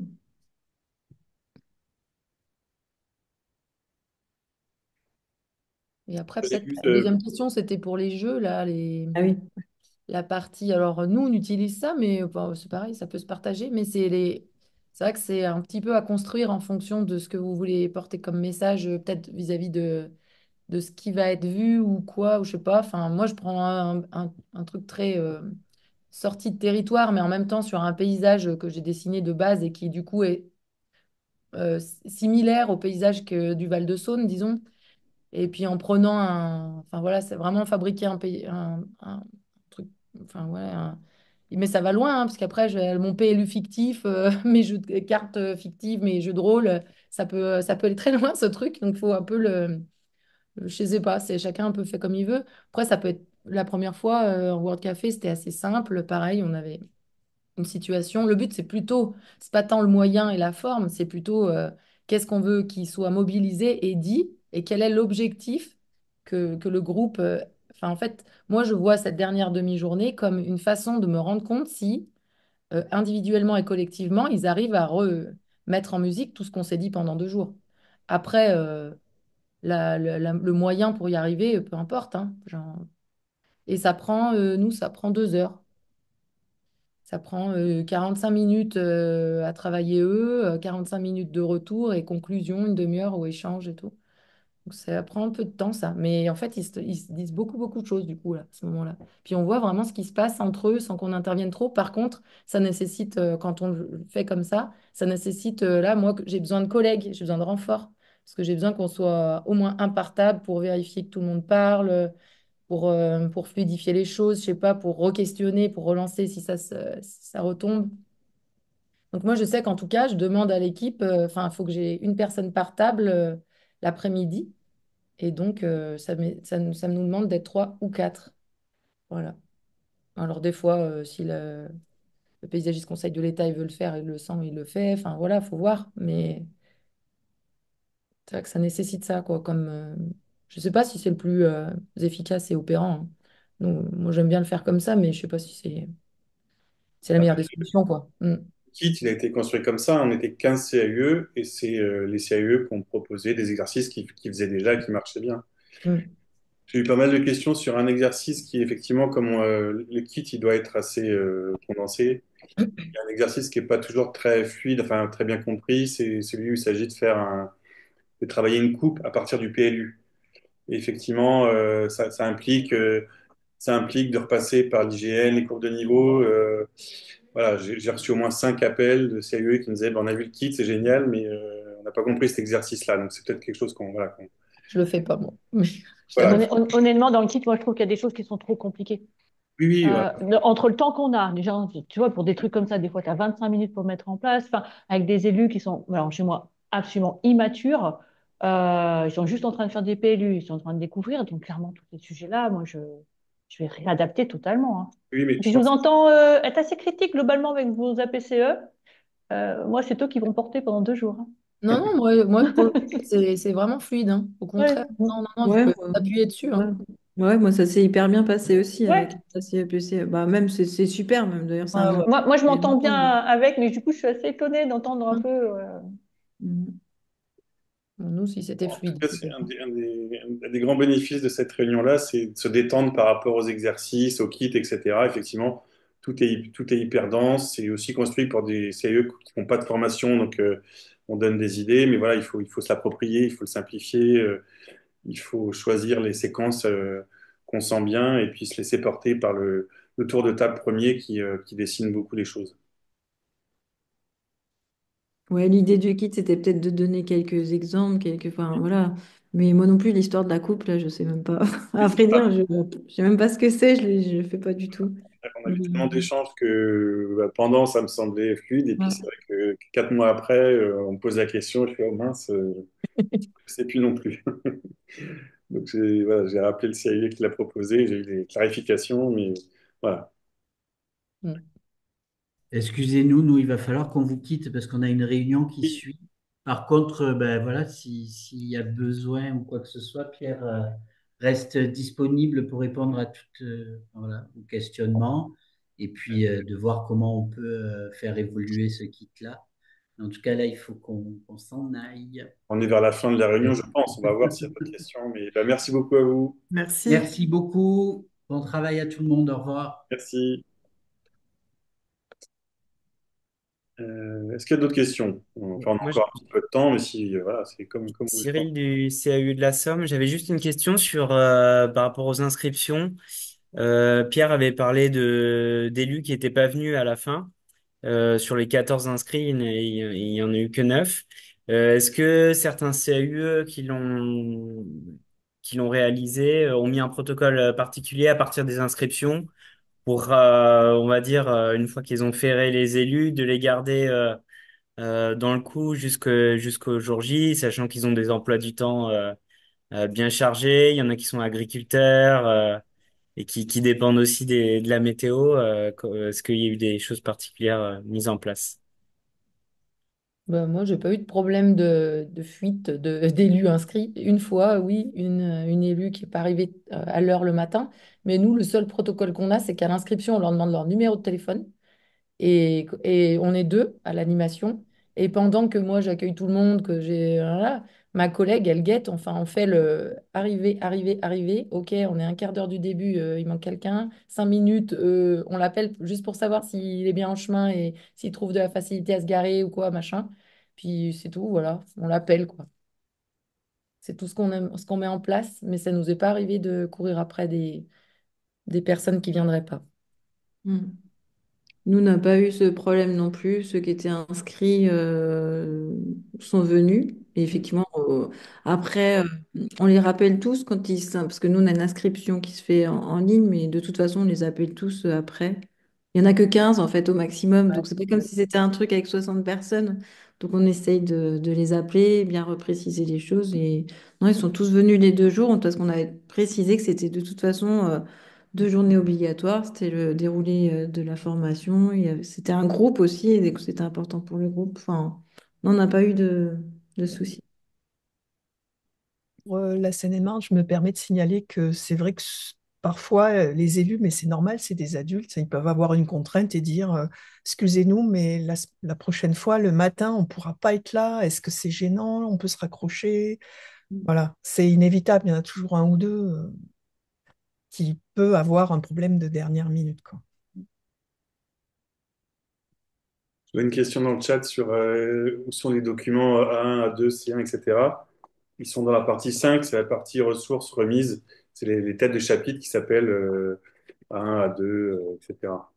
Et après, J'ai peut-être vu, la deuxième question, c'était pour les jeux, là, Ah oui. la partie. Alors, nous, on utilise ça, mais bon, c'est pareil, ça peut se partager, mais c'est vrai que c'est un petit peu à construire en fonction de ce que vous voulez porter comme message, peut-être vis-à-vis de ce qui va être vu ou quoi, ou je sais pas. Enfin, moi, je prends un truc très sorti de territoire, mais en même temps sur un paysage que j'ai dessiné de base et qui, du coup, est similaire au paysage du Val-de-Saône, disons. Et puis en prenant enfin voilà, c'est vraiment fabriquer un truc, enfin ouais, mais ça va loin, hein, parce qu'après, mon PLU fictif, mes jeux de cartes fictives, mes jeux de rôle, ça peut aller très loin, ce truc. Donc, il faut un peu je sais pas, c'est chacun un peu fait comme il veut. Après, ça peut être la première fois en World Café, c'était assez simple. Pareil, on avait une situation. Le but, c'est pas tant le moyen et la forme, c'est plutôt qu'est-ce qu'on veut qu'il soit mobilisé et dit, et quel est l'objectif que le groupe. Enfin, en fait, moi, je vois cette dernière demi-journée comme une façon de me rendre compte si, individuellement et collectivement, ils arrivent à remettre en musique tout ce qu'on s'est dit pendant 2 jours. Après, le moyen pour y arriver, peu importe, hein, et nous, ça prend 2 heures. Ça prend 45 minutes à travailler eux, 45 minutes de retour et conclusion, une demi-heure au échange et tout. Donc ça prend un peu de temps ça. Mais en fait, ils se disent beaucoup, beaucoup de choses du coup là, à ce moment-là. Puis on voit vraiment ce qui se passe entre eux sans qu'on intervienne trop. Par contre, ça nécessite, quand on le fait comme ça nécessite, là, moi, j'ai besoin de collègues, j'ai besoin de renforts. Parce que j'ai besoin qu'on soit au moins impartable pour vérifier que tout le monde parle, pour fluidifier les choses, je sais pas, pour re-questionner, pour relancer si ça retombe. Donc moi, je sais qu'en tout cas, je demande à l'équipe, enfin, il faut que j'ai une personne par table l'après-midi. Et donc, ça nous demande d'être 3 ou 4. Voilà. Alors des fois, si le paysagiste conseil de l'État, il veut le faire, il le sent, il le fait. Enfin voilà, faut voir. Mais c'est vrai que ça nécessite ça, quoi, comme. Je ne sais pas si c'est le plus efficace et opérant, hein. Donc, moi, j'aime bien le faire comme ça, mais je ne sais pas si c'est la meilleure des solutions, quoi. Mm. Le kit, il a été construit comme ça. On était 15 CAUE et c'est les CAUE qu'on proposait des exercices qui faisaient déjà et qui marchaient bien. Mm. J'ai eu pas mal de questions sur un exercice qui, effectivement, comme le kit, il doit être assez condensé. Il y a un exercice qui n'est pas toujours très fluide, enfin très bien compris. C'est celui où il s'agit de travailler une coupe à partir du PLU. Et effectivement, ça implique de repasser par l'IGN, les cours de niveau. Voilà, j'ai reçu au moins 5 appels de CAE qui me disaient, ben, on a vu le kit, c'est génial, mais on n'a pas compris cet exercice-là. Donc c'est peut-être quelque chose qu'on, voilà, Je le fais pas, moi. Mais je voilà. t'avoue. Honnêtement, dans le kit, moi, je trouve qu'il y a des choses qui sont trop compliquées. Oui, oui, voilà. Entre le temps qu'on a, déjà, tu vois, pour des trucs comme ça, des fois, tu as 25 minutes pour mettre en place, enfin, avec des élus qui sont, alors, chez moi, absolument immatures. Ils sont juste en train de faire des PLU, ils sont en train de découvrir. Donc, clairement, tous ces sujets-là, moi, je vais réadapter totalement, hein. Oui, mais Et je puis, je vous pense. entends être assez critique globalement avec vos APCE. Moi, c'est eux qui vont porter pendant 2 jours, hein. Non, non, moi, pour le coup, c'est vraiment fluide, hein. Au Ouais. contraire, non, non, non, vous Ouais, pouvez t'appuyer dessus, ouais. hein. Ouais, moi, ça s'est hyper bien passé aussi Ouais. avec la CEPC. Bah, même, c'est super, même. D'ailleurs, c'est Ouais, un ouais. outil. Moi, je Et m'entends bien vraiment, avec, mais du coup, je suis assez étonnée d'entendre un peu. mm. Bon, nous, si c'était En tout fluide, cas, c'est c'était bon. un des grands bénéfices de cette réunion-là, c'est de se détendre par rapport aux exercices, aux kits, etc. Effectivement, tout est hyper dense. C'est aussi construit pour des CAE qui n'ont pas de formation, donc on donne des idées, mais voilà, il faut se l'approprier, il faut le simplifier, il faut choisir les séquences qu'on sent bien et puis se laisser porter par le tour de table premier qui dessine beaucoup les choses. Ouais, l'idée du kit, c'était peut-être de donner quelques exemples, enfin, voilà. Mais moi non plus, l'histoire de la coupe, là, je sais même pas. À vrai dire, je sais même pas ce que c'est, je le fais pas du tout. On a eu tellement d'échanges que bah, pendant, ça me semblait fluide. Et puis, c'est Ouais. vrai que 4 mois après, on me pose la question. Je fais, oh mince, je sais plus non plus. Donc, voilà, j'ai rappelé le CIA qui l'a proposé. J'ai eu des clarifications. Mais voilà. Mm. Excusez-nous, nous, il va falloir qu'on vous quitte parce qu'on a une réunion qui suit. Par contre, ben voilà, s'il y a besoin ou quoi que ce soit, Pierre reste disponible pour répondre à toutes voilà, aux questionnements et puis de voir comment on peut faire évoluer ce kit-là. En tout cas, là, il faut qu'on s'en aille. On est vers la fin de la réunion, je pense. On va voir s'il y a d'autres questions. Mais bah, merci beaucoup à vous. Merci. Merci beaucoup. Bon travail à tout le monde. Au revoir. Merci. Est-ce qu'il y a d'autres questions? Enfin, on a Moi, encore un petit peu de temps, mais si, voilà, c'est comme vous le Cyril sentez. du CAU de la Somme, j'avais juste une question sur par rapport aux inscriptions. Pierre avait parlé de d'élus qui n'étaient pas venus à la fin. Sur les 14 inscrits, il y en a eu que 9. Est-ce que certains CAUE qui l'ont réalisé ont mis un protocole particulier à partir des inscriptions pour, on va dire, une fois qu'ils ont ferré les élus, de les garder dans le coup jusqu'au jour J, sachant qu'ils ont des emplois du temps bien chargés. Il y en a qui sont agriculteurs et qui dépendent aussi de la météo. Est-ce qu'il y a eu des choses particulières mises en place? Bah, moi, j'ai pas eu de problème de fuite d'élus inscrits. Une fois, oui, une élue qui n'est pas arrivée à l'heure le matin. Mais nous, le seul protocole qu'on a, c'est qu'à l'inscription, on leur demande leur numéro de téléphone. Et on est deux à l'animation. Et pendant que moi, j'accueille tout le monde, que j'ai... Voilà, ma collègue, elle guette. Enfin, on fait le arriver, arriver, arriver. OK, on est un quart d'heure du début, il manque quelqu'un. 5 minutes, on l'appelle juste pour savoir s'il est bien en chemin et s'il trouve de la facilité à se garer ou quoi, machin. Puis c'est tout, voilà. On l'appelle, quoi. C'est tout ce qu'on met en place. Mais ça nous est pas arrivé de courir après des personnes qui viendraient pas. Mm. Nous, on n'a pas eu ce problème non plus. Ceux qui étaient inscrits sont venus. Et effectivement, après, on les rappelle tous parce que nous, on a une inscription qui se fait en ligne, mais de toute façon, on les appelle tous après. Il n'y en a que 15 en fait au maximum. Donc, c'est pas comme si c'était un truc avec 60 personnes. Donc, on essaye de les appeler, bien repréciser les choses. Et non, ils sont tous venus les 2 jours parce qu'on avait précisé que c'était de toute façon 2 journées obligatoires. C'était le déroulé de la formation. C'était un groupe aussi, et donc c'était important pour le groupe. Enfin, non, on n'a pas eu de soucis. Pour la Seine-et-Marne, je me permets de signaler que c'est vrai que parfois, les élus, mais c'est normal, c'est des adultes, ils peuvent avoir une contrainte et dire, excusez-nous, mais la prochaine fois, le matin, on ne pourra pas être là. Est-ce que c'est gênant? On peut se raccrocher. Voilà, c'est inévitable. Il y en a toujours un ou deux qui peut avoir un problème de dernière minute, quoi. J'ai une question dans le chat sur où sont les documents A1, A2, C1, etc. Ils sont dans la partie 5, c'est la partie ressources remises. C'est les têtes de chapitre qui s'appellent A1, A2, etc.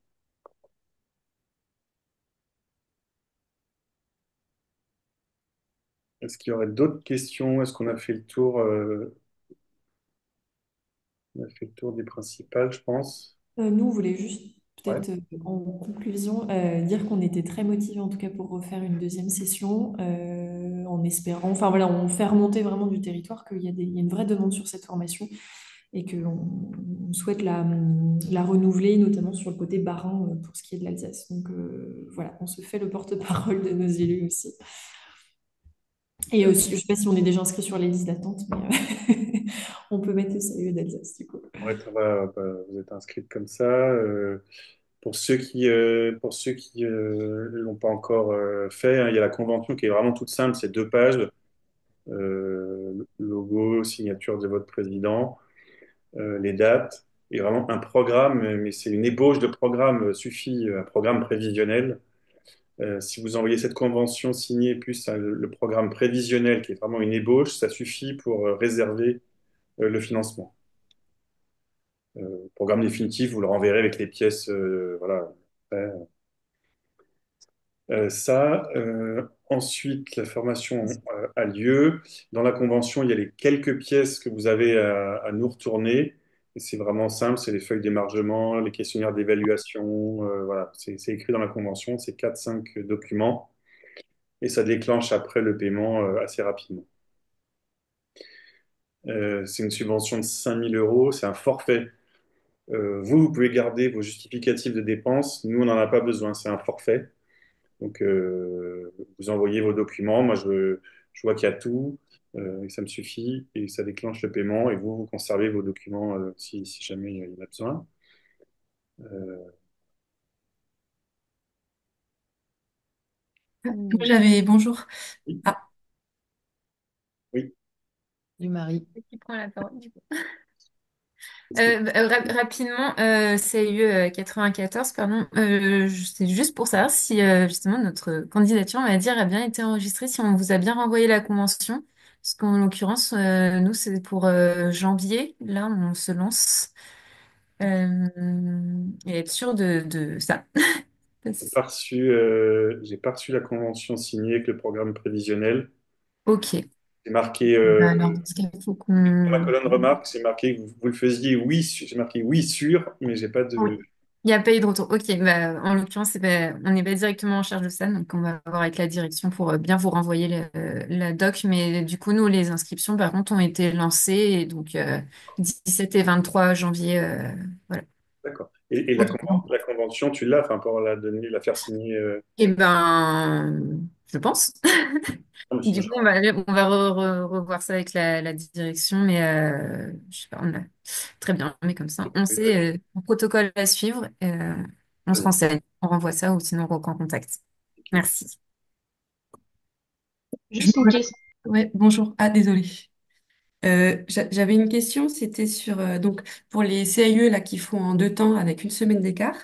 Est-ce qu'il y aurait d'autres questions? Est-ce qu'on a fait le tour, on a fait le tour des principales, je pense. Nous, on voulait juste Ouais. peut-être en conclusion dire qu'on était très motivés en tout cas pour refaire une deuxième session en espérant, enfin voilà, on fait remonter vraiment du territoire il y a une vraie demande sur cette formation et qu'on souhaite la renouveler, notamment sur le côté Bas-Rhin pour ce qui est de l'Alsace. Donc voilà, on se fait le porte-parole de nos élus aussi. Et aussi, je ne sais pas si on est déjà inscrit sur les listes d'attente, mais on peut mettre le CIE d'Alsace du coup. Ouais, ça va, bah, vous êtes inscrite comme ça. Pour ceux qui l'ont pas encore fait, hein, il y a la convention qui est vraiment toute simple, c'est 2 pages, logo, signature de votre président, les dates, et vraiment un programme, mais c'est une ébauche de programme suffit, un programme prévisionnel. Si vous envoyez cette convention signée plus le programme prévisionnel, qui est vraiment une ébauche, ça suffit pour réserver le financement. Programme définitif, vous le renverrez avec les pièces, voilà. Ensuite, la formation a lieu. Dans la convention, il y a les quelques pièces que vous avez à nous retourner. Et c'est vraiment simple, c'est les feuilles d'émargement, les questionnaires d'évaluation. Voilà, c'est écrit dans la convention, c'est 4, 5 documents. Et ça déclenche après le paiement assez rapidement. C'est une subvention de 5 000 euros, c'est un forfait. Vous pouvez garder vos justificatifs de dépenses. Nous, on n'en a pas besoin, c'est un forfait. Donc, vous envoyez vos documents. Moi, je vois qu'il y a tout et ça me suffit et ça déclenche le paiement. Et vous conservez vos documents si jamais il y en a besoin. Euh, Moi, j'avais, bonjour. oui, Ah, oui. Du mari. qui prend la parole, du coup. Est-ce que- Rapidement, CIE 94, pardon. C'est juste pour savoir si justement notre candidature, on va dire, a bien été enregistrée, si on vous a bien renvoyé la convention. Parce qu'en l'occurrence, nous, c'est pour janvier. Là, on se lance. Et être sûr de ça. J'ai pas reçu la convention signée avec le programme prévisionnel. Ok. C'est marqué Bah, alors, dans ce cas, il faut dans la qu'on... colonne remarque, c'est marqué que vous le faisiez oui. J'ai marqué oui sûr, mais j'ai pas Oui. de. Il n'y a pas eu de retour. Ok, bah, en l'occurrence, on n'est pas directement en charge de ça, donc on va voir avec la direction pour bien vous renvoyer la doc. Mais du coup, nous, les inscriptions, par contre, ont été lancées, et donc 17 et 23 janvier, voilà. D'accord. Et la convention, tu l'as, enfin, pour la donner, la faire signer. Eh ben, je pense. Non, mais c'est Du coup, toujours. on va revoir ça avec la direction, mais je sais pas, très bien, mais comme ça, on sait le protocole à suivre, on se renseigne, on renvoie ça ou sinon on reprend contact. Merci. Juste une question. Ouais, bonjour. Ah, désolé. J'avais une question, c'était sur donc pour les CIE là qui font en 2 temps avec une semaine d'écart.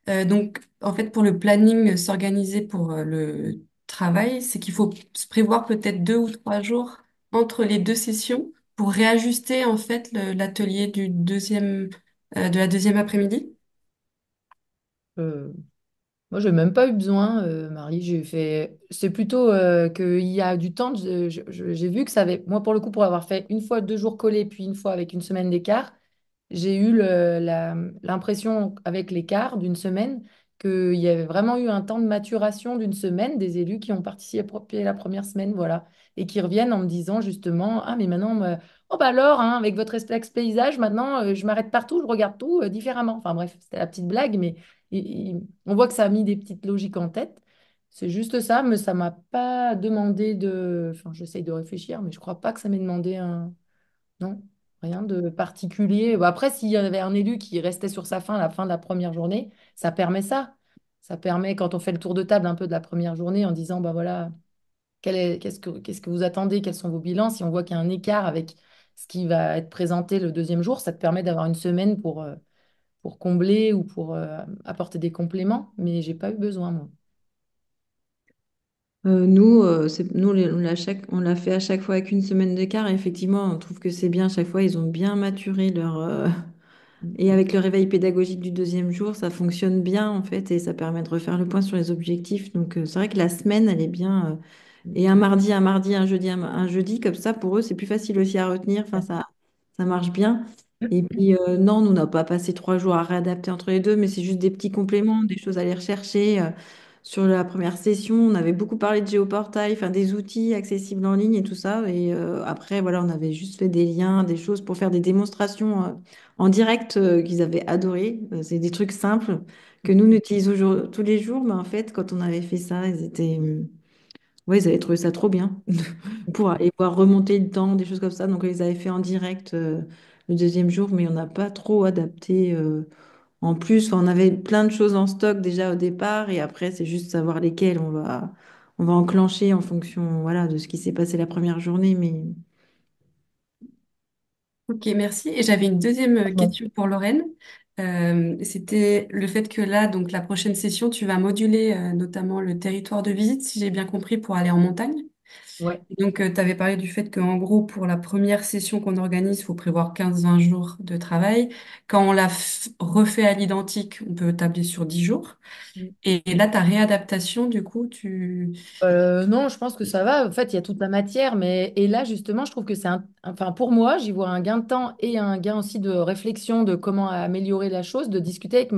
Donc en fait pour le planning, s'organiser pour le travail, c'est qu'il faut se prévoir peut-être 2 ou 3 jours entre les 2 sessions pour réajuster en fait l'atelier de la deuxième après-midi. Euh, Moi, j'ai même pas eu besoin, Marie. J'ai fait. C'est plutôt qu'il y a du temps. J'ai vu que ça avait. Moi, pour le coup, pour avoir fait une fois 2 jours collés, puis une fois avec une semaine d'écart, j'ai eu l'impression, avec l'écart d'une semaine, qu'il y avait vraiment eu un temps de maturation d'une semaine des élus qui ont participé la première semaine, voilà, et qui reviennent en me disant justement, ah, mais maintenant, oh bah alors, hein, avec votre réflexe paysage, maintenant, je m'arrête partout, je regarde tout différemment. Enfin bref, c'était la petite blague, mais on voit que ça a mis des petites logiques en tête. C'est juste ça, mais ça m'a pas demandé de... Enfin, j'essaye de réfléchir, mais je crois pas que ça m'ait demandé un... Non, rien de particulier. Bon, après, s'il y avait un élu qui restait sur sa faim à la fin de la première journée, ça permet ça. Ça permet, quand on fait le tour de table un peu de la première journée, en disant, bah voilà, qu'est-ce que vous attendez, quels sont vos bilans? Si on voit qu'il y a un écart avec ce qui va être présenté le deuxième jour, ça te permet d'avoir une semaine pour combler ou pour apporter des compléments, mais j'ai pas eu besoin, moi. On l'a fait à chaque fois avec une semaine d'écart. Et effectivement, on trouve que c'est bien. À chaque fois, ils ont bien maturé et avec le réveil pédagogique du deuxième jour, ça fonctionne bien en fait et ça permet de refaire le point sur les objectifs. Donc, c'est vrai que la semaine, elle est bien. Et un mardi, un jeudi, comme ça, pour eux, c'est plus facile aussi à retenir. Enfin, ça marche bien. Et puis, non, nous, on n'a pas passé 3 jours à réadapter entre les deux, mais c'est juste des petits compléments, des choses à aller rechercher. Sur la première session, on avait beaucoup parlé de géoportail, enfin, des outils accessibles en ligne et tout ça. Et après, voilà, on avait juste fait des liens, des choses pour faire des démonstrations en direct qu'ils avaient adoré. C'est des trucs simples que nous, on utilise tous les jours, mais en fait, quand on avait fait ça, ouais, ils avaient trouvé ça trop bien pour aller voir remonter le temps, des choses comme ça. Donc, ils avaient fait en direct le deuxième jour, mais on n'a pas trop adapté. En plus, enfin, on avait plein de choses en stock déjà au départ, et après, c'est juste savoir lesquelles on va enclencher en fonction, voilà, de ce qui s'est passé la première journée. Mais Ok, merci. Et j'avais une deuxième question pour Lorraine. C'était le fait que là, donc la prochaine session, tu vas moduler notamment le territoire de visite, si j'ai bien compris, pour aller en montagne. Ouais. Donc, tu avais parlé du fait qu'en gros, pour la première session qu'on organise, il faut prévoir 15-20 jours de travail. Quand on refait à l'identique, on peut tabler sur 10 jours. Et là, ta réadaptation, du coup, Non, je pense que ça va. En fait, il y a toute la matière, mais et là justement, je trouve que enfin pour moi, j'y vois un gain de temps et un gain aussi de réflexion de comment améliorer la chose, de discuter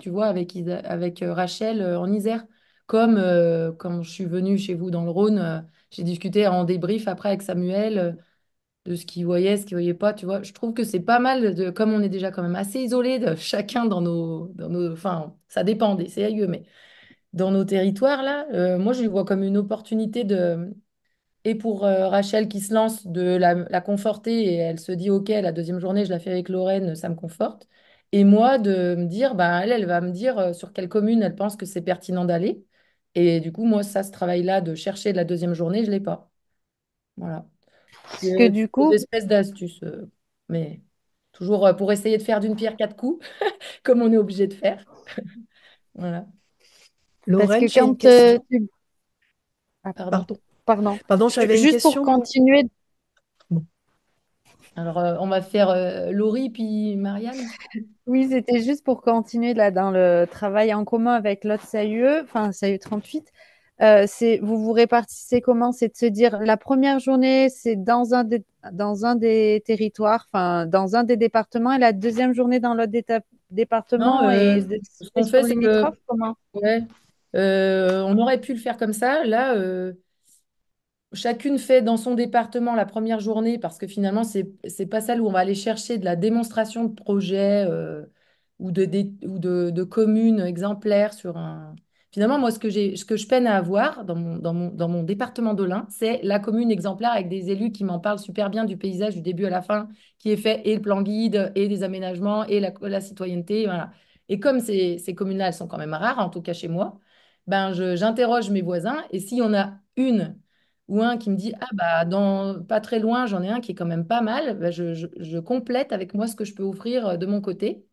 tu vois, avec Rachel en Isère, comme quand je suis venue chez vous dans le Rhône, j'ai discuté en débrief après avec Samuel de ce qu'il voyait pas, tu vois. Je trouve que c'est pas mal comme on est déjà quand même assez isolés de chacun enfin, ça dépend des CIE, mais dans nos territoires, là, moi, je le vois comme une opportunité et pour Rachel qui se lance, de la conforter et elle se dit, OK, la deuxième journée, je la fais avec Lorraine, ça me conforte. Et moi, de me dire, bah, elle va me dire sur quelle commune elle pense que c'est pertinent d'aller. Et du coup, moi, ce travail-là de chercher la deuxième journée, je ne l'ai pas. Voilà. Parce que du Des coup, espèces d'astuces, mais toujours pour essayer de faire d'une pierre quatre coups, comme on est obligé de faire. Voilà. parce que Lorraine, j'ai une quand question. Ah, Pardon. Pardon. pardon, Pardon, j'avais une juste pour question. continuer. Alors, on va faire Laurie puis Marianne. Oui, c'était juste pour continuer là dans le travail en commun avec l'autre CAUE, enfin CAUE 38. Vous vous répartissez comment? C'est de se dire la première journée, c'est dans un des territoires, enfin dans un des départements, et la deuxième journée dans l'autre Non, département et ce qu'on fait, région c'est que limitrophe, comment? ouais, on aurait pu le faire comme ça. Là, chacune fait dans son département la première journée parce que finalement, c'est pas celle où on va aller chercher de la démonstration de projet ou de communes exemplaires sur un. Finalement, moi, ce que je peine à avoir dans mon département de l'Ain, c'est la commune exemplaire avec des élus qui m'en parlent super bien du paysage du début à la fin, qui est fait et le plan guide et des aménagements et la citoyenneté. Voilà. Et comme ces communes-là, elles sont quand même rares, en tout cas chez moi, ben j'interroge mes voisins et s'il y en a une ou un qui me dit, ah bah pas très loin, j'en ai un qui est quand même pas mal, bah, je complète avec moi ce que je peux offrir de mon côté.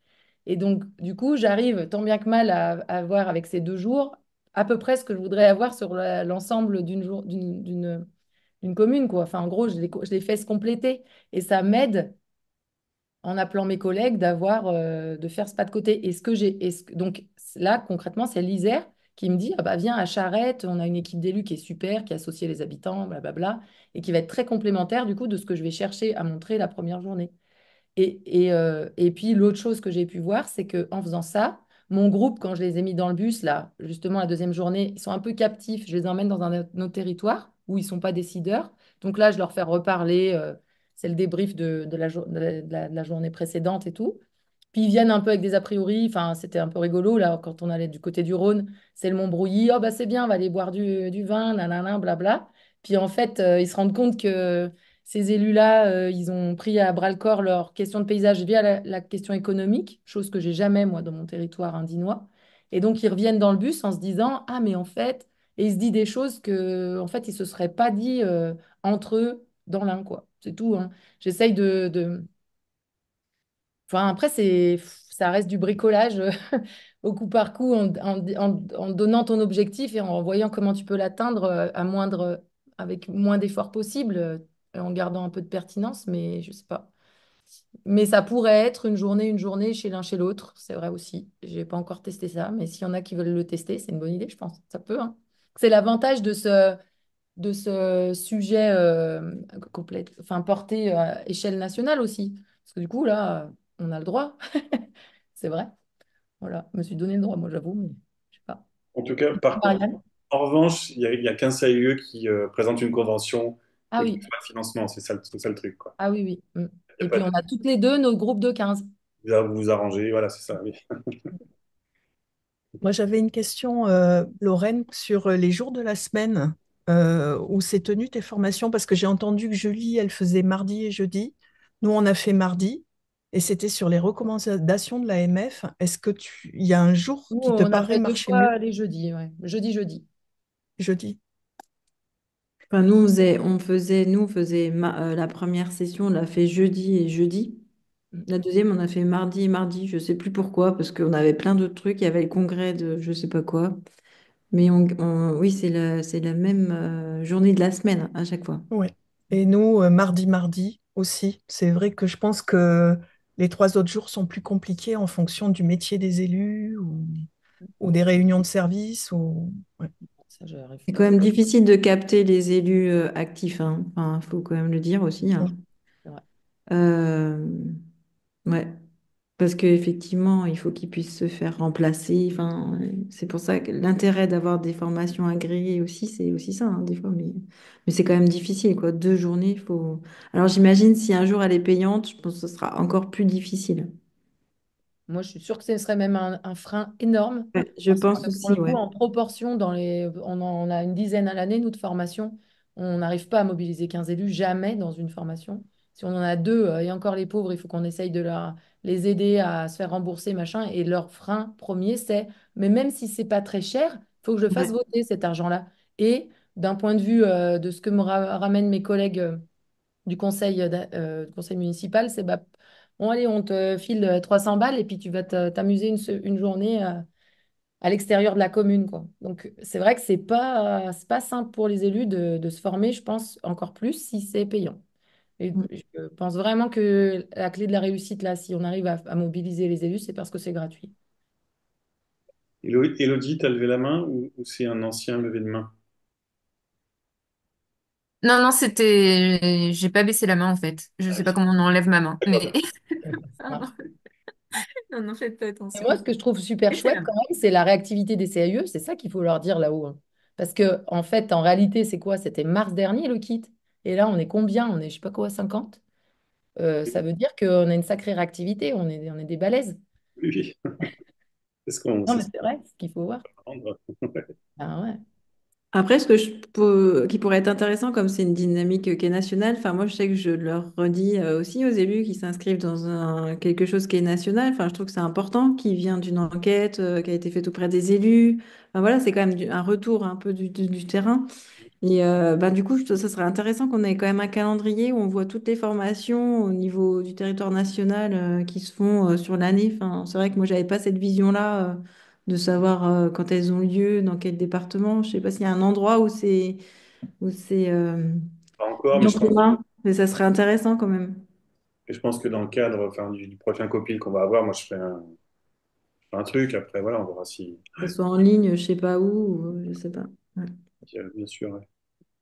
Et donc, du coup, j'arrive tant bien que mal à avoir avec ces 2 jours à peu près ce que je voudrais avoir sur l'ensemble d'une commune, quoi. Enfin, en gros, je les fais se compléter. Et ça m'aide en appelant mes collègues de faire ce pas de côté. Donc là, concrètement, c'est l'Isère qui me dit, ah bah, viens à Charette, on a une équipe d'élus qui est super, qui associe les habitants, blablabla, et qui va être très complémentaire du coup de ce que je vais chercher à montrer la première journée. Et puis l'autre chose que j'ai pu voir, c'est qu'en faisant ça, mon groupe, quand je les ai mis dans le bus, là, justement la deuxième journée, ils sont un peu captifs. Je les emmène dans un autre territoire où ils ne sont pas décideurs. Donc là, je leur fais reparler. C'est le débrief de la journée précédente et tout. Puis ils viennent un peu avec des a priori. Enfin, c'était un peu rigolo là quand on allait du côté du Rhône. C'est le Montbrouilly. Oh bah c'est bien, on va aller boire du vin, nanana, blabla. Puis en fait, ils se rendent compte que ces élus-là, ils ont pris à bras-le-corps leur question de paysage via la question économique, chose que j'ai jamais moi dans mon territoire indinois. Et donc ils reviennent dans le bus en se disant, ah mais en fait, et ils se disent des choses que en fait ils se seraient pas dit entre eux dans l'un quoi. C'est tout, hein. J'essaye Enfin, après, ça reste du bricolage au coup par coup en donnant ton objectif et en voyant comment tu peux l'atteindre avec moins d'efforts possible, en gardant un peu de pertinence, mais je sais pas. Mais ça pourrait être une journée chez l'un chez l'autre, c'est vrai aussi. J'ai pas encore testé ça, mais s'il y en a qui veulent le tester, c'est une bonne idée, je pense. Ça peut, hein. C'est l'avantage de ce sujet enfin, porté à échelle nationale aussi. Parce que du coup, là, on a le droit. C'est vrai. Voilà, je me suis donné le droit, moi, j'avoue, mais je sais pas. En tout cas, par contre, Marianne? en revanche, il y a qu'un CAUE qui présente une convention Ah et qui oui, n'a pas de financement. C'est ça le truc, quoi. ah oui, oui. Mm. Il y Et a pas puis, on a toutes les deux nos groupes de 15. vous vous arrangez, voilà, c'est ça, oui. Moi, j'avais une question, Lorraine, sur les jours de la semaine où s'est tenue tes formations, parce que j'ai entendu que Julie, elle faisait mardi et jeudi. Nous, on a fait mardi, et c'était sur les recommandations de l'AMF. Il y a un jour Nous, qui te on a paraît fait deux marcher mieux, fois les jeudis, ouais. Jeudi, jeudi. jeudi? Enfin, nous, on faisait la première session, on l'a fait jeudi et jeudi. La deuxième, on a fait mardi et mardi. Je sais plus pourquoi, parce qu'on avait plein d'autres trucs. Il y avait le congrès de je sais pas quoi. Mais oui, c'est la même journée de la semaine à chaque fois. Oui. Et nous, mardi, mardi aussi. C'est vrai que je pense que les 3 autres jours sont plus compliqués en fonction du métier des élus ou des réunions de service. Ouais. Ça, j'arrive C'est pas. quand même difficile de capter les élus actifs, hein. Enfin, faut quand même le dire aussi, hein. Oui. C'est vrai. Euh, ouais, parce qu'effectivement, il faut qu'ils puissent se faire remplacer. Enfin, c'est pour ça que l'intérêt d'avoir des formations agréées aussi, c'est aussi ça, hein, des fois. Mais c'est quand même difficile, quoi. 2 journées, il faut. Alors j'imagine si un jour elle est payante, je pense que ce sera encore plus difficile. Moi, je suis sûre que ce serait même un frein énorme. Ouais, je Parce pense que pour le aussi, coup, ouais. en proportion, on a une dizaine à l'année, nous, de formation. On n'arrive pas à mobiliser 15 élus, jamais dans une formation. Si on en a deux, et encore les pauvres, il faut qu'on essaye les aider à se faire rembourser, machin. Et leur frein premier, c'est, mais même si c'est pas très cher, il faut que je le fasse Ouais. voter cet argent-là. Et d'un point de vue de ce que me ramènent mes collègues du conseil municipal, c'est bah, bon, allez, on te file 300 balles et puis tu vas t'amuser une journée à l'extérieur de la commune, quoi. Donc, c'est vrai que c'est pas simple pour les élus de se former, je pense, encore plus si c'est payant. Et Mm. je pense vraiment que la clé de la réussite, là, si on arrive à mobiliser les élus, c'est parce que c'est gratuit. Élodie, t'as levé la main ou c'est un ancien levé de main? Non, non, j'ai pas baissé la main en fait. Je sais pas comment on enlève ma main, D'accord, mais. d'accord. Pardon. Non, non, faites pas Et attention. moi, ce que je trouve super Baissez chouette la main. quand même, c'est la réactivité des CAE. C'est ça qu'il faut leur dire là-haut, hein. Parce que, en fait, en réalité, c'est quoi? C'était mars dernier le kit. Et là, on est combien? On est, je sais pas quoi, 50. Ça veut dire qu'on a une sacrée réactivité. On est des balèzes. Oui, oui. Non, C'est mais ce c'est vrai, c'est ce qu'il faut voir. qu'on va apprendre. Ah ouais. Après, qui pourrait être intéressant, comme c'est une dynamique qui est nationale, enfin, moi, je sais que je leur redis aussi aux élus qui s'inscrivent dans quelque chose qui est national. Enfin, je trouve que c'est important, qui vient d'une enquête qui a été faite auprès des élus. Enfin, voilà, c'est quand même un retour un peu du terrain. Et du coup, ça serait intéressant qu'on ait quand même un calendrier où on voit toutes les formations au niveau du territoire national qui se font sur l'année. Enfin, c'est vrai que moi, j'avais pas cette vision-là de savoir quand elles ont lieu, dans quel département. Je sais pas s'il y a un endroit où c'est Pas encore, mis en commun, mais ça serait intéressant quand même. mais je pense que dans le cadre enfin, du prochain copil qu'on va avoir, moi je ferai un truc. Après, voilà, on verra si, Que ce soit en ligne, je sais pas où, je sais pas. Ouais. bien sûr, ouais,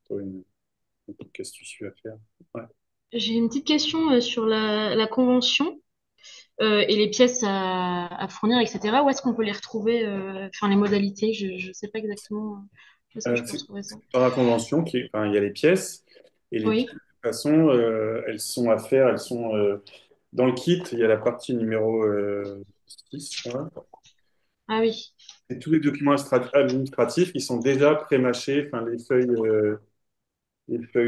toi, une petite astuce à faire. Ouais. J'ai une petite question sur la convention et les pièces à fournir, etc. Où est-ce qu'on peut les retrouver, enfin les modalités, je ne sais pas exactement où est-ce que je peux C'est retrouver ça. dans la convention, enfin, il y a les pièces, et les pièces, Oui, de toute façon, elles sont à faire, elles sont Dans le kit, il y a la partie numéro 6. Voilà. Ah oui, Et tous les documents administratifs, ils sont déjà pré-mâchés, enfin, les feuilles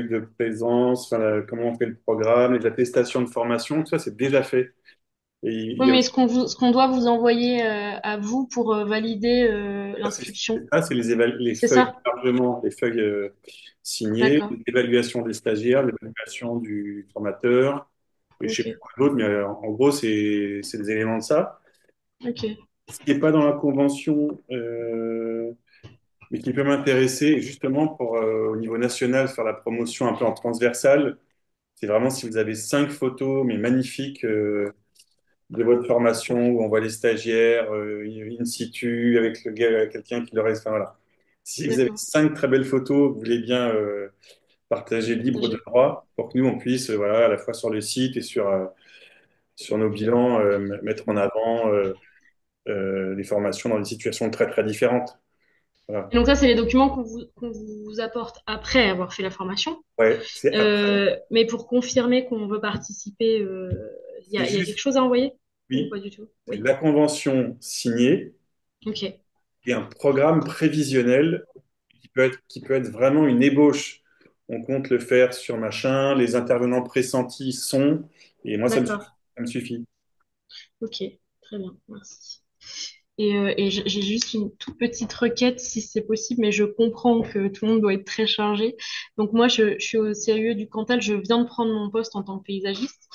de présence, enfin, comment on fait le programme, les attestations de formation, tout ça, c'est déjà fait. Et il oui, y a mais aussi, ce qu'on doit vous envoyer à vous pour valider c'est l'inscription, ça, c'est les c'est feuilles ça? d'hébergement, les feuilles signées, D'accord. l'évaluation des stagiaires, l'évaluation du formateur, et je sais plus Ok. quoi d'autre, mais en gros, c'est des éléments de ça. Ok. Ce qui n'est pas dans la convention, mais qui peut m'intéresser, justement, pour, au niveau national, faire la promotion un peu en transversale, c'est vraiment si vous avez 5 photos, mais magnifiques, de votre formation, où on voit les stagiaires, in situ, avec le gars, quelqu'un qui leur reste, enfin, voilà. Si vous avez D'accord. 5 très belles photos, vous voulez bien partager libre de Partager. droit, pour que nous, on puisse, voilà, à la fois sur le site et sur nos bilans, mettre en avant les formations dans des situations très, très différentes. Voilà. Et donc ça, c'est les documents qu'on vous apporte après avoir fait la formation. Ouais, c'est après. Mais pour confirmer qu'on veut participer, C'est il y a quelque juste, chose à envoyer? Ou oui, pas du tout? c'est Oui. la convention signée Ok. et un programme prévisionnel qui peut être vraiment une ébauche. On compte le faire sur machin, les intervenants pressentis sont, et moi, ça me suffit. D'accord. Ça me suffit. Ok. Très bien. Merci. Et j'ai juste une toute petite requête, si c'est possible, mais je comprends que tout le monde doit être très chargé. Donc moi, je suis au CAUE du Cantal, je viens de prendre mon poste en tant que paysagiste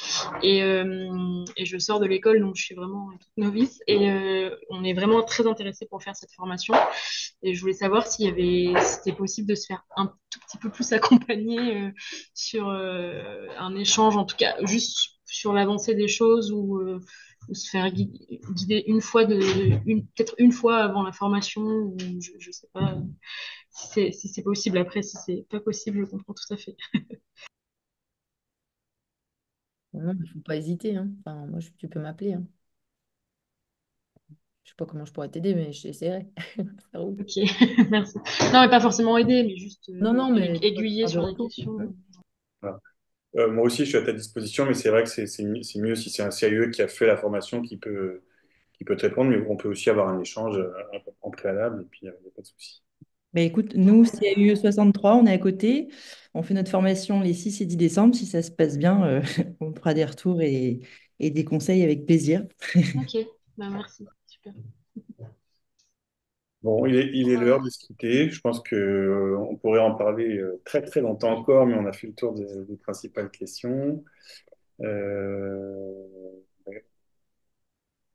et je sors de l'école, donc je suis vraiment toute novice. Et on est vraiment très intéressé pour faire cette formation. Et je voulais savoir si c'était possible de se faire un tout petit peu plus accompagner sur un échange, en tout cas juste sur l'avancée des choses ou se faire guider peut-être une fois avant la formation, ou je sais pas si c'est possible. Après, si c'est pas possible, je comprends tout à fait. Non, il faut pas hésiter, hein. Enfin, moi, tu peux m'appeler, hein. Je sais pas comment je pourrais t'aider, mais j'essaierai. Ça roule. Ok, merci. Non, mais pas forcément aider, mais juste Non, non, mais tu vas aiguiller faire du sur des retour. questions. Voilà. Moi aussi, je suis à ta disposition, mais c'est vrai que c'est mieux si c'est un CIE qui a fait la formation qui peut te répondre, mais on peut aussi avoir un échange en préalable, et puis il n'y a pas de souci. Ben écoute, nous, CAUE 63, on est à côté. On fait notre formation les 6 et 10 décembre. Si ça se passe bien, on fera des retours et des conseils avec plaisir. Ok, bah merci, super. Bon, il est l'heure de se quitter. Je pense que, on pourrait en parler très très longtemps encore, mais on a fait le tour des principales questions. Euh,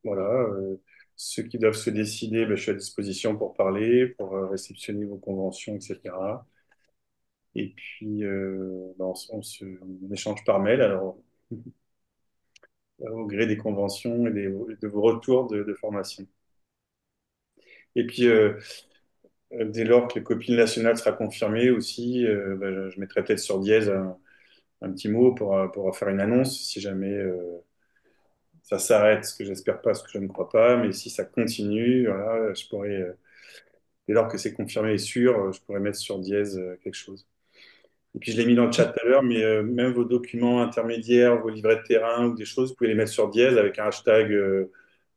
voilà. Ceux qui doivent se décider, ben, je suis à disposition pour parler, pour réceptionner vos conventions, etc. Et puis, ben, on échange par mail, alors, au gré des conventions et de vos retours de formation. Et puis, dès lors que le copil national sera confirmé aussi, ben, je mettrai peut-être sur dièse un petit mot pour faire une annonce si jamais ça s'arrête, ce que j'espère pas, ce que je ne crois pas, mais si ça continue, voilà, je pourrais, dès lors que c'est confirmé et sûr, je pourrais mettre sur dièse quelque chose. Et puis je l'ai mis dans le chat tout à l'heure, mais même vos documents intermédiaires, vos livrets de terrain ou des choses, vous pouvez les mettre sur dièse avec un hashtag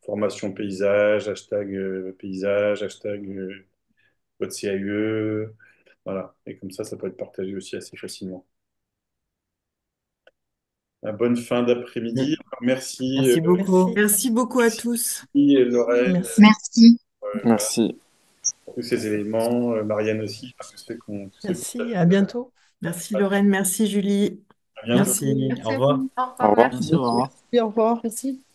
formation paysage, hashtag paysage, hashtag votre CAUE, voilà. Et comme ça peut être partagé aussi assez facilement. Bonne fin d'après-midi. Merci, Merci beaucoup. Merci. Merci beaucoup à tous. Lorraine, Merci. Merci. voilà, Merci. pour tous ces éléments, Marianne aussi, enfin, tous ceux qui Merci. À bientôt. Merci Lorraine, merci Julie. à bientôt. Merci. Merci, au Au revoir. revoir. Au revoir. Merci, au revoir. Merci, au revoir. Merci.